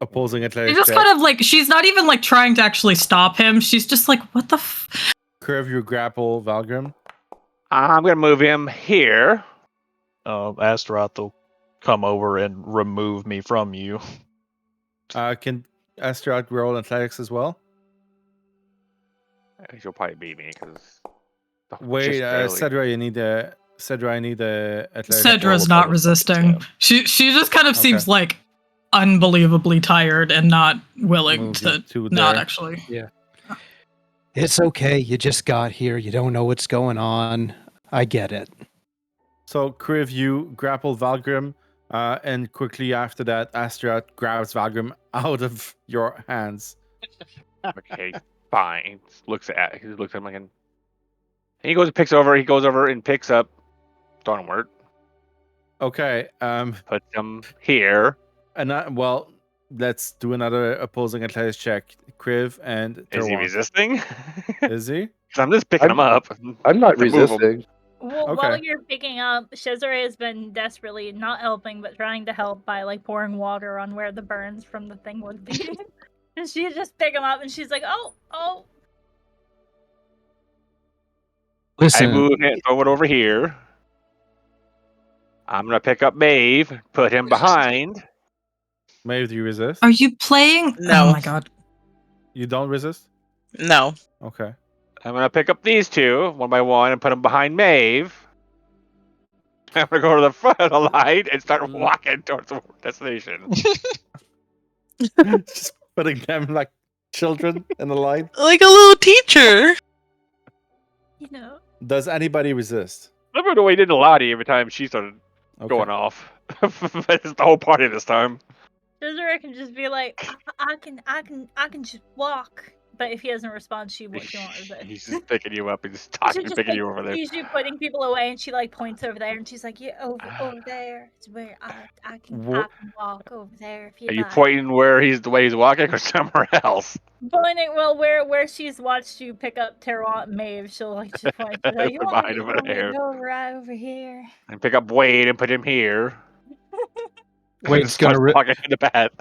Opposing She's athletics just check. kind of like, she's not even like trying to actually stop him. She's just like, what the Kriv, you grapple Valgrim. I'm gonna move him here. Astaroth will come over and remove me from you. Can Astaroth roll athletics as well? He'll probably beat me because. Wait, Sedra, I need a athletics. Cedra's roll not above resisting. him. She just kind of Okay. seems like unbelievably tired and not willing Move to you not there. actually. It's okay. You just got here. You don't know what's going on. I get it. So, Kriv, you grapple Valgrim, and quickly after that, Astaroth grabs Valgrim out of your hands. Okay, fine. He looks at him like, and he goes and picks over. He goes over and picks up Stormwort. Okay. Puts him here. And well, let's do another opposing athletics check. Kriv and Is he Terwant. resisting? Is he? I'm just picking him up. I'm not to move 'em. resisting. Well, Okay. while you're picking up, Cesaré has been desperately not helping, but trying to help by like pouring water on where the burns from the thing would be. And she just pick him up, and she's like, "Oh, oh." I Listen, move it, throw it over here. I'm gonna pick up Maeve, put him behind. Maeve, do you resist? Are you playing? No. Oh my god. You don't resist? No. Okay. I'm gonna pick up these two one by one and put them behind Maeve. I'm gonna go to the front of the line and start walking towards the destination. Just putting them like children in the line. Like a little teacher. You know. Does anybody resist? Remember the way he did to Lottie every time she started Okay. going off. But it's the whole party this time. Cesaré can just be like, I can just walk. But if he doesn't respond, she won't resist. He's just picking you up and just She's talking, just picking like, you over there. usually putting people away, and she like points over there, and she's like, "Yeah, over there is where I can walk over there if you Are you like." pointing where the way he's walking or somewhere else? Pointing where she's watched you pick up Terwant and Maeve, she'll like just point. She's like, "You want me, Behind over you want me there. to go right over here?" And pick up Wayde and put him here. Wade's Starts gonna walking in the back.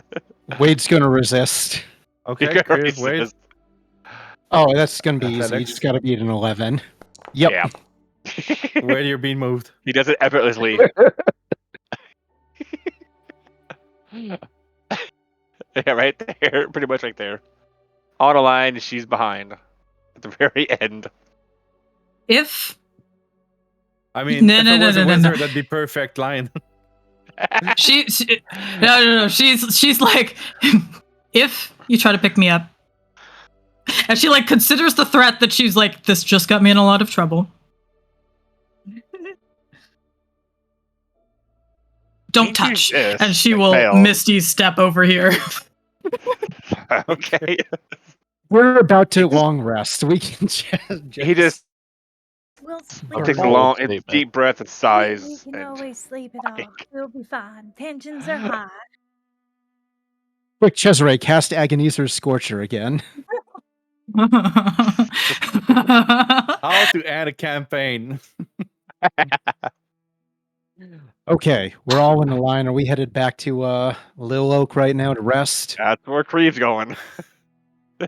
Wade's gonna resist. Okay, You're gonna Kriv, wait. resist. Oh, that's gonna be easy. You Athletics. just gotta beat an 11. Yep. Yeah. Where you're being moved. He does it effortlessly. Yeah, right there. Pretty much right there. On a line, she's behind. At the very end. If I mean, No, if no, it no, was a no, no, wizard, no. that'd be perfect line. she no, she's like, if you try to pick me up, and she like considers the threat that she's like, this just got me in a lot of trouble. Don't touch, Yes, and she it will fails. Misty step over here. Okay. We're about to long rest. We can just He just We'll sleep. Or takes a bold long, statement. deep breath and We sighs. can And always sleep it off. We'll be fine. Tensions are high. quick, Cesaré, cast Agonizer's Scorcher again. How to add a campaign. Okay, we're all in the line. Are we headed back to Lil Oak right now to rest? that's where Kriv's going.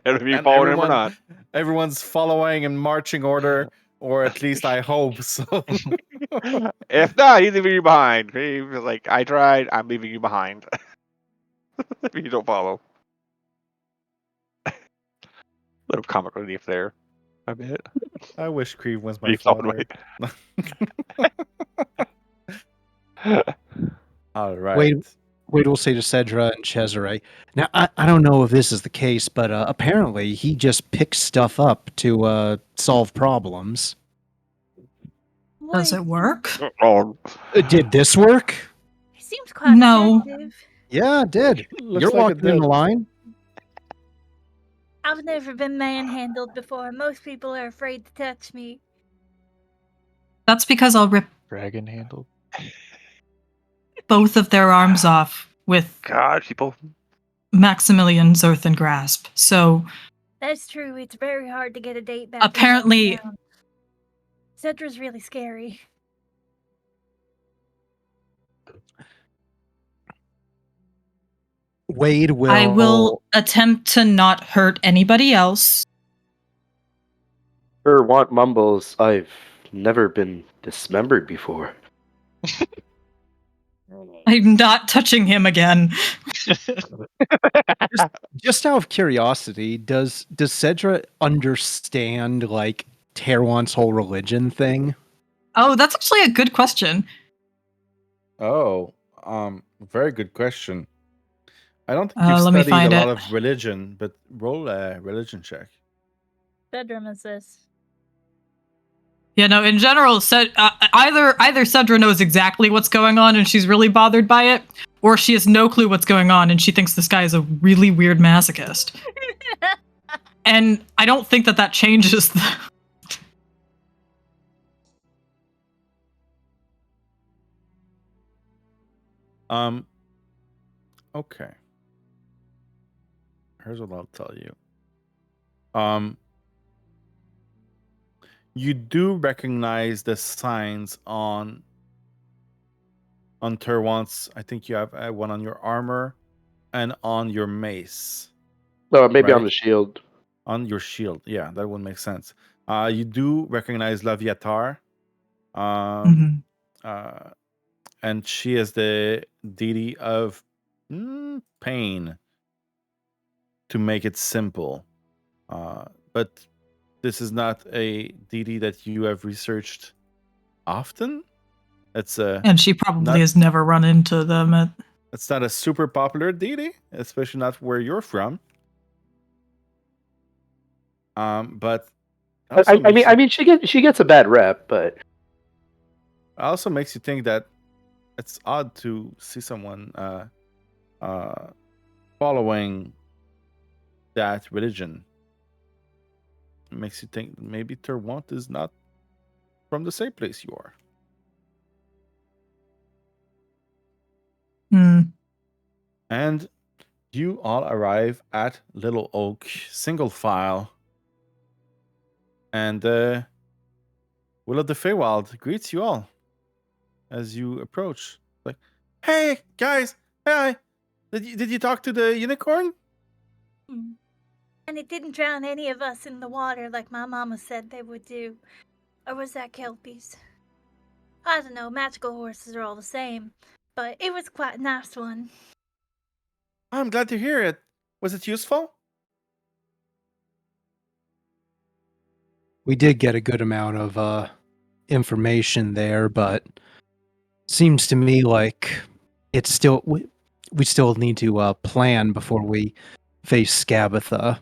Whether you And following him or not. everyone's following in marching order, or at least I hope so. If not, he's leaving you behind. He's like, I tried, I'm leaving you behind. If you don't follow. Little comic relief there. I bet. I wish Kriv was my You followed father. me. All right. Wade will say to Sedra and Cesaré. Now, I don't know if this is the case, but apparently he just picks stuff up to solve problems. Does it work? Oh, Did this work? He seems quite No. effective. Yeah, it did. Looks You're like it walking in did. the line. I've never been manhandled before. Most people are afraid to touch me. That's because I'll rip Dragon handled. both of their arms off with God, people. Maximilian's earthen grasp. So That's true. It's very hard to get a date back. in apparently, this town. Cedra's really scary. Wade will. I will attempt to not hurt anybody else. Terwant mumbles, I've never been dismembered before. I'm not touching him again. Just out of curiosity, does Sedra understand like Terwant's whole religion thing? Oh, that's actually a good question. Oh, very good question. I don't think you've Let me studied find a lot it. of religion, but roll a religion check. Bedroom assist. Yeah, no, in general, either Sedra knows exactly what's going on and she's really bothered by it, or she has no clue what's going on and she thinks this guy is a really weird masochist. And I don't think that changes the... Okay. here's what I'll tell you. You do recognize the signs on Terwant's. I think you have one on your armor and on your mace. No, maybe on Right. the shield. On your shield. Yeah, that would make sense. You do recognize Laviatar. Mhm. And she is the deity of pain, to make it simple. But this is not a deity that you have researched often. It's And she probably not- has never run into them at. it's not a super popular deity, especially not where you're from. But also I makes mean, she gets a bad rep, but also makes you think that it's odd to see someone following that religion. It makes you think maybe Terwant is not from the same place you are. Hmm. And you all arrive at Little Oak, single file. And Will of the Feywild greets you all as you approach. Like, hey guys, hi. Did you talk to the unicorn? And it didn't drown any of us in the water like my mama said they would do. Or was that Kelpies? I don't know, magical horses are all the same. But it was quite a nice one. I'm glad to hear it. Was it useful? We did get a good amount of information there, but seems to me like it's still we still need to plan before we face Scabatha.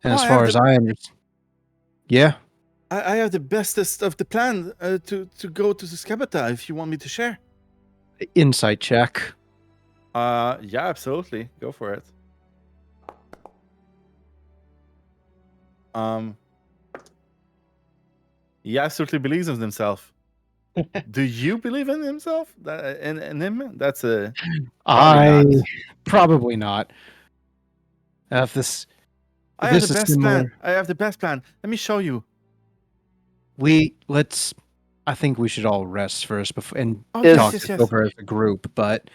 And Oh, as I far have as the- I understand, yeah, I have the bestest of the plan to go to the Scabatha if you want me to share. insight check. Yeah, absolutely. Go for it. He absolutely believes in himself. Do you believe in himself? In him? That's a I not. probably not. If this I this have the is best similar, plan. I have the best plan. Let me show you. I think we should all rest first before and Oh, Is- talk yes, this yes. over as a group. But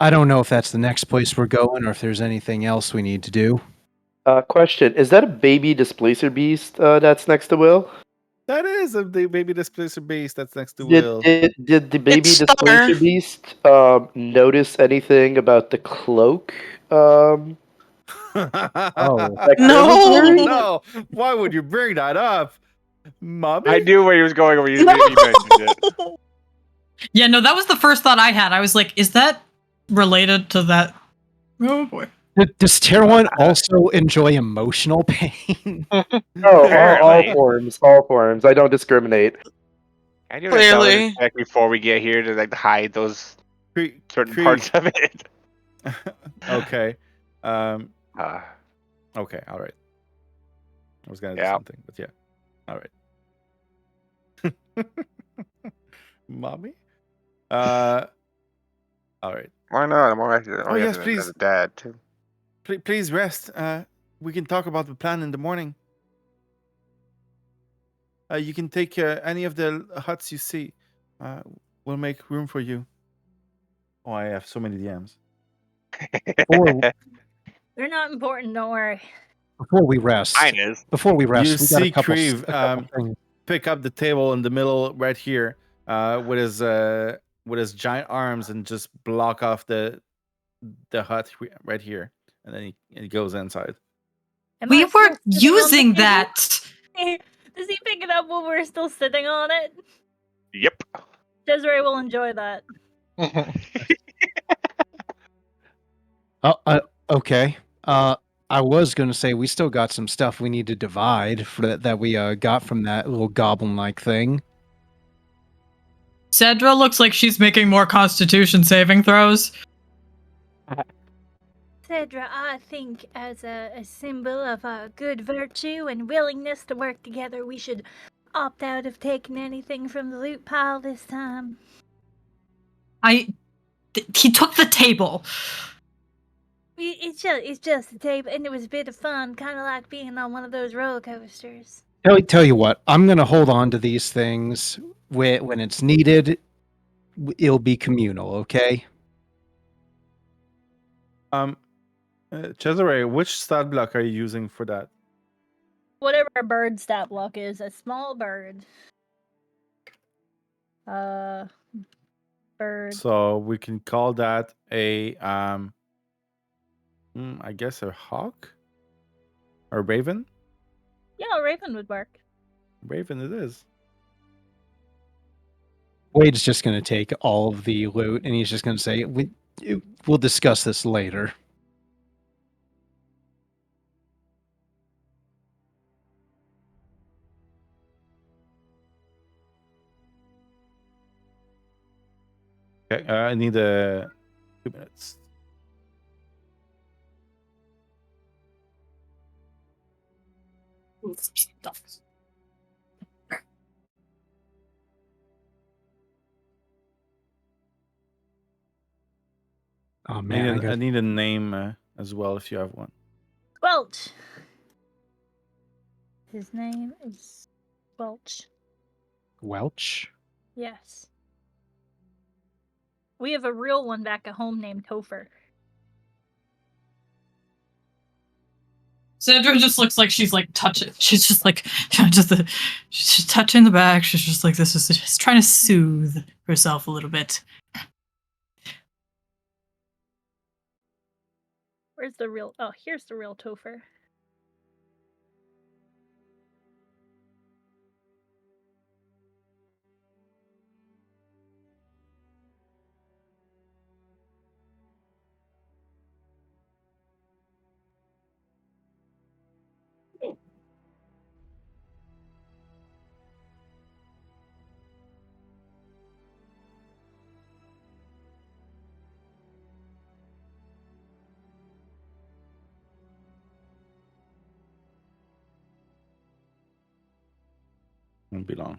I don't know if that's the next place we're going or if there's anything else we need to do. question: is that a baby displacer beast that's next to Will? That is the baby displacer beast that's next to Will. Did the baby It's displacer Star. beast notice anything about the cloak? Oh. That No! Kriv was wearing? No, why would you bring that up, Mobby? I knew where he was going when you mentioned it. Yeah, no, that was the first thought I had. I was like, is that related to that? Oh boy. Does Terwant also enjoy emotional pain? Oh, all Apparently. forms, all forms. I don't discriminate. I knew that Clearly. was back before we get here to like hide those certain Kriv. parts of it. Okay. Uh, Okay. All right. I was gonna do Yeah. something, but yeah. All right. Mommy. All right. why not? I'm alright. Oh, yes, please. As a dad too. Please rest. We can talk about the plan in the morning. You can take any of the huts you see. We'll make room for you. Oh, I have so many DMs. They're not important, don't worry. Before we rest, Mine is. we got You a see couple, Kriv, a couple things. pick up the table in the middle right here with his giant arms and just block off the hut right here, and then he goes inside. Am We I still were sitting on the using table? that. Does he pick it up while we're still sitting on it? Yep. Cesaré will enjoy that. Okay. I was going to say we still got some stuff we need to divide for that we got from that little goblin-like thing. Sedra looks like she's making more Constitution saving throws. Sedra, I think as a symbol of good virtue and willingness to work together, we should opt out of taking anything from the loot pile this time. He took the table. It's just a tape, and it was a bit of fun, kind of like being on one of those roller coasters. Tell you what, I'm gonna hold on to these things when it's needed. It'll be communal, okay? Cesaré, which stat block are you using for that? Whatever a bird stat block is, a small bird. Bird. So we can call that a I guess a hawk or raven. Yeah, a raven would work. Raven it is. Wade's just gonna take all of the loot, and he's just gonna say, "We'll discuss this later." Okay, I need 2 minutes. Oh I man, need, I need a name as well if you have one. Squelch. His name is Squelch. Welch. Yes. We have a real one back at home named Topher. Sedra just looks like she's like touching. She's just like she's just touching the back. She's just like this is just trying to soothe herself a little bit. Where's the real? Oh, here's the real Topher. Won't be long.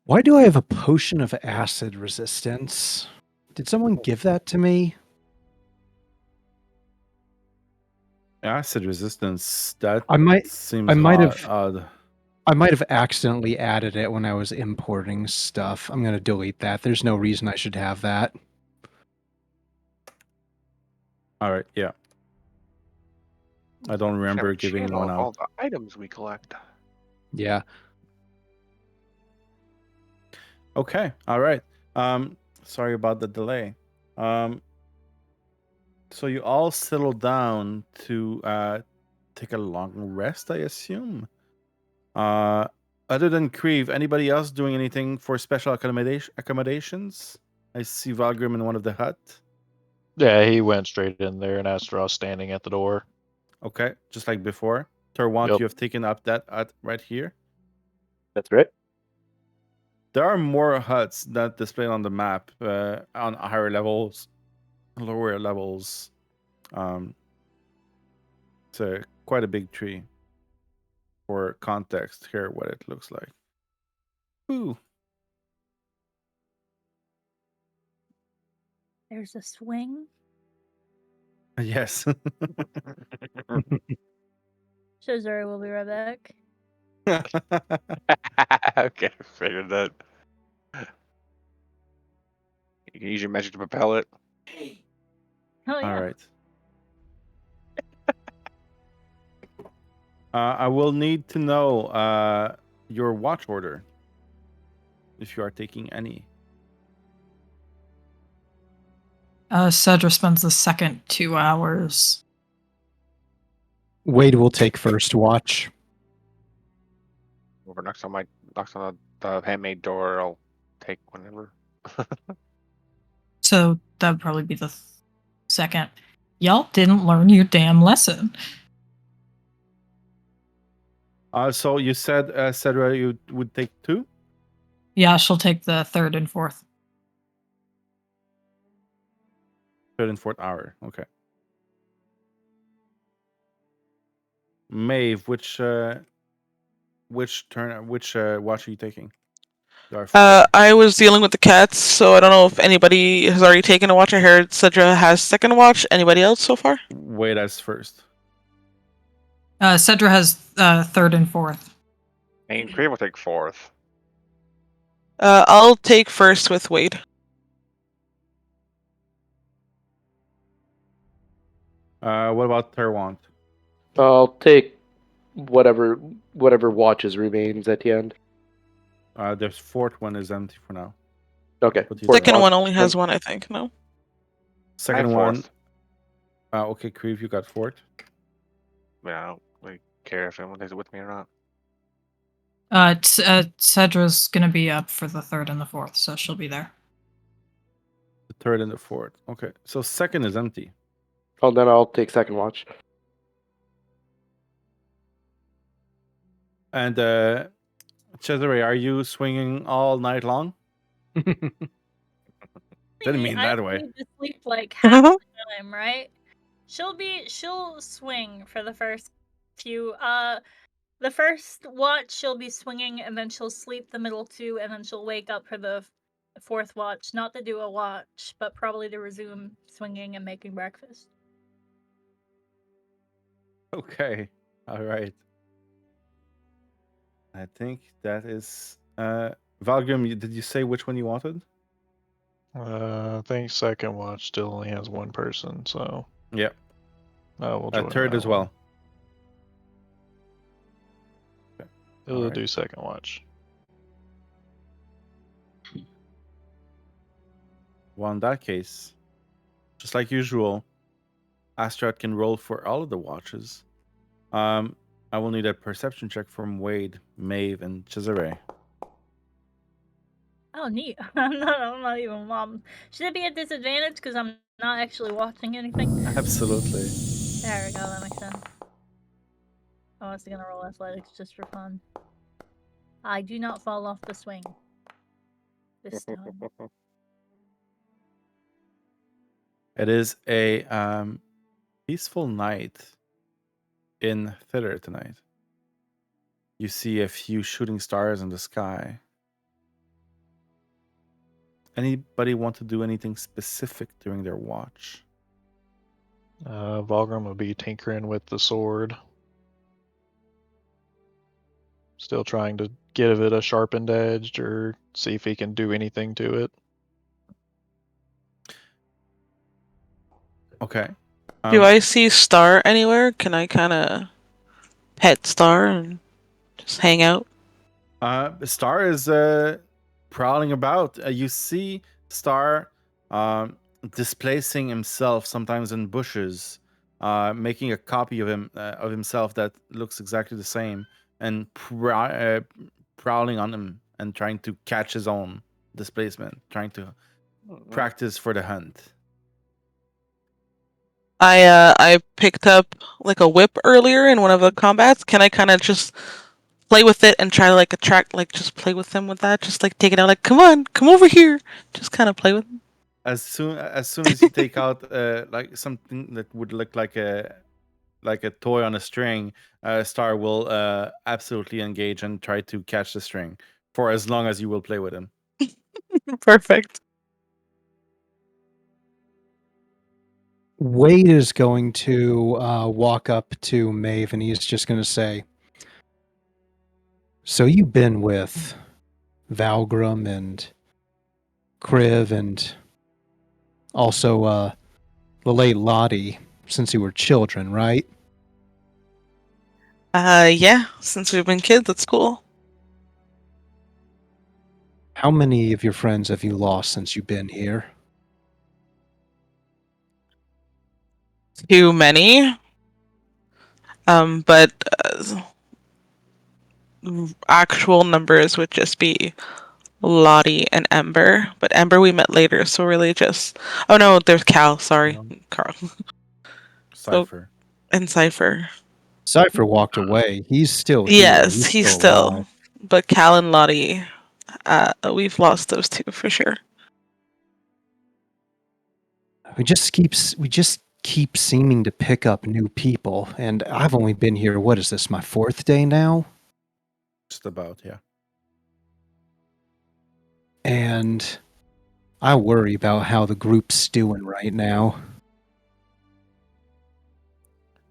Why do I have a potion of acid resistance? Did someone give that to me? Acid resistance. That I might seems I might have odd. I might have accidentally added it when I was importing stuff. I'm gonna delete that. There's no reason I should have that. All right, yeah. I don't remember Have a giving channel one of all out. the items we collect. Yeah. Okay, all right. Sorry about the delay. So you all settle down to take a long rest, I assume. Other than Kriv, anybody else doing anything for special accommodations? I see Valgrim in one of the hut. Yeah, he went straight in there, and Astra standing at the door. Okay, just like before. Terwant, Yep. you have taken up that hut right here. That's right. There are more huts that displayed on the map on higher levels, lower levels. It's quite a big tree. For context, here what it looks like. Ooh. There's a swing. Yes. Cesaré will be right back. Okay, figured that. You can use your magic to propel it. Oh yeah. All right. I will need to know your watch order if you are taking any. Cedra spends the second 2 hours. Wade will take first watch. Whoever knocks on the handmade door, I'll take whenever. So that would probably be the second. Y'all didn't learn your damn lesson. So you said, Sedra, you would take 2? Yeah, she'll take the third and fourth. 3rd and 4th hour. Okay. Maeve, which watch are you taking? There are 4. I was dealing with the cats, so I don't know if anybody has already taken a watch. I heard Sedra has second watch. Anybody else so far? Wait as first. Sedra has third and fourth. And Kriv will take 4th. I'll take first with Wayde. What about Terwant? I'll take whatever watches remains at the end. The 4th one is empty for now. Okay. What do you Fourth think? Second watch. one only has one, I think. No. Second And one. 4th. Okay, Kriv, you got 4th. Yeah, I don't really care if anyone takes it with me or not. Cedra's gonna be up for the third and the fourth, so she'll be there. The 3rd and the 4th. Okay, so second is empty. Oh, then I'll take second watch. And Cesaré, are you swinging all night long? Didn't mean that way. need to sleep like half the time, right? She'll swing for the first few. The first watch she'll be swinging, and then she'll sleep the middle 2, and then she'll wake up for the fourth watch. Not to do a watch, but probably to resume swinging and making breakfast. Okay, all right. I think that is Valgrim. Did you say which one you wanted? I think second watch still only has one person, so Yep. we'll join 3rd that as one. well. Okay. We'll Alright. do second watch. Well, in that case, just like usual, Astrid can roll for all of the watches. I will need a perception check from Wayde, Maeve, and Cesaré. Oh, neat. I'm not even mom. Should it be a disadvantage because I'm not actually watching anything? Absolutely. There we go. That makes sense. I was gonna roll athletics just for fun. I do not fall off the swing. This time. It is a peaceful night in Sedra tonight. You see a few shooting stars in the sky. Anybody want to do anything specific during their watch? Valgrim will be tinkering with the sword. Still trying to give it a sharpened edge or see if he can do anything to it. Okay. Do I see Star anywhere? Can I kind of pet Star and just hang out? Star is prowling about. You see Star displacing himself sometimes in bushes, making a copy of himself that looks exactly the same, and prowling on him and trying to catch his own displacement, trying to practice for the hunt. I picked up like a whip earlier in one of the combats. Can I kind of just play with it and try to like attract, like just play with him with that? Just like take it out, like come on, come over here. Just kind of play with him. As soon as you take out like something that would look like a toy on a string, Star will absolutely engage and try to catch the string for as long as you will play with him. Perfect. Wayde is going to walk up to Maeve and he's just going to say, "So you've been with Valgrim and Kriv and also the late Lottie since you were children, right?" Yeah, since we've been kids, that's cool. How many of your friends have you lost since you've been here? Too many. But actual numbers would just be Lottie, and Ember. But Ember we met later, so really just... Oh no, there's Cal, sorry. Carl. Cypher. And Cypher. Cypher walked away. He's still here. Yes, he's still... alive. But Cal and Lottie, we've lost those two for sure. We just keep seeming to pick up new people, and I've only been here. What is this? My 4th day now, Just about, yeah. and I worry about how the group's doing right now.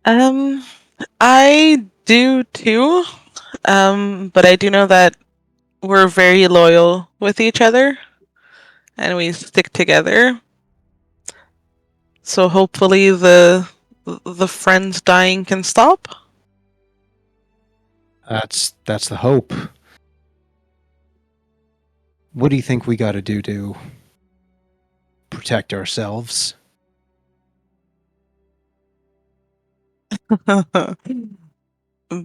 I do too. But I do know that we're very loyal with each other, and we stick together. So hopefully the friends dying can stop. That's the hope. What do you think we got to do to protect ourselves?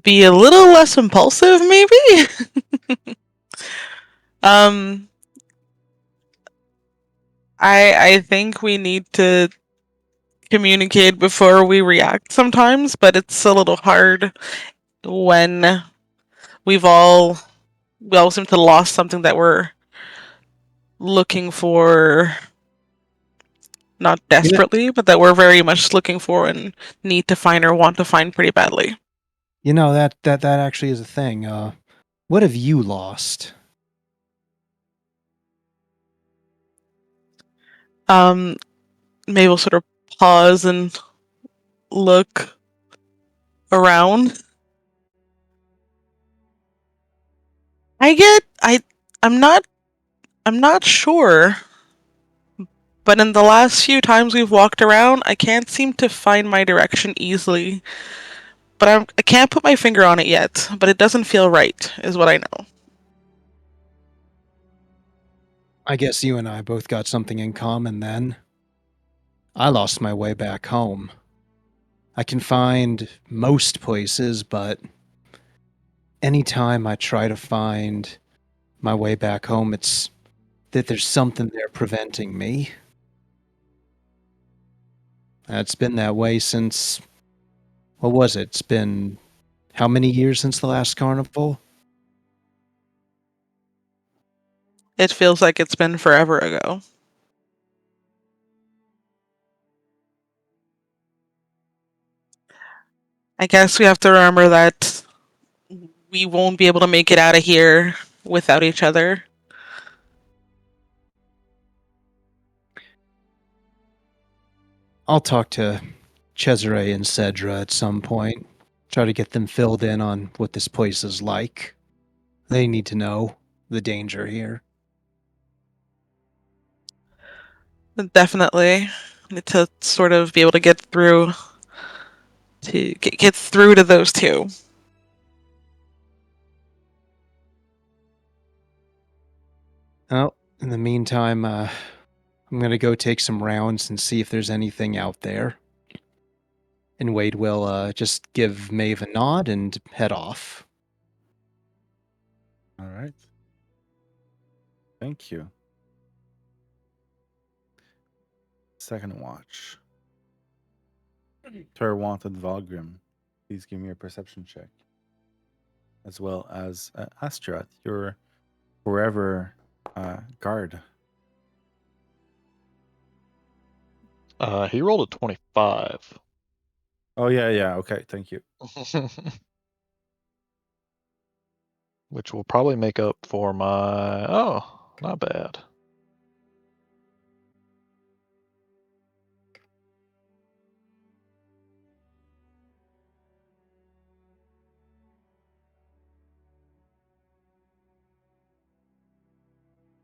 Be a little less impulsive, maybe. I think we need to communicate before we react sometimes, but it's a little hard when we all seem to lost something that we're looking for, not desperately, but that we're very much looking for and need to find or want to find pretty badly. You know, that actually is a thing. What have you lost? Maybe we'll sort of pause and look around. I'm not sure. But in the last few times we've walked around, I can't seem to find my direction easily. But I can't put my finger on it yet, but it doesn't feel right, is what I know. I guess you and I both got something in common then. I lost my way back home. I can find most places, but anytime I try to find my way back home, it's that there's something there preventing me. It's been that way since... What was it? It's been how many years since the last carnival? It feels like it's been forever ago. I guess we have to remember that we won't be able to make it out of here without each other. I'll talk to Cesaré and Sedra at some point. Try to get them filled in on what this place is like. They need to know the danger here. Definitely. Need to sort of be able to get through to get through to those two. Well, in the meantime, I'm gonna go take some rounds and see if there's anything out there. And Wayde will just give Maeve a nod and head off. All right. Thank you. Second watch. Terwant and Valgrim, please give me a perception check. As well as Astrat, your forever guard. He rolled a 25. Oh, yeah. Okay, thank you. Which will probably make up for my... Oh, not bad.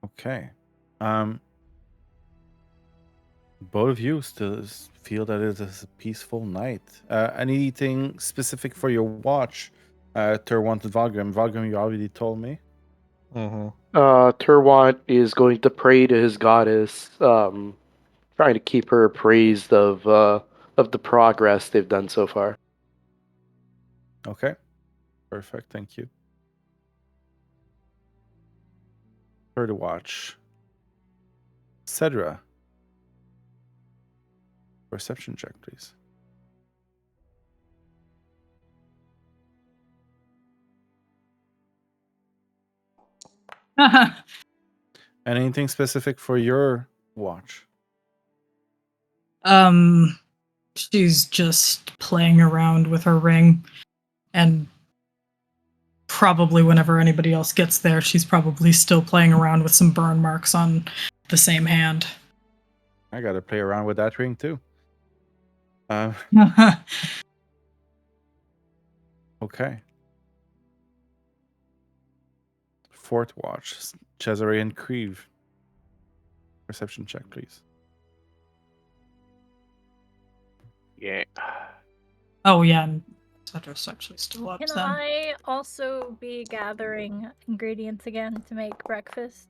Okay. Both of you still feel that it is a peaceful night. Anything specific for your watch, Terwant and Valgrim? Valgrim, you already told me. Mm-hmm. Terwant is going to pray to his goddess, trying to keep her appraised of the progress they've done so far. Okay. Perfect, thank you. Third watch. Sedra. Perception check, please. Anything specific for your watch? She's just playing around with her ring, and probably whenever anybody else gets there, she's probably still playing around with some burn marks on the same hand. I gotta play around with that ring too. Okay. Fourth watch. Cesaré and Kriv. Perception check, please. Yeah. Oh yeah, and Cedra's actually still up Can then. I also be gathering ingredients again to make breakfast?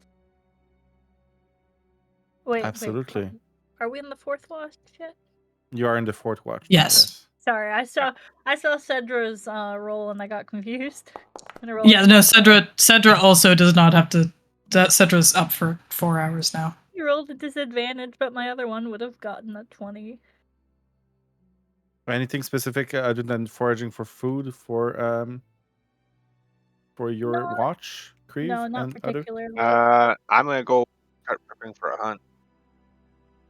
Wait, Absolutely. are we in the fourth watch yet? You are in the fourth watch. Yes. Sorry, I saw Cedra's roll and I got confused. Yeah, no, Sedra also does not have to. Cedra's up for 4 hours now. You rolled a disadvantage, but my other one would have gotten a 20. Anything specific other than foraging for food for your watch, Kriv? No, not and other? particularly. I'm gonna go start prepping for a hunt.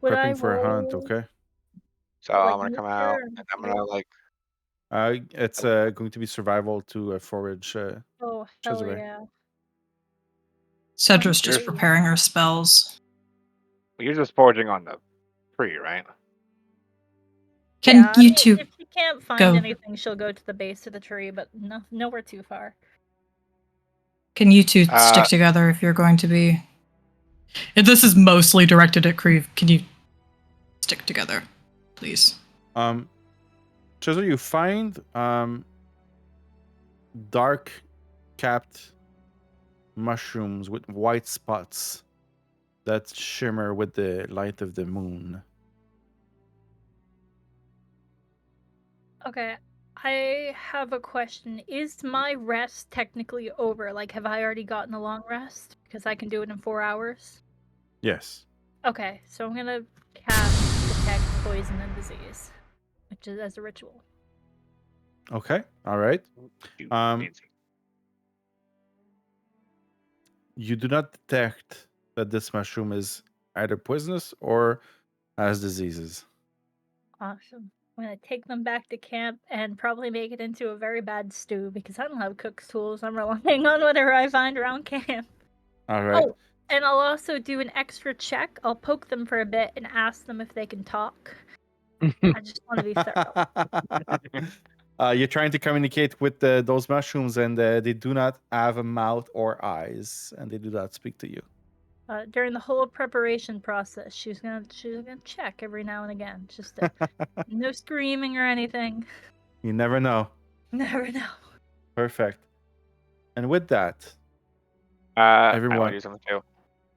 Would I Prepping for a hunt, roll, okay. So like, I'm gonna come nature out or and I'm gonna like. It's going to be survival to forage. Oh, hell Cesaré. yeah. Cedra's just Great. preparing her spells. You're just foraging on the tree, right? Can Yeah, I you mean, two if she can't find go? anything, she'll go to the base of the tree, but nowhere too far. Can you two Uh, stick together if you're going to be? If this is mostly directed at Kriv, can you stick together, please? Cesaré, you find dark capped mushrooms with white spots that shimmer with the light of the moon. Okay, I have a question. Is my rest technically over? Like, have I already gotten a long rest? Because I can do it in 4 hours. Yes. Okay, so I'm gonna cast Detect Poison and Disease, which is as a ritual. Okay. All right. you Um, fancy. You do not detect that this mushroom is either poisonous or has diseases. Awesome. I'm gonna take them back to camp and probably make it into a very bad stew because I don't have cook's tools. I'm relying on whatever I find around camp. All right. Oh, and I'll also do an extra check. I'll poke them for a bit and ask them if they can talk. I just want to be thorough. You're trying to communicate with those mushrooms, and they do not have a mouth or eyes, and they do not speak to you. During the whole preparation process, she's gonna check every now and again. Just no screaming or anything. You never know. Never know. Perfect. And with that, I everyone. want to do something too.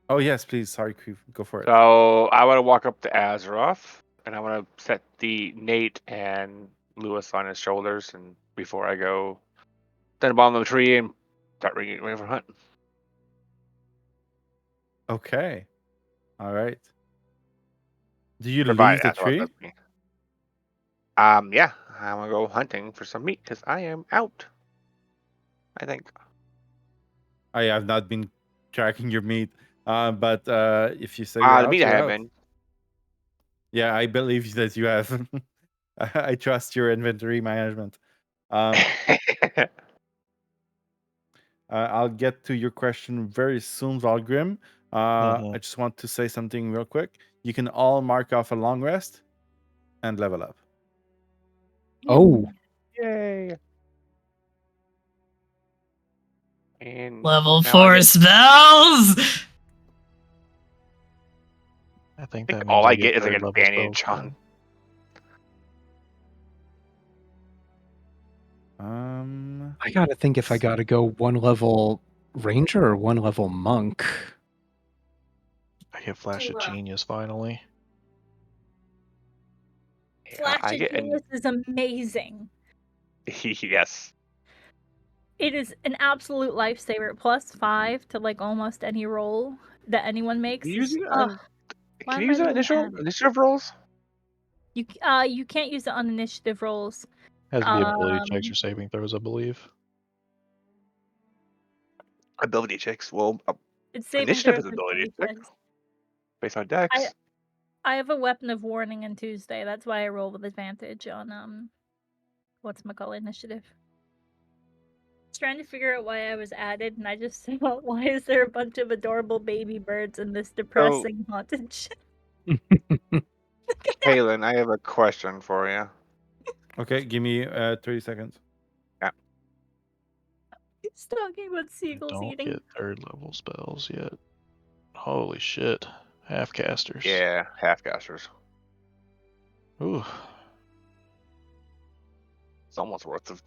Oh yes, please. Sorry, Kriv. Go for it. So I want to walk up to Azeroth, and I want to set the Nate and Lewis on his shoulders, and before I go, stand above the tree and start ready for hunt. Okay. All right. Do you Provide leave the Azeroth tree? lets me. Yeah, I'm gonna go hunting for some meat because I am out. I think. I have not been tracking your meat, but if you say you're The out, meat I you're have out. been. Yeah, I believe that you have. I trust your inventory management. I'll get to your question very soon, Valgrim. I just want to say something real quick. You can all mark off a long rest and level up. Oh, Yay! And Level now 4 spells. I think I that think means all I I get is like third level advantage spells on. I gotta think if I gotta go 1 level ranger or 1 level monk. I get Flash of Genius finally. Yeah, Flash I of get Genius is amazing. yes. It is an absolute lifesaver. +5 to like almost any roll that anyone makes. Can you use Is- it ugh, on, why can am you use I it doing that? initiative rolls? You can't use it on initiative rolls. Has to be ability checks Um, or saving throws, I believe. Ability checks. Well, It's saving initiative throws is and ability check checks. based on dex. I have a weapon of warning on Tuesday. That's why I roll with advantage on whatchamacallit initiative. I was trying to figure out why I was added, and I just thought, why is there a bunch of adorable baby birds in this depressing haunted ship? Halen, I have a question for you. Okay, give me 30 seconds. He's talking about I seagulls don't eating. get 3rd level spells yet. Holy shit. Half casters. Yeah, half casters. Ooh. Someone's worth of.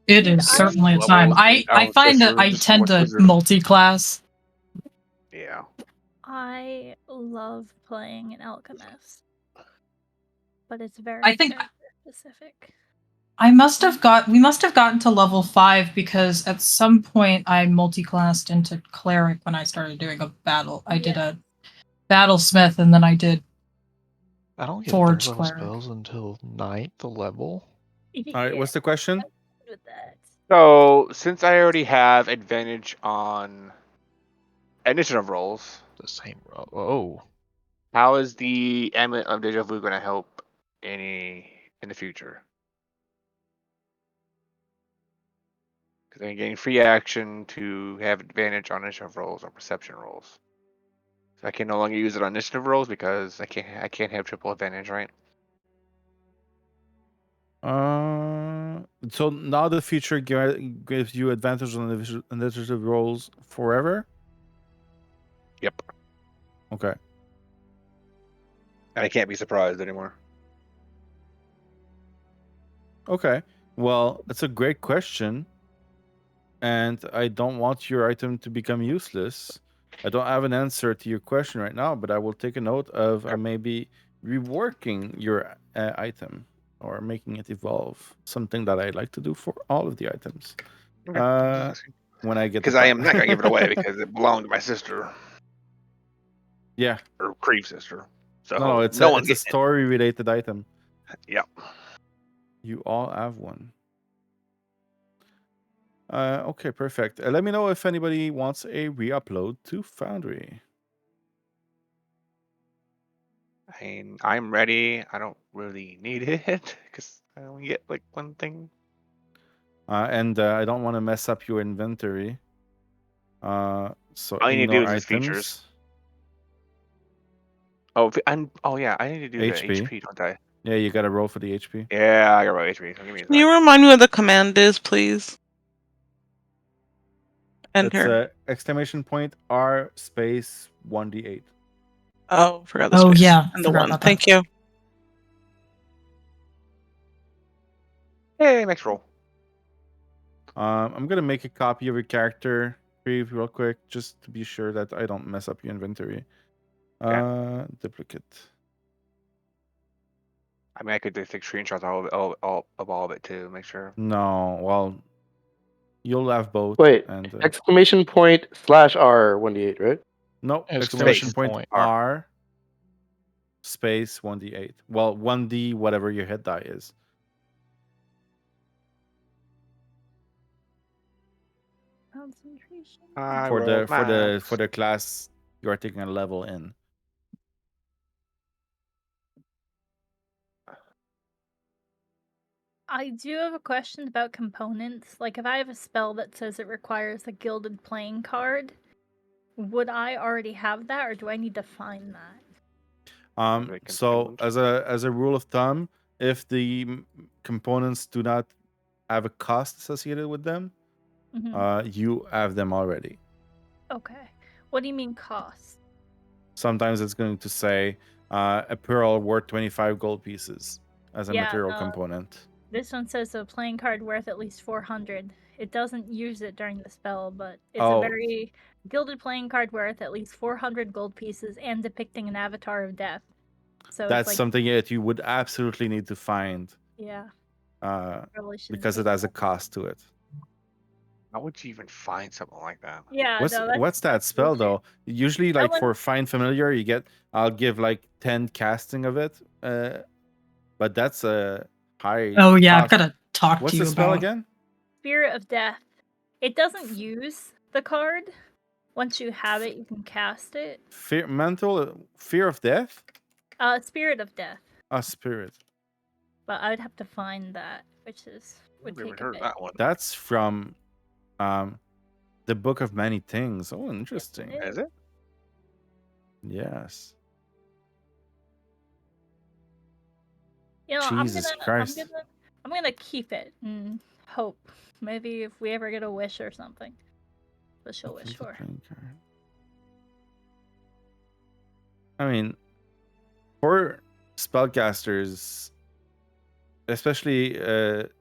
It Dude, is certainly a time. Levels, I find that I tend to multi-class. Yeah. I love playing an alchemist, but it's very I think character specific. we must have gotten to level 5 because at some point I multi-classed into cleric when I started doing a battle. I did a battlesmith and then I did I don't get forge 3rd level cleric. spells until 9th level. All right, what's the question? With that. So, since I already have advantage on initiative rolls, The same roll. Oh. how is the Amulet of Deja Vu going to help in the future? Because I'm getting free action to have advantage on initiative rolls or perception rolls. So I can no longer use it on initiative rolls because I can't have triple advantage, right? So now the feature gives you advantage on initiative rolls forever? Yep. Okay. And I can't be surprised anymore. Okay. Well, it's a great question. And I don't want your item to become useless. I don't have an answer to your question right now, but I will take a note of maybe reworking your item or making it evolve. Something that I like to do for all of the items. Okay. When I get Because I am not going to give it away because it belonged to my sister. Yeah. Or Kriv sister. So No, it's a story related item. Yep. You all have one. Okay, perfect. Let me know if anybody wants a re-upload to Foundry. I mean, I'm ready. I don't really need it because I only get like one thing. And I don't want to mess up your inventory. So All you need to ignore do is items. features. Oh yeah, I need to do the HP, don't I? Yeah, you got to roll for the HP. Yeah, I got roll HP. So give me a Can you sec. remind me what the command is, please? Enter. It's !R space 1d8. Oh, forgot the Oh space. yeah, And the forgot 1. about that. Thank you. Hey, next roll. I'm gonna make a copy of your character real quick, just to be sure that I don't mess up your inventory. Duplicate. I mean, I could just take screenshots of all of it too, make sure. No, well, you'll have both. Wait, And exclamation point /R 1d8, right? no, Exclamation point R space 1d8. Well, 1d whatever your hit die is. Concentration. For the class you are taking a level in. I do have a question about components. Like, if I have a spell that says it requires a gilded playing card, would I already have that, or do I need to find that? So as a rule of thumb, if the components do not have a cost associated with them, you have them already. Okay. What do you mean cost? Sometimes it's going to say a pearl worth 25 gold pieces as a material component. This one says a playing card worth at least 400. It doesn't use it during the spell, but it's a very gilded playing card worth at least 400 gold pieces and depicting an avatar of death. So that's like, something that you would absolutely need to find. Yeah. Because it has a cost to it. How would you even find something like that? Yeah, What's no, that's, what's that that's spell bullshit. though? Usually, That like one- for find familiar, you get I'll give like 10 casting of it. But that's a high. Oh yeah, I've cost. got to talk What's to you the spell about. again? Spirit of Death. It doesn't use the card. Once you have it, you can cast it. Fear of death. Spirit of Death. A spirit. But I'd have to find that, which would Never take a heard of bit. that one. That's from the Book of Many Things. Oh, interesting. Yes, Is it? Yes. You know, Jesus Christ. I'm gonna keep it and hope. Maybe if we ever get a wish or something. What she'll wish for. I mean, for spellcasters, especially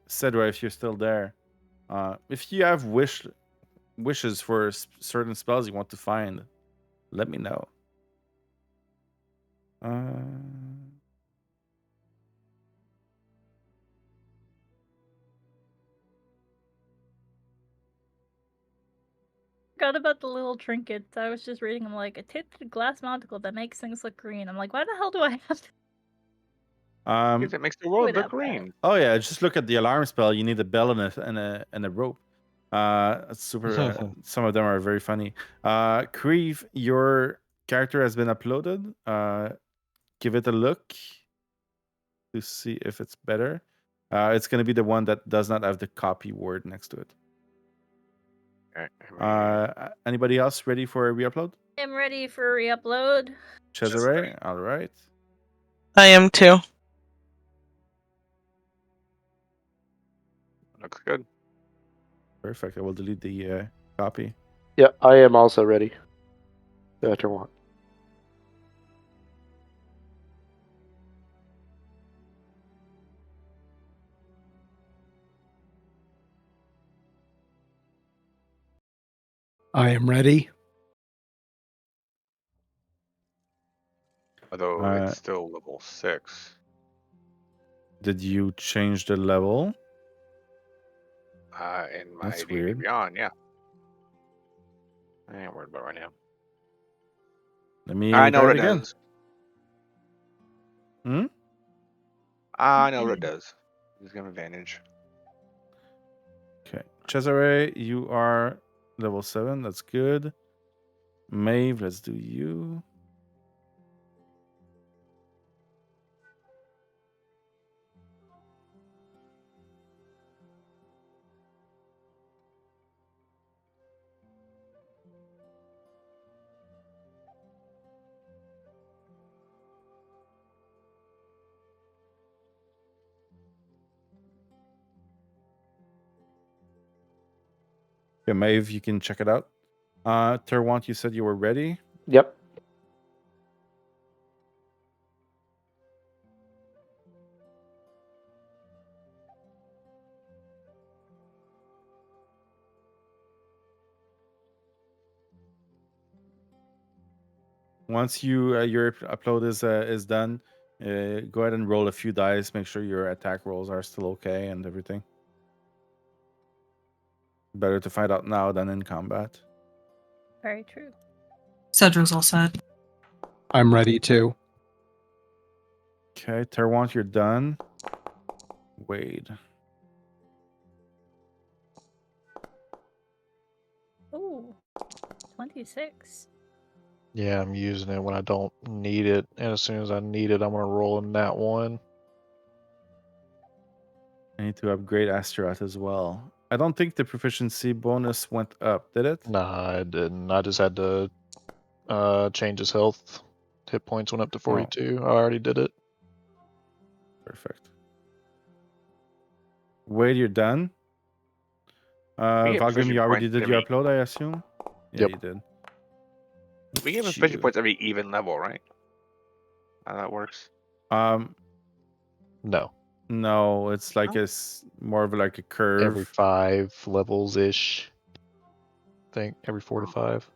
Sedra, if you're still there, if you have wishes for certain spells you want to find, let me know. Forgot about the little trinkets. I was just reading them like a tinted glass monocle that makes things look green. I'm like, why the hell do I have to Because it makes the world Without look that. green. Oh yeah, just look at the alarm spell. You need a bell and a rope. It's super. Some of them are very funny. Kriv, your character has been uploaded. Give it a look to see if it's better. It's gonna be the one that does not have the copy word next to it. Anybody else ready for a re-upload? I'm ready for re-upload. Cesaré, all right. I am too. Looks good. Perfect. I will delete the copy. Yeah, I am also ready. Terwant. I am ready. Although it's still level 6. Did you change the level? In my That's D&D weird. Beyond, yeah. I ain't worried about it right now. Let me I know try what it it again. does. Hmm? I know what it does. It's got an advantage. Okay. Cesaré, you are level 7. That's good. Maeve, let's do you. Okay, Maeve, you can check it out. Terwant, you said you were ready. Yep. Once your upload is done, go ahead and roll a few dice. Make sure your attack rolls are still okay and everything. Better to find out now than in combat. Very true. Cedra's all set. I'm ready too. Okay, Terwant, you're done. Wayde. Ooh, 26. Yeah, I'm using it when I don't need it, and as soon as I need it, I'm gonna roll in that one. I need to upgrade Astaroth as well. I don't think the proficiency bonus went up, did it? Nah, I didn't. I just had to change his health. Hit points went up to 42. I already did it. Perfect. Wayde, you're done. We get Valgrim, proficiency you already points did your every. upload, I assume? Yeah, Yep. you did. We get proficiency points every even level, right? How that works? No, No, it's like No? more of like a curve. every 5 levels ish. I think every 4 to 5.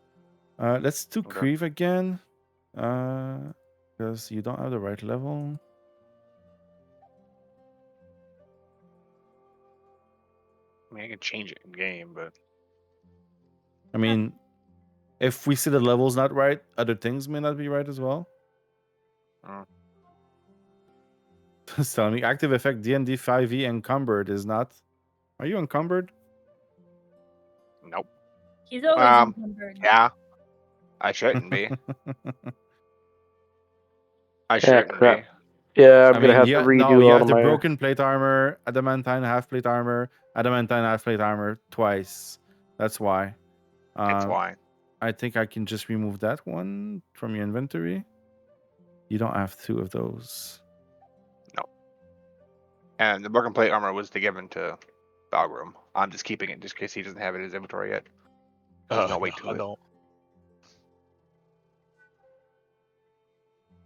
Let's do Okay. Kriv again. Because you don't have the right level. I mean, I can change it in game, but I mean, if we see the levels not right, other things may not be right as well. Oh. Just telling me active effect D&D 5e encumbered is not. Are you encumbered? Nope. He's always Um, encumbered. Yeah. I shouldn't be. I Yeah, shouldn't crap. be. Yeah, I'm I gonna mean, have you to got, redo no, you all got of the my. broken plate armor, adamantine half plate armor, adamantine half plate armor twice. That's why. That's why. I think I can just remove that one from your inventory. You don't have 2 of those. No. And the broken plate armor was given to Valgrim. I'm just keeping it just in case he doesn't have it in his inventory yet. There's no weight to I it. don't.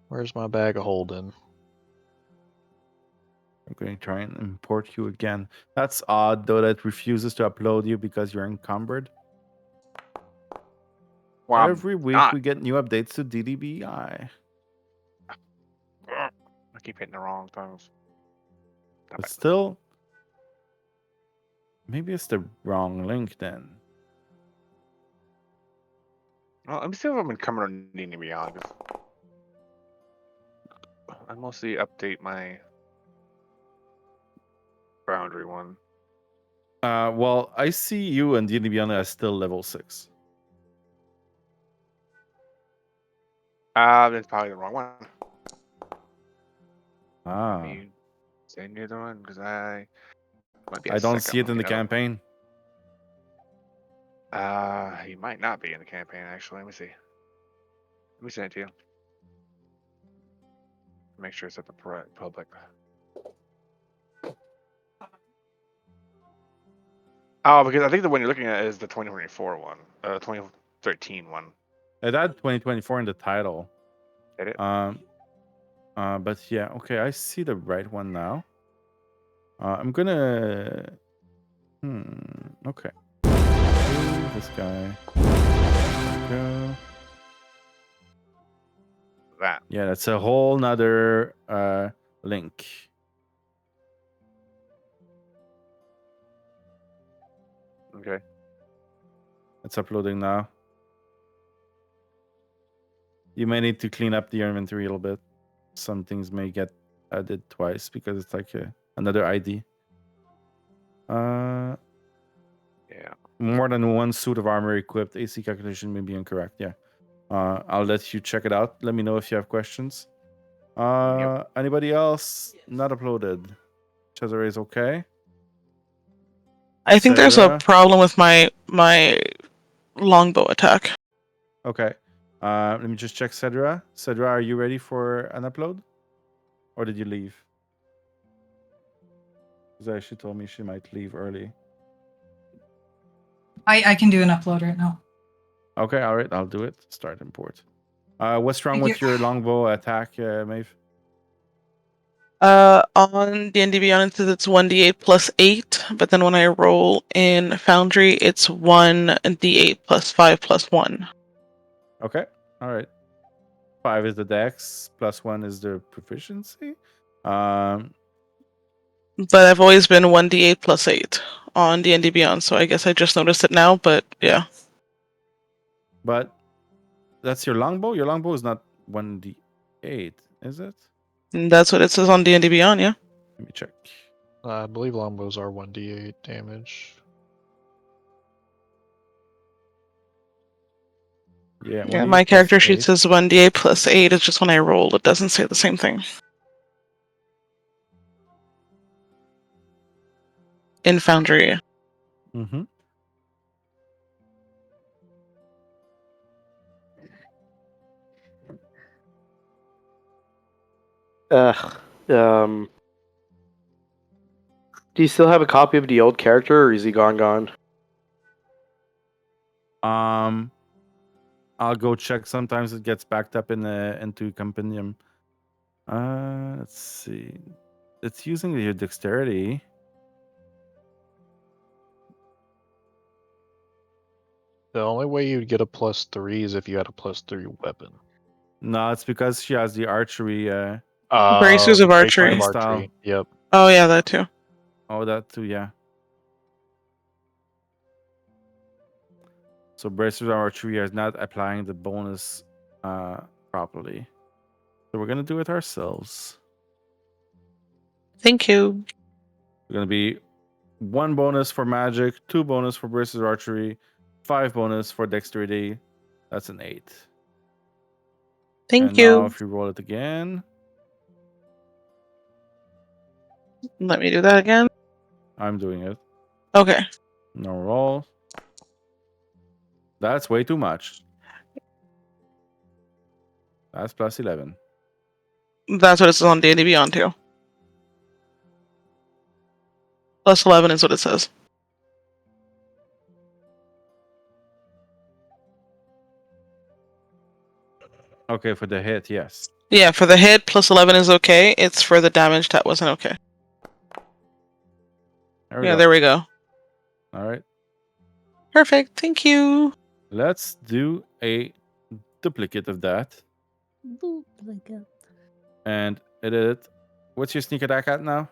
Where's my bag of holding? I'm going to try and import you again. That's odd, though, that it refuses to upload you because you're encumbered. Well, I'm Every week not. we get new updates to DDBI. I keep hitting the wrong things. Damn But it. still, maybe it's the wrong link then. Well, let me see if I'm encumbered on D&D Beyond. 'Cause I mostly update my boundary one. Well, I see you and D&D Beyond as still level 6. That's probably the wrong one. Ah, You send the other one because I might be. I don't see it in the campaign. He might not be in the campaign actually. Let me see. Let me send it to you. Make sure it's at the public. Oh, because I think the one you're looking at is the 2024 one, 2013 one. It had 2024 in the title. Did it? But yeah, okay, I see the right one now. I'm gonna. Okay. This guy. Go. That. Yeah, that's a whole nother link. Okay. It's uploading now. You may need to clean up the inventory a little bit. Some things may get added twice because it's like another ID. Yeah. More than one suit of armor equipped. AC calculation may be incorrect. Yeah. I'll let you check it out. Let me know if you have questions. Anybody else not uploaded? Cesaré is okay. I think there's a Sedra? problem with my longbow attack. Okay. Let me just check Sedra. Sedra, are you ready for an upload? Or did you leave? Because she told me she might leave early. I can do an upload right now. Okay, all right, I'll do it. Start import. What's wrong Thank with you. your longbow attack, Maeve? On D&D Beyond it says it's 1d8 plus 8, but then when I roll in Foundry, it's 1d8 plus 5 plus 1. Okay, all right. 5 is the dex, plus 1 is the proficiency. But I've always been 1d8 plus 8 on D&D Beyond, so I guess I just noticed it now, but yeah. But that's your longbow? Your longbow is not 1d8, is it? And that's what it says on D&D Beyond, yeah. Let me check. I believe longbows are 1d8 damage. Yeah, Yeah, 1d8 my plus character sheet 8. says 1d8 plus 8. It's just when I roll, it doesn't say the same thing. In Foundry. Mm-hmm. Do you still have a copy of the old character, or is he gone? I'll go check. Sometimes it gets backed up into compendium. Let's see. It's using your dexterity. The only way you'd get a +3 is if you had a +3 weapon. No, it's because she has the archery. Bracers of Archery. Playstyle. Archery. Yep. Oh, yeah, that too. Oh, that too, yeah. So Bracers Archery is not applying the bonus properly. So we're gonna do it ourselves. Thank you. We're gonna be 1 bonus for magic, 2 bonus for Bracers Archery, 5 bonus for dexterity. That's an 8. Thank And you. now if you roll it again, Let me do that again. I'm doing it. Okay. No roll. That's way too much. That's plus 11. That's what it says on D&D Beyond too. Plus 11 is what it says. Okay, for the hit, yes. Yeah, for the hit, plus 11 is okay. It's for the damage that wasn't okay. There we go. All right. Perfect. Thank you. Let's do a duplicate of that. And it is. What's your sneak attack at now?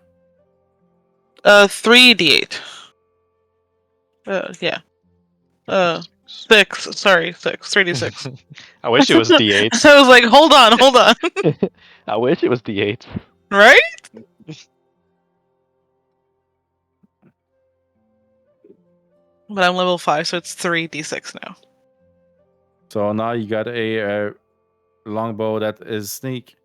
3d8. Yeah. 6. Sorry, 6. 3d6. I wish it was D8. I was like, hold on. I wish it was D8. Right? But I'm level 5, so it's 3d6 now. So now you got a longbow that is sneak.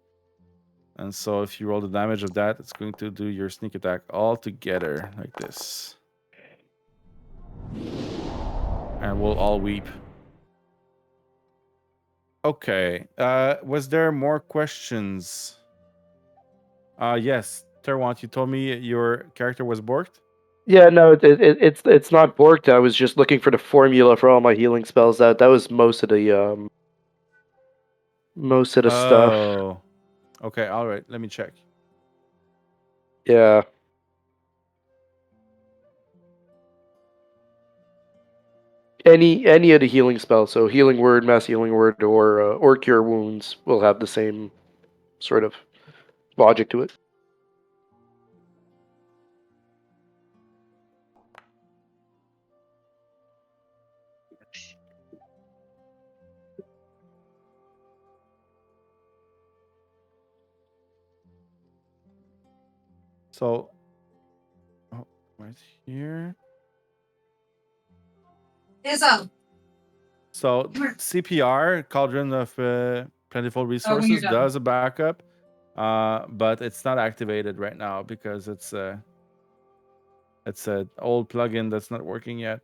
And so if you roll the damage of that, it's going to do your sneak attack all together like this. And we'll all weep. Okay. Was there more questions? Yes. Terwant, you told me your character was borked? Yeah, no, it's not borked. I was just looking for the formula for all my healing spells. That was most of the stuff. Oh. Okay, all right. Let me check. Yeah. Any of the healing spells, so healing word, mass healing word, or cure wounds will have the same sort of logic to it. So, right here. So CPR, Cauldron of Plentiful Resources, done. does a backup, but it's not activated right now because it's an old plugin that's not working yet.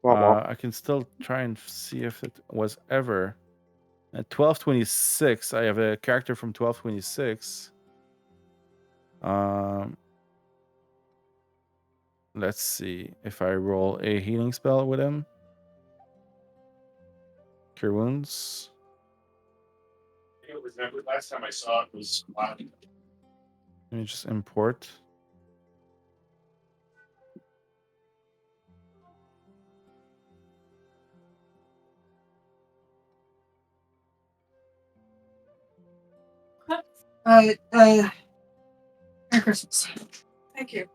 I can still try and see if it was ever at 1226. I have a character from 1226. Let's see if I roll a healing spell with him. Cure wounds. It was never, last time I saw it was Let me just import. Merry Christmas. Thank you.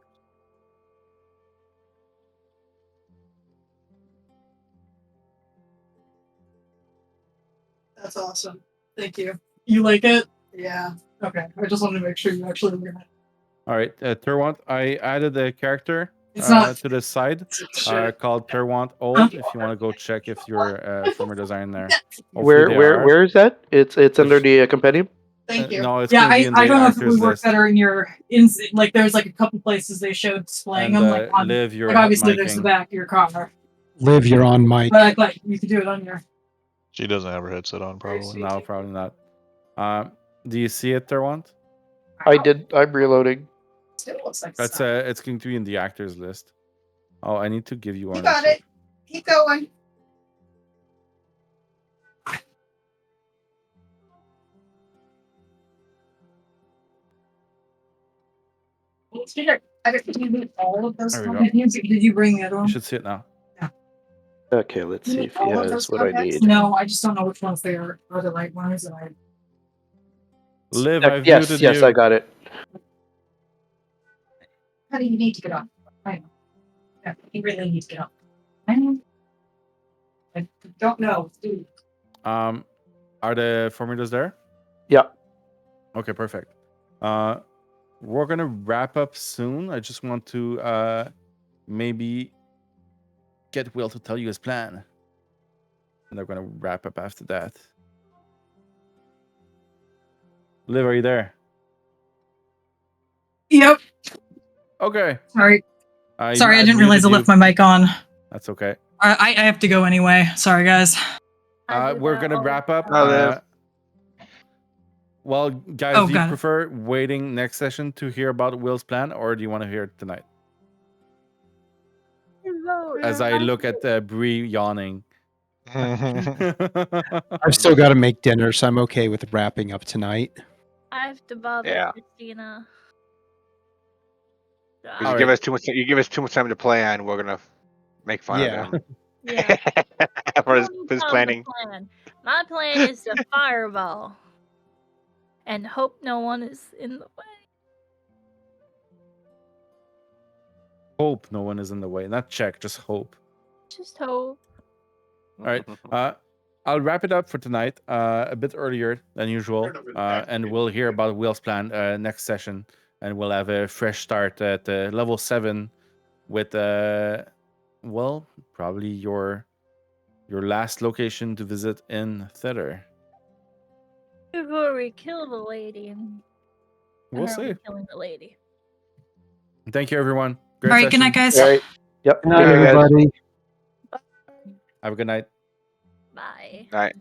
That's awesome. Thank you. You like it? Yeah. Okay. I just wanted to make sure you actually were gonna. All right, Terwant, I added a character It's not to the side shit. called Terwant Old. If you want to go check if your former design there. Hopefully Where they are. where is that? It's under the compendium. Thank you. No, it's Yeah, gonna be in I the don't know if it actors would work list. better in your like there's like a couple places they showed displaying And them like on Liv, you're like obviously there's the micing. back of your car. Liv, you're on mic. But like you could do it on your She doesn't have her headset on, probably. No, probably not. Do you see it, Terwant? I did. I'm reloading. still looks like That's stuff. it's going to be in the actors list. Oh, I need to give you one. You got it. Keep going. Did you read all of those There we go. comments? Did you bring the other You one? should see it now. Okay, let's see if he All of has those what I contacts? need. No, I just don't know which ones they are the right ones. And I Liv, I've Yes, muted yes, you. I got it. how do you need to get up? I know. Yeah, you really need to get up. I know. I don't know. Are the formulas there? Yeah. Okay, perfect. We're gonna wrap up soon. I just want to maybe get Will to tell you his plan, and they're gonna wrap up after that. Liv, are you there? Yep. Okay. Sorry. I Didn't realize I muted left you. my mic on. That's okay. I have to go anyway. Sorry, guys. We're gonna wrap up. Bye, Liv. Well, guys, Oh, do you got it. prefer waiting next session to hear about Will's plan, or do you want to hear it tonight? As I look at Brie yawning. I've still got to make dinner, so I'm okay with wrapping up tonight. I have to bother Yeah. Christina. Because All you give right. us too much. You give us too much time to plan. We're gonna make fun Yeah. of him Yeah. for his, No for his time to planning. plan. My plan is to fireball. And hope no one is in the way. Hope no one is in the way. Not check, just hope. Just hope. All right. I'll wrap it up for tonight, a bit earlier than usual, and we'll hear about Will's plan next session, and we'll have a fresh start at level 7 with, well, probably your last location to visit in Thedder. Before we kill the lady. And We'll or are we see. killing the lady. Thank you, everyone. Great All right, good session. night, guys. All right. Yep. Good night, Take care, guys. everybody. Have a good night. Bye. All right.